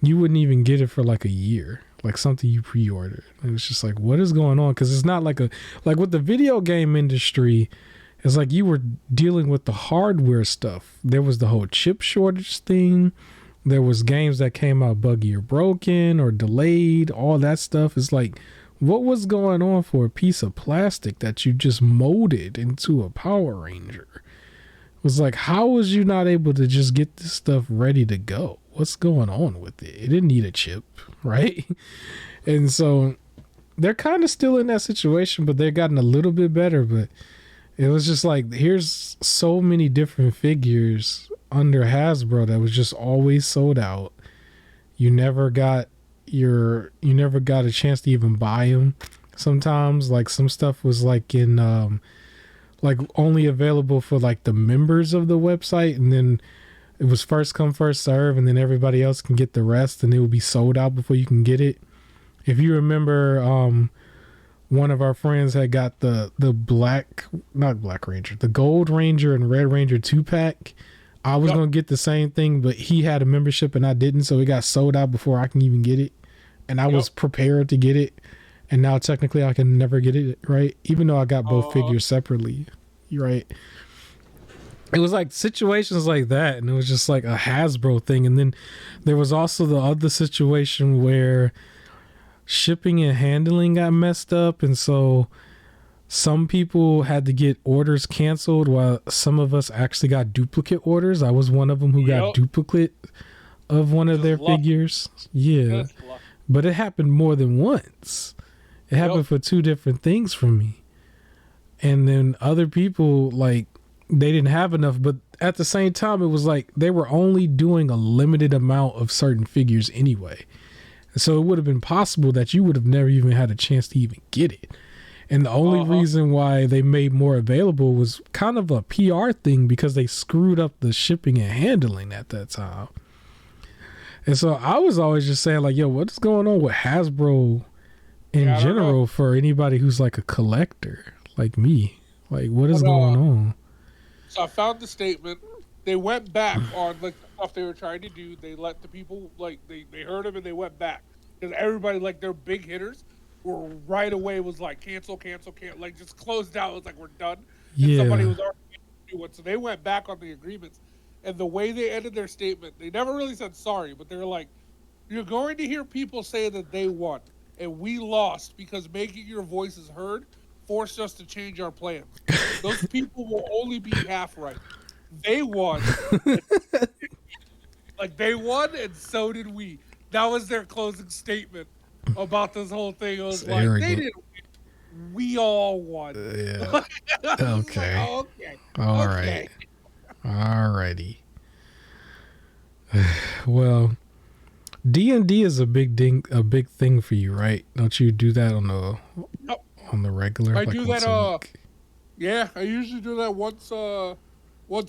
you wouldn't even get it for like a year, like something you pre-ordered. It was just like, what is going on? Because it's not like with the video game industry, it's like you were dealing with the hardware stuff. There was the whole chip shortage thing. There was games that came out buggy or broken or delayed, all that stuff. It's like, what was going on for a piece of plastic that you just molded into a Power Ranger? It was like, how was you not able to just get this stuff ready to go? What's going on with it? It didn't need a chip, right? And so they're kind of still in that situation, but they've gotten a little bit better. But it was just like, here's so many different figures under Hasbro that was just always sold out. You never got a chance to even buy them. Sometimes like some stuff was like in like only available for like the members of the website, and then it was first come first serve, and then everybody else can get the rest, and it will be sold out before you can get it. If you remember, one of our friends had got the Gold Ranger and Red Ranger 2-pack. I was going to get the same thing, but he had a membership and I didn't, so it got sold out before I can even get it. And I was prepared to get it, and now technically I can never get it, right? Even though I got both figures separately, right? It was like situations like that, and it was just like a Hasbro thing. And then there was also the other situation where shipping and handling got messed up, and so some people had to get orders canceled while some of us actually got duplicate orders. I was one of them who got duplicate of one of their figures. Yeah. But it happened more than once. It happened for two different things for me. And then other people, like, they didn't have enough, but at the same time, it was like they were only doing a limited amount of certain figures anyway. So it would have been possible that you would have never even had a chance to even get it. And the only reason why they made more available was kind of a PR thing because they screwed up the shipping and handling at that time. And so I was always just saying, like, yo, what is going on with Hasbro in general for anybody who's like a collector like me? Like, what is going on? So I found the statement. They went back on like the stuff they were trying to do. They let the people, like, they heard them and they went back. Because everybody, like, their big hitters were right away was like, cancel, like, just closed out. It was like, we're done. And somebody was already do one. So they went back on the agreements. And the way they ended their statement, they never really said sorry, but they were like, you're going to hear people say that they won and we lost because making your voices heard forced us to change our plans. Those people will only be half right. They won. Like, they won and so did we. That was their closing statement about this whole thing. It was like, they didn't win. We all won. Yeah. Okay. Like, oh, okay. All right. Alrighty. Well, D&D is a big thing for you, right? Don't you do that on the regular? I do that. Yeah, I usually do that once a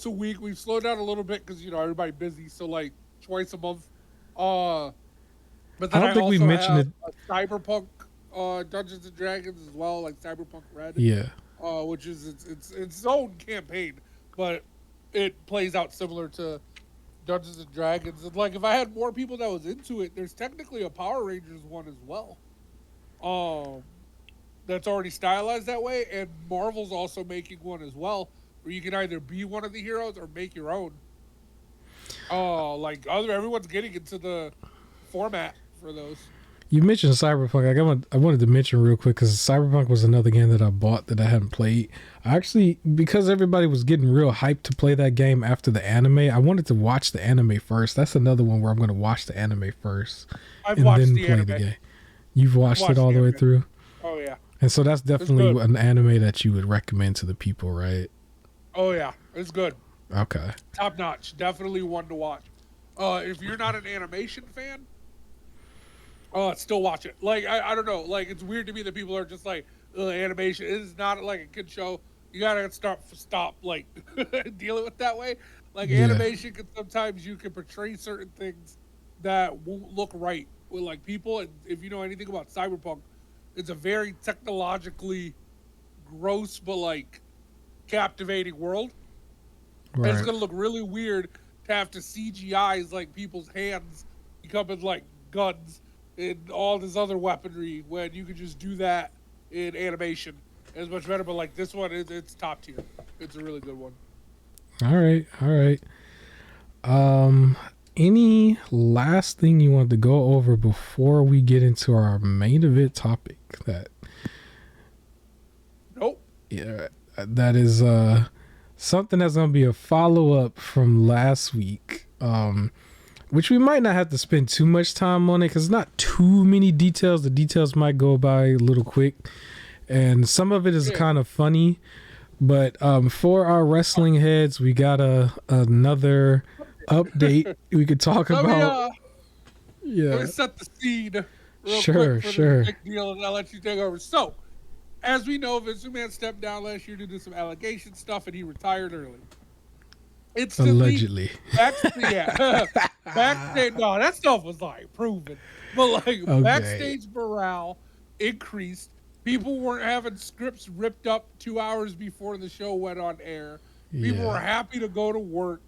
week. We've slowed down a little bit because everybody busy, so like twice a month. But then I don't think we mentioned it. Cyberpunk Dungeons and Dragons as well, like Cyberpunk Red. Yeah. Which is its own campaign, but it plays out similar to Dungeons and Dragons. And like, if I had more people that was into it, there's technically a Power Rangers one as well. That's already stylized that way, and Marvel's also making one as well, where you can either be one of the heroes or make your own. Everyone's getting into the format for those. You mentioned Cyberpunk. I wanted to mention real quick because Cyberpunk was another game that I bought that I hadn't played. Actually, because everybody was getting real hyped to play that game after the anime, I wanted to watch the anime first. That's another one where I'm going to watch the anime first and then play the game. You've watched it all the way through? Oh, yeah. And so that's definitely an anime that you would recommend to the people, right? Oh, yeah. It's good. Okay. Top notch. Definitely one to watch. If you're not an animation fan, still watch it. Like, I don't know. Like, it's weird to me that people are just like, animation is not like a kid show. You gotta stop like dealing with that way. Like, animation can sometimes you can portray certain things that won't look right with like people. And if you know anything about Cyberpunk, it's a very technologically gross but like captivating world. Right. And it's gonna look really weird to have to CGI's like people's hands becoming like guns and all this other weaponry when you could just do that in animation. It's much better, but like this one, it's top tier. It's a really good one. All right. Any last thing you want to go over before we get into our main event topic? Nope. Yeah, that is something that's gonna be a follow-up from last week. Which we might not have to spend too much time on it because not too many details. The details might go by a little quick. And some of it is kind of funny. But for our wrestling heads, we got another update we could talk about. Let me set the scene real quick for the big deal, and I'll let you take over. So, as we know, Vince McMahon stepped down last year to do some allegation stuff, and he retired early. Allegedly. Backstage, no, that stuff was like proven. But like backstage morale increased. People weren't having scripts ripped up 2 hours before the show went on air. People were happy to go to work.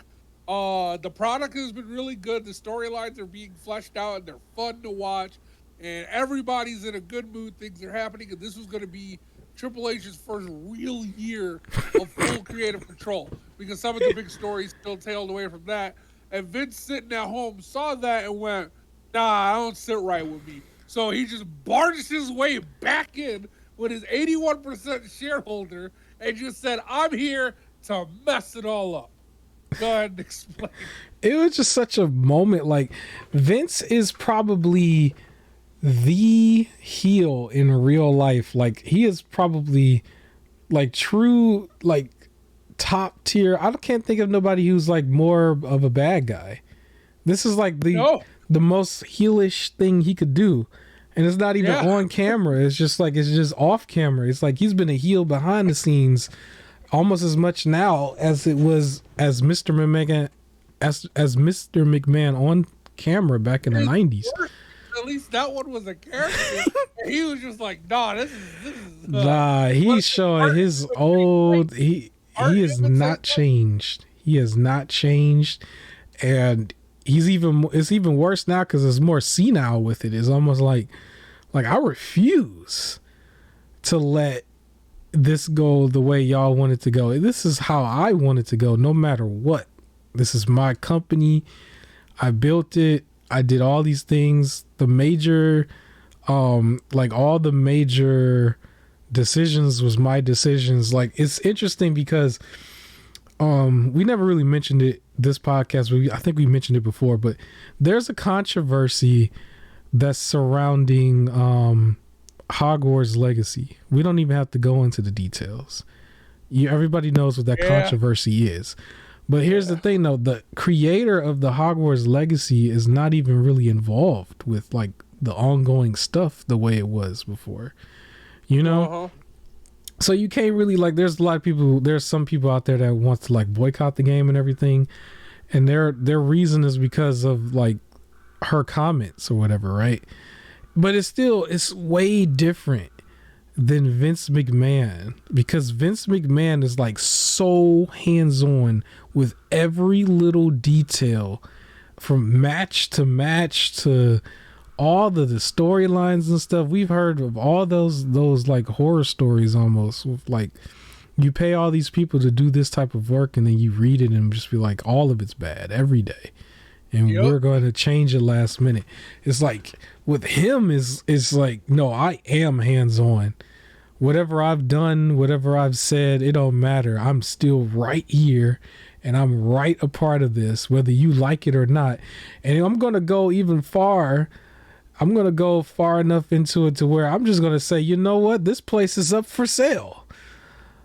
The product has been really good. The storylines are being fleshed out and they're fun to watch. And everybody's in a good mood. Things are happening. And this was going to be Triple H's first real year of full creative control, because some of the big stories still tailed away from that. And Vince sitting at home saw that and went, nah, I don't sit right with me. So he just barged his way back in with his 81% shareholder and just said, I'm here to mess it all up. Go ahead and explain. It was just such a moment. Like, Vince is probably the heel in real life. Like, he is probably like true, like top tier. I can't think of nobody who's like more of a bad guy. This is like the most heelish thing he could do. And it's not even on camera. It's just off camera. It's like he's been a heel behind the scenes almost as much now as it was as Mr. McMahon as Mr. McMahon on camera back in the 90s. At least that one was a character. He was just like, nah, this is nah, he's showing his old he has not changed. He has not changed. And it's even worse now because it's more senile with it. It's almost like I refuse to let this go the way y'all want it to go. This is how I want it to go, no matter what. This is my company. I built it. I did all these things. The major, all the major decisions was my decisions. Like, it's interesting because we never really mentioned it this podcast, but I think we mentioned it before, but there's a controversy that's surrounding Hogwarts Legacy. We don't even have to go into the details. Everybody knows what that controversy is. But here's the thing, though. The creator of the Hogwarts Legacy is not even really involved with like the ongoing stuff the way it was before. You know? So you can't really like, there's some people out there that wants to like boycott the game and everything. And their reason is because of like her comments or whatever, right? But it's way different than Vince McMahon, because Vince McMahon is like so hands-on with every little detail from match to all the storylines and stuff. We've heard of all those like horror stories almost with like, you pay all these people to do this type of work and then you read it and just be like, all of it's bad every day. And we're going to change it last minute. It's like with him is like, no, I am hands-on. Whatever I've done, whatever I've said, it don't matter. I'm still right here and I'm right a part of this, whether you like it or not. And I'm going to go even far. I'm going to go far enough into it to where I'm just going to say, you know what? This place is up for sale.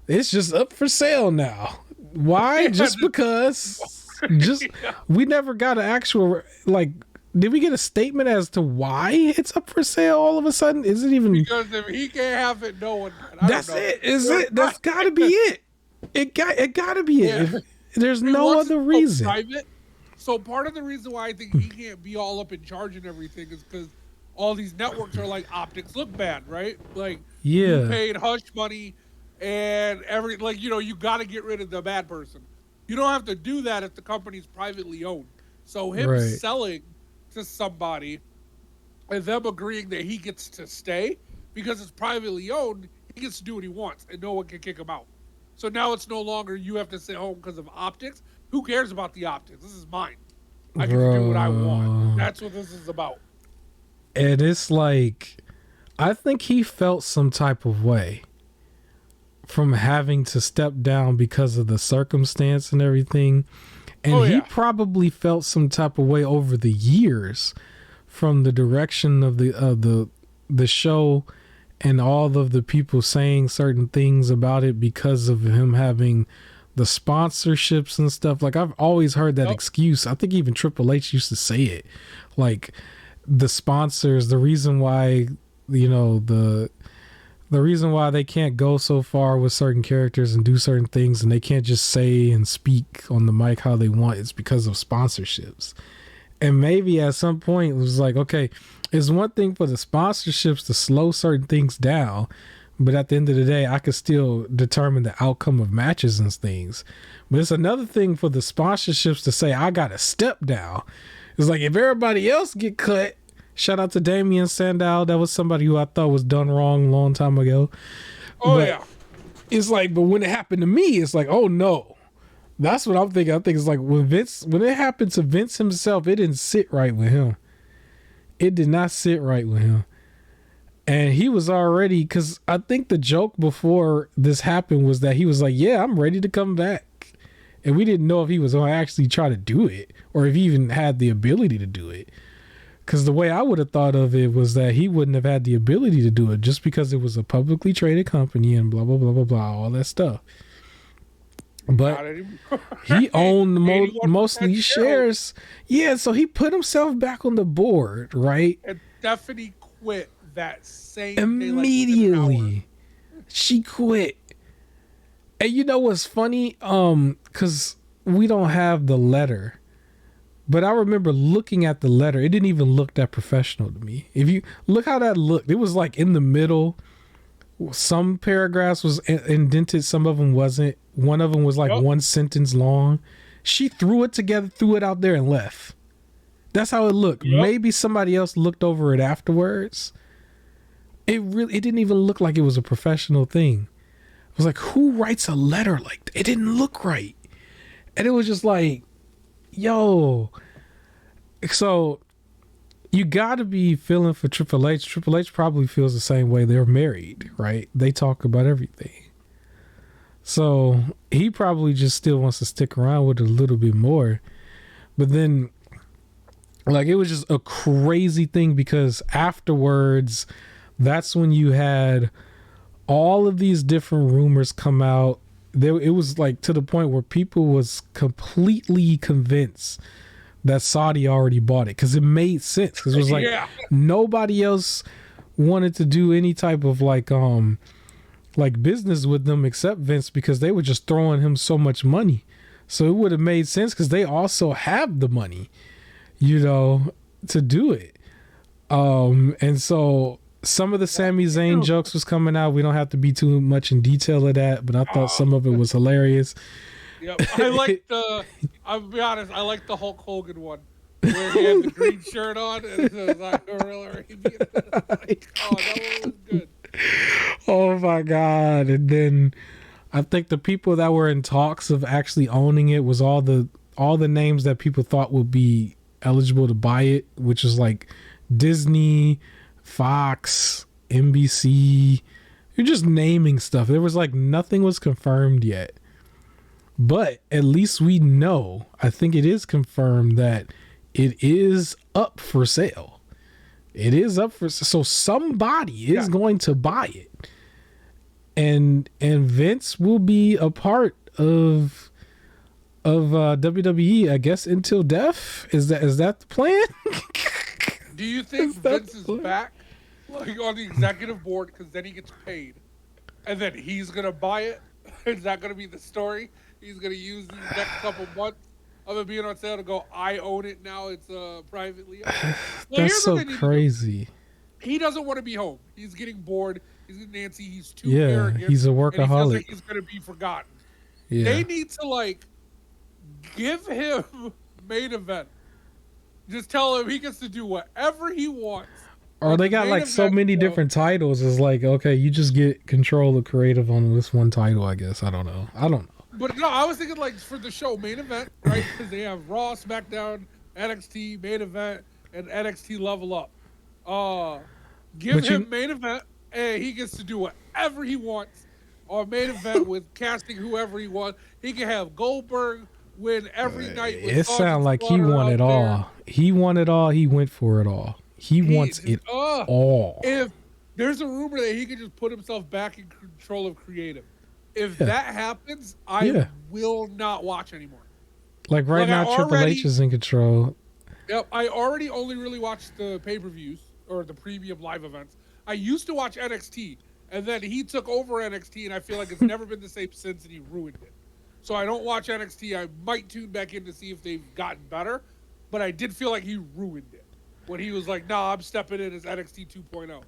It's just up for sale now. Why? Just because... we never got an actual, like, did we get a statement as to why it's up for sale all of a sudden? Is it even, because if he can't have it, no one can. That's it. Is it? That's gotta be it. It gotta be it. If, there's no other reason. Private, so part of the reason why I think he can't be all up in charge and everything is because all these networks are like, optics look bad, right? Like, you paid hush money and you got to get rid of the bad person. You don't have to do that if the company's privately owned. So him selling to somebody and them agreeing that he gets to stay because it's privately owned, he gets to do what he wants and no one can kick him out. So now it's no longer you have to stay home because of optics. Who cares about the optics? This is mine. I can do what I want. That's what this is about. And it's like, I think he felt some type of way from having to step down because of the circumstance and everything. And he probably felt some type of way over the years from the direction of the show and all of the people saying certain things about it because of him having the sponsorships and stuff. Like, I've always heard that excuse. I think even Triple H used to say it. Like, the sponsors, the reason why, the reason why they can't go so far with certain characters and do certain things and they can't just say and speak on the mic how they want is because of sponsorships. And maybe at some point it was like, okay, it's one thing for the sponsorships to slow certain things down, but at the end of the day, I could still determine the outcome of matches and things. But it's another thing for the sponsorships to say, I got to step down. It's like, if everybody else get cut, shout out to Damien Sandow. That was somebody who I thought was done wrong a long time ago. It's like, but when it happened to me, it's like, oh no. That's what I'm thinking. I think it's like when it happened to Vince himself, it didn't sit right with him. It did not sit right with him. And he was already, because I think the joke before this happened was that he was like, yeah, I'm ready to come back. And we didn't know if he was going to actually try to do it or if he even had the ability to do it. Because the way I would have thought of it was that he wouldn't have had the ability to do it just because it was a publicly traded company and blah, blah, blah, blah, blah, all that stuff. But he owned mostly shares. Yeah, so he put himself back on the board, right? And Stephanie quit that same immediately. She quit. And you know what's funny? Because we don't have the letter. But I remember looking at the letter. It didn't even look that professional to me. If you look how that looked, it was like in the middle. Some paragraphs was indented. Some of them wasn't. One of them was like one sentence long. She threw it together, threw it out there and left. That's how it looked. Maybe somebody else looked over it afterwards. It didn't even look like it was a professional thing. It was like, who writes a letter like that? It didn't look right. And it was just like, yo. So you got to be feeling for Triple H. Triple H probably feels the same way. They're married, right? They talk about everything. So he probably just still wants to stick around with it a little bit more. But then, like, it was just a crazy thing because afterwards, that's when you had all of these different rumors come out. It was like to the point where people was completely convinced that Saudi already bought it because it made sense. Because it was like nobody else wanted to do any type of like business with them except Vince because they were just throwing him so much money. So it would have made sense because they also have the money, you know, to do it. And so some of the Sami Zayn jokes was coming out. We don't have to be too much in detail of that, but I thought some of it was hilarious. Yep. I'll be honest, I like the Hulk Hogan one where he had the green shirt on and it was like Gorilla Arabian. Like, oh, that one was good. Oh my God. And then I think the people that were in talks of actually owning it was all the names that people thought would be eligible to buy it, which is like Disney, Fox, NBC. You're just naming stuff. There was like nothing was confirmed yet. But at least we know, I think it is confirmed that it is up for sale. It is up for so somebody is going to buy it. And Vince will be a part of WWE, I guess, until death. Is that the plan? Do you think Vince is back, like on the executive board, because then he gets paid, and then he's gonna buy it? Is that gonna be the story? He's gonna use these next couple months of it being on sale to go, I own it now. It's privately owned. That's so crazy. He doesn't want to be home. He's getting bored. He's Nancy. He's too arrogant. He's a workaholic. And he feels like he's gonna be forgotten. Yeah. They need to like give him main event. Just tell him he gets to do whatever he wants. Or they got like so many different titles. It's like, okay, you just get control of creative on this one title, I guess. I don't know. But no, I was thinking like for the show main event, right? Because they have Raw, SmackDown, NXT, main event, and NXT Level Up. Give him main event, and he gets to do whatever he wants. Or main event with casting whoever he wants. He can have Goldberg win every night. It sounds like he won it all. He won it all. He went for it all. He wants it all. If there's a rumor that he could just put himself back in control of creative. If that happens, I will not watch anymore. Like now, Triple H is in control. Yep, I already only really watched the pay-per-views or the premium live events. I used to watch NXT, and then he took over NXT, and I feel like it's never been the same since, and he ruined it. So I don't watch NXT. I might tune back in to see if they've gotten better, but I did feel like he ruined it. When he was like, nah, I'm stepping in as NXT 2.0.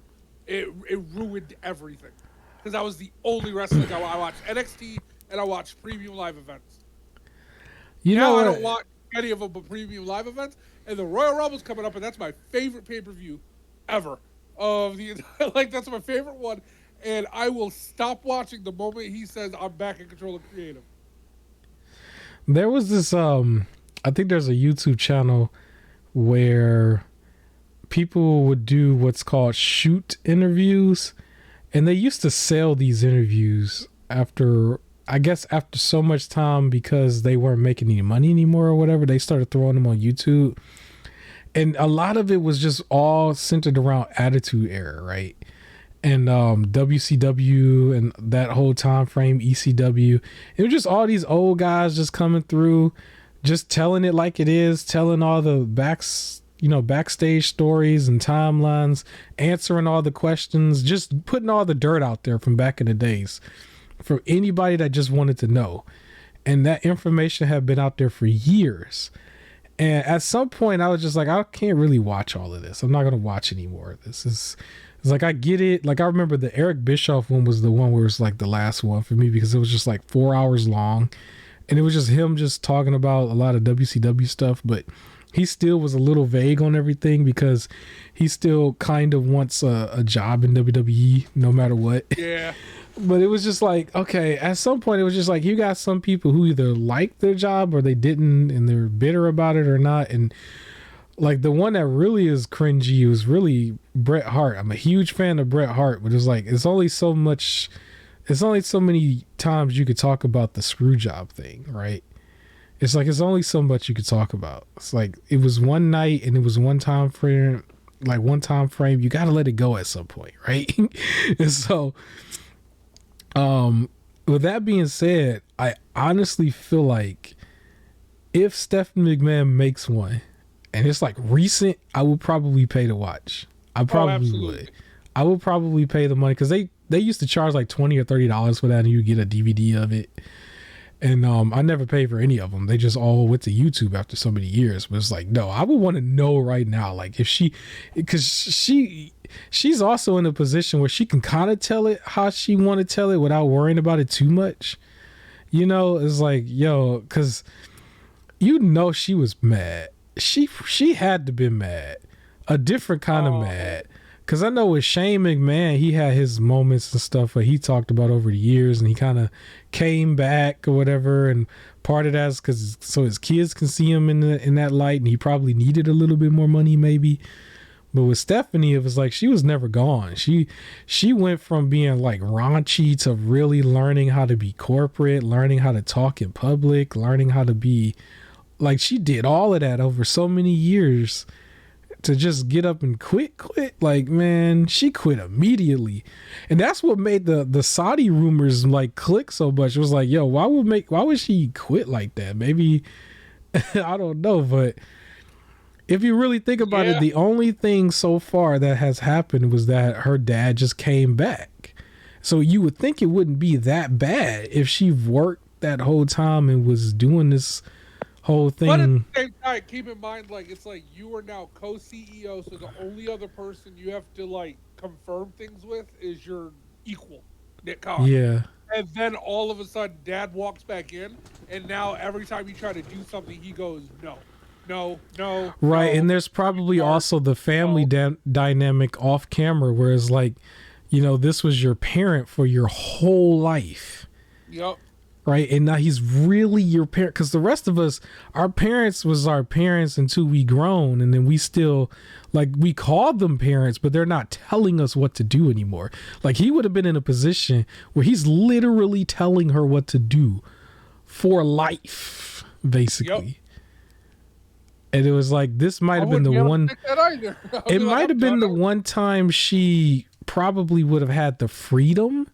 It ruined everything. Because that was the only wrestling I watched. NXT and I watched premium live events. I don't watch any of them but premium live events. And the Royal Rumble's coming up, and that's my favorite pay-per-view ever. That's my favorite one. And I will stop watching the moment he says I'm back in control of creative. There was this, I think there's a YouTube channel where people would do what's called shoot interviews, and they used to sell these interviews after so much time, because they weren't making any money anymore or whatever. They started throwing them on YouTube, and a lot of it was just all centered around Attitude Era, right? And WCW and that whole time frame, ECW. It was just all these old guys just coming through, just telling it like it is, telling all the backstage stories and timelines, answering all the questions, just putting all the dirt out there from back in the days for anybody that just wanted to know. And that information had been out there for years. And at some point I was just like, I can't really watch all of this. I'm not going to watch any more of this. It's like, I get it. Like, I remember the Eric Bischoff one was the one where it was like the last one for me, because it was just like 4 hours long, and it was just him just talking about a lot of WCW stuff, but he still was a little vague on everything, because he still kind of wants a job in WWE no matter what. Yeah. But it was just like, okay, at some point it was just like, you got some people who either like their job or they didn't, and they're bitter about it or not. And like, the one that really is cringy was really Bret Hart. I'm a huge fan of Bret Hart, but it's like, it's only so many times you could talk about the screw job thing, right? It's like, it's only so much you could talk about. It's like, it was one night and it was one time frame. You got to let it go at some point, right? And so, with that being said, I honestly feel like if Stephanie McMahon makes one, and it's like recent, I would probably pay to watch. I probably would. I would probably pay the money, because they used to charge like $20 or $30 for that, and you get a DVD of it. And I never paid for any of them. They just all went to YouTube after so many years. But it's like, no, I would want to know right now, like, if she's also in a position where she can kind of tell it how she want to tell it without worrying about it too much. You know, it's like, yo, because she was mad. She had to be mad, a different kind of mad. Because I know with Shane McMahon, he had his moments and stuff that he talked about over the years, and he kind of came back or whatever. And part of that's because so his kids can see him in that light, and he probably needed a little bit more money maybe. But with Stephanie, it was like she was never gone. She went from being like raunchy to really learning how to be corporate, learning how to talk in public, learning how to be like, she did all of that over so many years. To just get up and quit, like, man, she quit immediately. And that's what made the Saudi rumors like click so much. It was like, yo, why would she quit like that? Maybe I don't know, but if you really think about it, the only thing so far that has happened was that her dad just came back. So you would think it wouldn't be that bad if she worked that whole time and was doing this whole thing. But at the same time, keep in mind, like, it's like you are now co-CEO, so the only other person you have to like confirm things with is your equal, Nick Khan. Yeah. And then all of a sudden, Dad walks back in, and now every time you try to do something, he goes, no. Right, and there's probably also the family dynamic off camera, where it's like, you know, this was your parent for your whole life. Yep. Right, and now he's really your parent, because the rest of us, our parents was our parents until we grown, and then we still, like, we called them parents, but they're not telling us what to do anymore. Like, he would have been in a position where he's literally telling her what to do for life, basically. Yep. And it was like, this might have been the one. It might have been the one time she probably would have had the freedom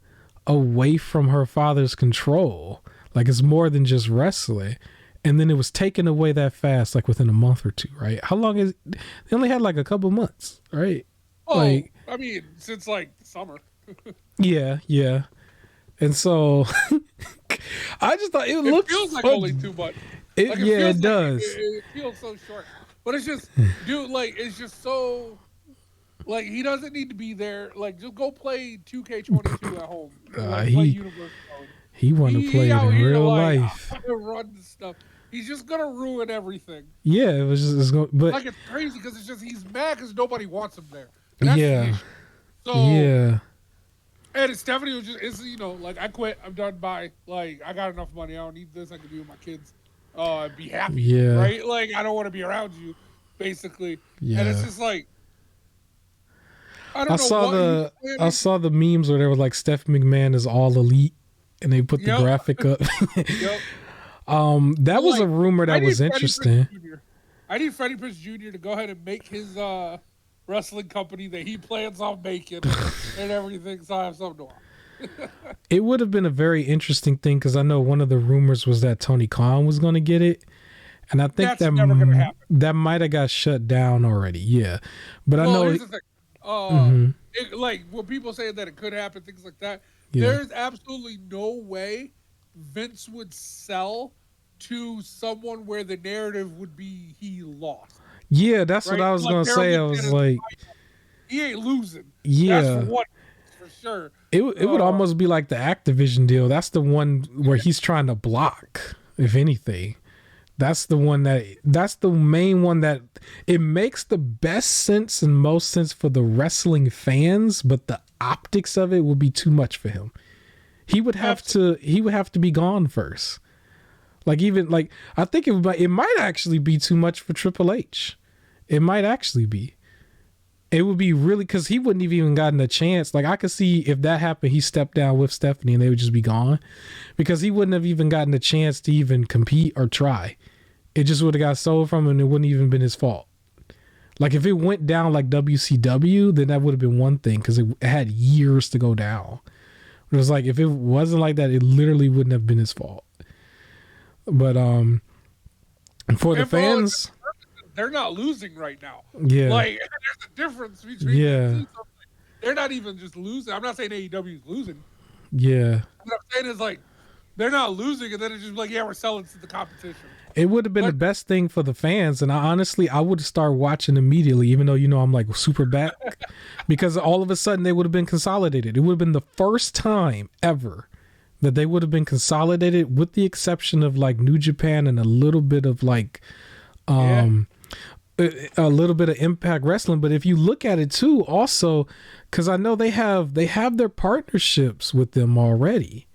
away from her father's control. Like, it's more than just wrestling. And then it was taken away that fast, like within a month or two, right? How long is it? They only had like a couple months, right? Oh, like, I mean, since like summer. Yeah. And so I just thought it feels like only 2 months. It does. It feels so short. But it's just, dude, like, it's just so. Like, he doesn't need to be there. Like, just go play 2K22 at home. He want to play it in real life. Run this stuff. He's just gonna ruin everything. Yeah, it was just but like, it's crazy because it's just he's mad because nobody wants him there. Yeah. So yeah. And Stephanie was just, you know, like, I quit. I'm done. Bye. Like, I got enough money. I don't need this. I can be with my kids. Be happy. Yeah. Right. Like, I don't want to be around you. Basically. Yeah. And it's just like. don't know. I saw the memes where they were like Steph McMahon is all elite, and they put the graphic up. Yep. That was a rumor that was interesting. I need Freddie Prinze Jr. to go ahead and make his wrestling company that he plans on making and everything, so I have something to watch. It would have been a very interesting thing because I know one of the rumors was that Tony Khan was going to get it, and I think that might have got shut down already. Yeah, but I know. Here's the thing. Like when people say that it could happen, things like that. Yeah. There's absolutely no way Vince would sell to someone where the narrative would be he lost. Yeah, that's right? What I was going to say. I was like, he ain't losing. Yeah. That's what for sure. It would almost be like the Activision deal. That's the one where he's trying to block, if anything. That's the main one that it makes the best sense and most sense for the wrestling fans, but the optics of it would be too much for him. He would have to be gone first. Like even like I think it might actually be too much for Triple H. It might actually be. It would be really because he wouldn't have even gotten a chance. Like I could see if that happened, he stepped down with Stephanie and they would just be gone because he wouldn't have even gotten a chance to even compete or try. It just would have got sold from him and it wouldn't even been his fault. Like if it went down like WCW, then that would have been one thing because it had years to go down. It was like if it wasn't like that, it literally wouldn't have been his fault. But for the fans, they're not losing right now. Yeah, like there's a difference between they're not even just losing. I'm not saying AEW is losing. Yeah, what I'm saying is like they're not losing, and then it's just like we're selling to the competition. It would have been the best thing for the fans, and I would start watching immediately, even though I'm like super back, because all of a sudden they would have been consolidated. It would have been the first time ever that they would have been consolidated, with the exception of like New Japan and a little bit of like, a little bit of Impact Wrestling. But if you look at it too, also, because I know they have their partnerships with them already.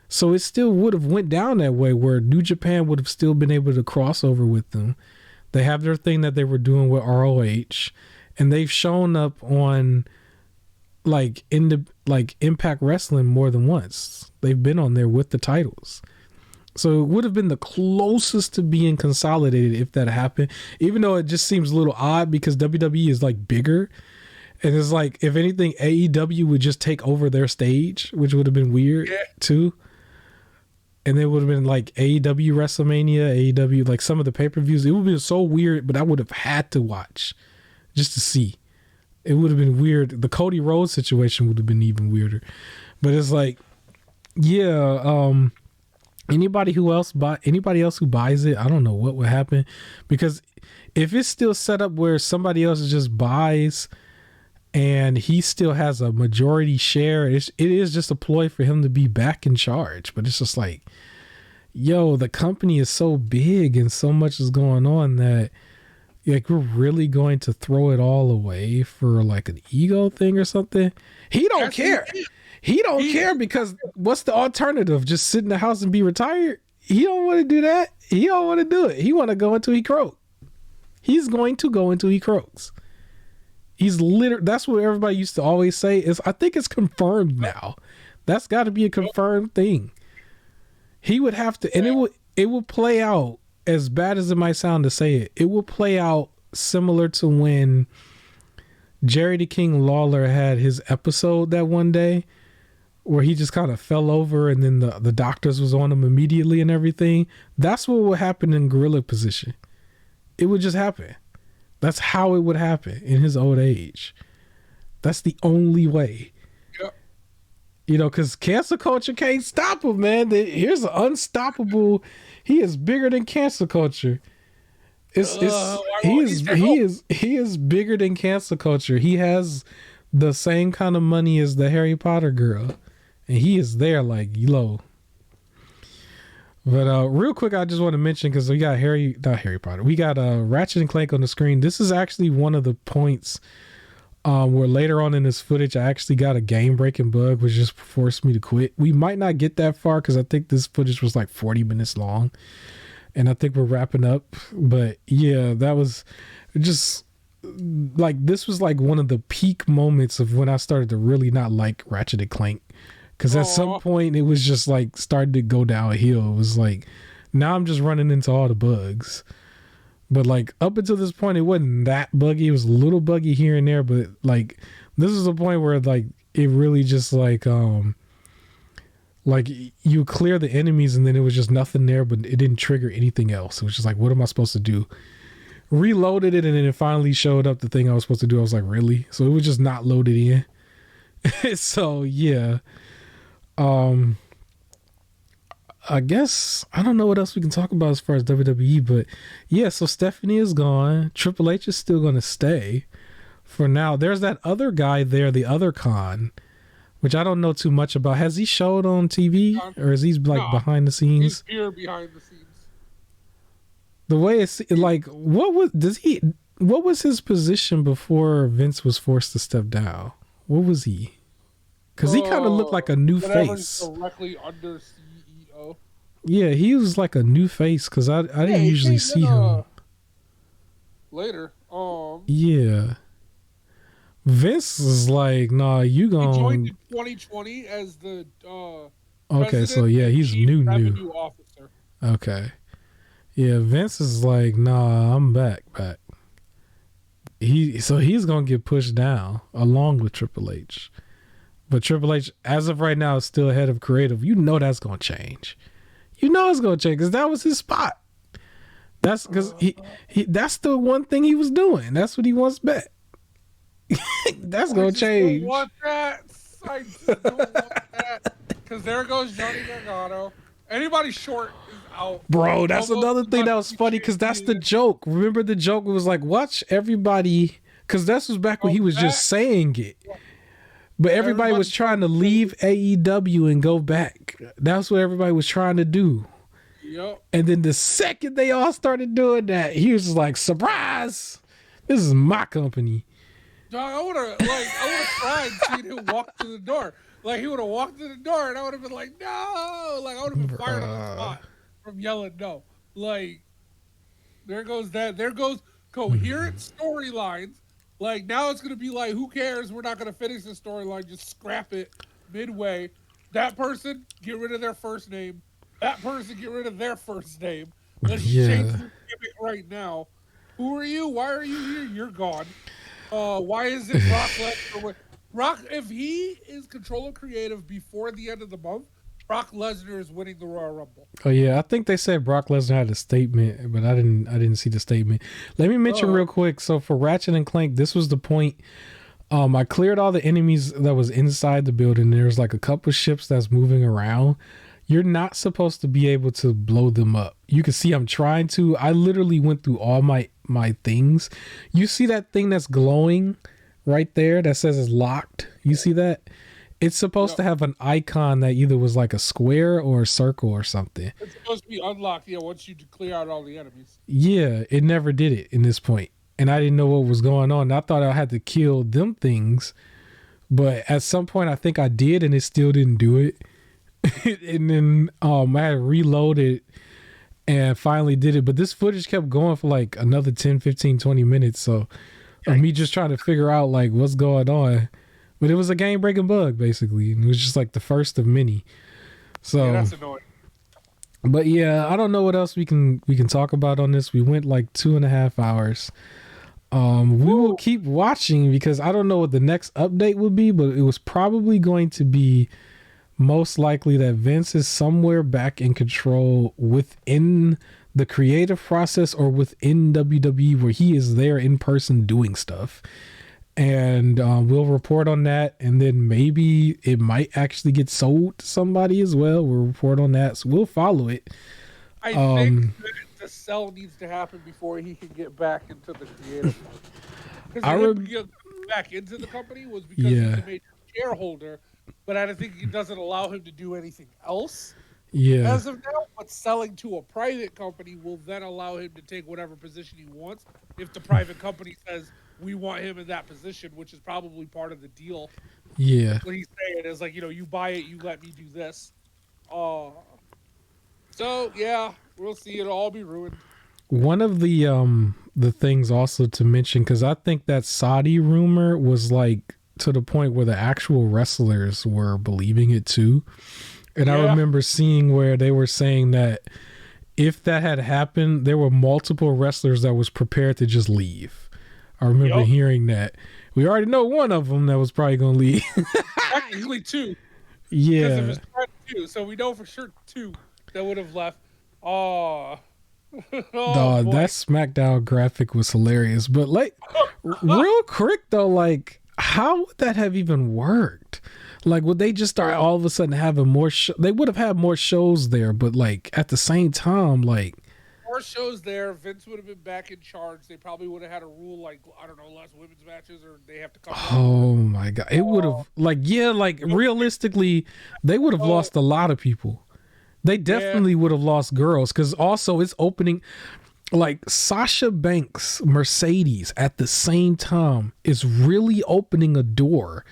So it still would have went down that way where New Japan would have still been able to cross over with them. They have their thing that they were doing with ROH, and they've shown up on like Impact Wrestling more than once. They've been on there with the titles. So it would have been the closest to being consolidated if that happened, even though it just seems a little odd because WWE is like bigger. And it's like, if anything, AEW would just take over their stage, which would have been weird too. And it would have been like AEW WrestleMania, AEW, like some of the pay-per-views. It would have been so weird, but I would have had to watch just to see. It would have been weird. The Cody Rhodes situation would have been even weirder. But it's like, anybody else who buys it, I don't know what would happen. Because if it's still set up where somebody else just buys and he still has a majority share, it is just a ploy for him to be back in charge. But it's just like, the company is so big and so much is going on that like we're really going to throw it all away for like an ego thing or something. He don't care. He don't care because what's the alternative? Just sit in the house and be retired? He don't want to do that. He don't want to do it. He want to go until he croaks. He's going to go until he croaks. That's what everybody used to always say. I think it's confirmed now. That's got to be a confirmed thing. He would have to, and it will play out, as bad as it might sound to say it, it will play out similar to when Jerry the King Lawler had his episode that one day where he just kind of fell over and then the doctors was on him immediately and everything. That's what would happen in gorilla position. It would just happen. That's how it would happen in his old age. That's the only way. Yep. Because cancel culture can't stop him, man. Here's an unstoppable. He is bigger than cancel culture. He is bigger than cancel culture. He has the same kind of money as the Harry Potter girl, and he is there like low. But real quick, I just want to mention, because we got not Harry Potter, we got Ratchet and Clank on the screen. This is actually one of the points where later on in this footage, I actually got a game-breaking bug, which just forced me to quit. We might not get that far because I think this footage was like 40 minutes long, and I think we're wrapping up. But yeah, that was just like this was like one of the peak moments of when I started to really not like Ratchet and Clank, because at some point it was just like started to go downhill. It was like now I'm just running into all the bugs, but like up until this point it wasn't that buggy. It was a little buggy here and there, but like this is a point where like it really just like you clear the enemies and then it was just nothing there, but it didn't trigger anything else. It was just like, what am I supposed to do? Reloaded it and then it finally showed up the thing I was supposed to do. I was like, really? So it was just not loaded in. So yeah. I guess I don't know what else we can talk about as far as WWE, but yeah, so Stephanie is gone. Triple H is still gonna stay for now. There's that other guy there, the other Khan, which I don't know too much about. Has he showed on TV or is he like behind the scenes? He's here behind the scenes. The way it's like, what was his position before Vince was forced to step down? What was he? Because he kind of looked like a new face. Directly under CEO. Yeah, he was like a new face because I didn't usually see him. Later. Yeah. Vince is like, nah, you gonna... He joined in 2020 as the okay, so yeah, he's new. Officer. Okay. Yeah, Vince is like, nah, I'm back. So he's gonna get pushed down along with Triple H. But Triple H, as of right now, is still ahead of creative. You know that's gonna change. You know it's gonna change because that was his spot. That's because he that's the one thing he was doing. That's what he wants back. That's gonna change. I want that. I just don't want that. Because there goes Johnny Gargano. Anybody short is out. Bro, that's another thing that was funny because that's the joke. Remember the joke was like, watch everybody, because this was back when he was just saying it. But everybody was trying to leave AEW and go back. That's what everybody was trying to do. Yep. And then the second they all started doing that, he was just like, surprise! This is my company. Dog, I would have cried seeing him walk to the door. Like, he would have walked to the door and I would have been like, no! Like, I would have been fired on the spot from yelling no. Like, there goes that. There goes coherent storylines. Like, now it's going to be like, who cares? We're not going to finish the storyline. Just scrap it midway. That person, get rid of their first name. That person, get rid of their first name. Let's change the gimmick right now. Who are you? Why are you here? You're gone. Why is it Brock Lesnar? Brock, if he is controlling creative before the end of the month, Brock Lesnar is winning the Royal Rumble. Oh yeah, I think they said Brock Lesnar had a statement, but I didn't see the statement. Let me mention real quick. So for Ratchet and Clank, this was the point. I cleared all the enemies that was inside the building. There's like a couple ships that's moving around. You're not supposed to be able to blow them up. You can see I'm trying to. I literally went through all my things. You see that thing that's glowing right there that says it's locked? You see that? It's supposed to have an icon that either was like a square or a circle or something. It's supposed to be unlocked, once you clear out all the enemies. Yeah, it never did it in this point. And I didn't know what was going on. I thought I had to kill them things. But at some point, I think I did, and it still didn't do it. And then I had reloaded and finally did it. But this footage kept going for like another 10, 15, 20 minutes. So me just trying to figure out like what's going on. But it was a game-breaking bug, basically. And it was just like the first of many. So, yeah, that's annoying. But yeah, I don't know what else we can talk about on this. We went like 2.5 hours. We will keep watching because I don't know what the next update will be, but it was probably going to be most likely that Vince is somewhere back in control within the creative process or within WWE where he is there in person doing stuff. And we'll report on that, and then maybe it might actually get sold to somebody as well. We'll report on that, so we'll follow it. I think that the sell needs to happen before he can get back into the creative. Because get back into the company was because he's a major shareholder, but I don't think it doesn't allow him to do anything else. Yeah. As of now, but selling to a private company will then allow him to take whatever position he wants. If the private company says, we want him in that position, which is probably part of the deal. Yeah. What he's saying is like, you buy it, you let me do this. So yeah, we'll see. It'll all be ruined. One of the things also to mention, because I think that Saudi rumor was like to the point where the actual wrestlers were believing it too. And I remember seeing where they were saying that if that had happened, there were multiple wrestlers that was prepared to just leave. I remember hearing that. We already know one of them that was probably going to leave. Actually, two. Yeah. Because of his friend, two. So we know for sure two that would have left. Oh, that SmackDown graphic was hilarious. But like, real quick though, like, how would that have even worked? Like, would they just start all of a sudden having more? They would have had more shows there, but like at the same time, like more shows there. Vince would have been back in charge. They probably would have had a rule like, I don't know, less women's matches, or they have to come. Oh my god, it would have like realistically, they would have lost a lot of people. They definitely would have lost girls, because also it's opening, like Sasha Banks, Mercedes at the same time is really opening a door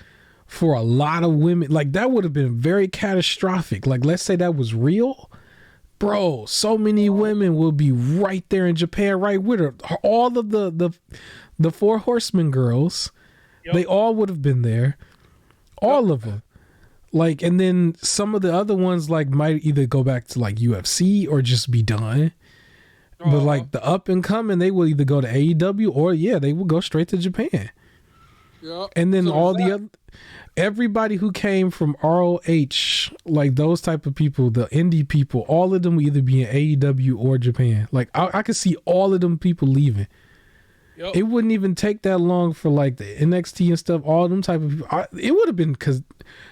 for a lot of women. Like that would have been very catastrophic. Like let's say that was real, bro. So many women will be right there in Japan, right with her. All of the Four Horsemen girls, they all would have been there. All of them. Like, and then some of the other ones like might either go back to like UFC or just be done. But like the up and coming, they will either go to AEW or they will go straight to Japan. And then so everybody who came from ROH, like those type of people, the indie people, all of them will either be in AEW or Japan. Like I could see all of them people leaving. It wouldn't even take that long for like the NXT and stuff. All them type of people, it would have been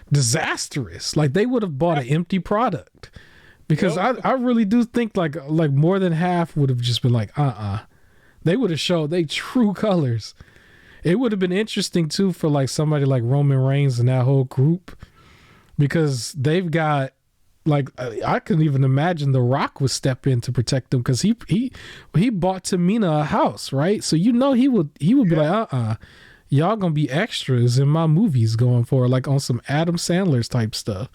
disastrous. Like they would have bought an empty product, because I really do think like more than half would have just been like they would have showed their true colors. It would have been interesting too for like somebody like Roman Reigns and that whole group, because they've got like I couldn't even imagine The Rock would step in to protect them, because he bought Tamina a house, right? So he would be like y'all gonna be extras in my movies going forward, like on some Adam Sandler's type stuff.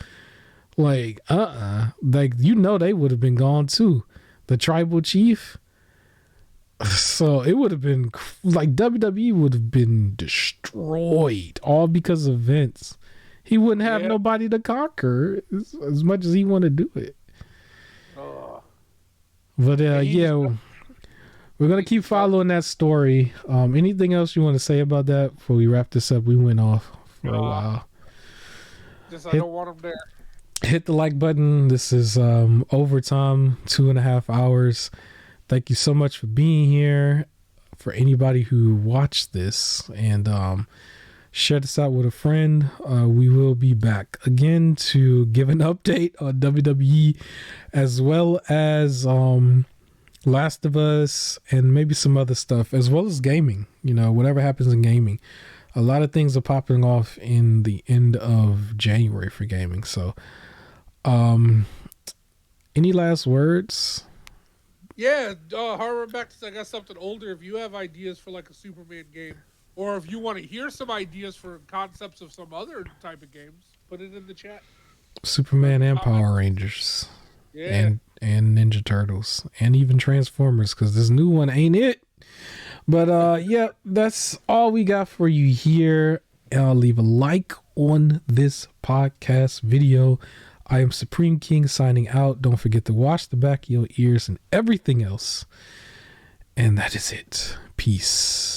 Like like they would have been gone too, the tribal chief. So it would have been like WWE would have been destroyed, all because of Vince. He wouldn't have nobody to conquer as much as he want to do it. But we're gonna keep following that story. Anything else you want to say about that before we wrap this up? We went off for a while. Just I don't want him there. Hit the like button. This is overtime, 2.5 hours. Thank you so much for being here. For anybody who watched this, and share this out with a friend. We will be back again to give an update on WWE, as well as Last of Us, and maybe some other stuff, as well as gaming. Whatever happens in gaming. A lot of things are popping off in the end of January for gaming. So any last words? Harvard Baptist, I got something older. If you have ideas for like a Superman game, or if you want to hear some ideas for concepts of some other type of games, put it in the chat. Superman and Power Rangers. And Ninja Turtles. And even Transformers, because this new one ain't it. But that's all we got for you here. Leave a like on this podcast video. I am Supreme King signing out. Don't forget to wash the back of your ears and everything else. And that is it. Peace.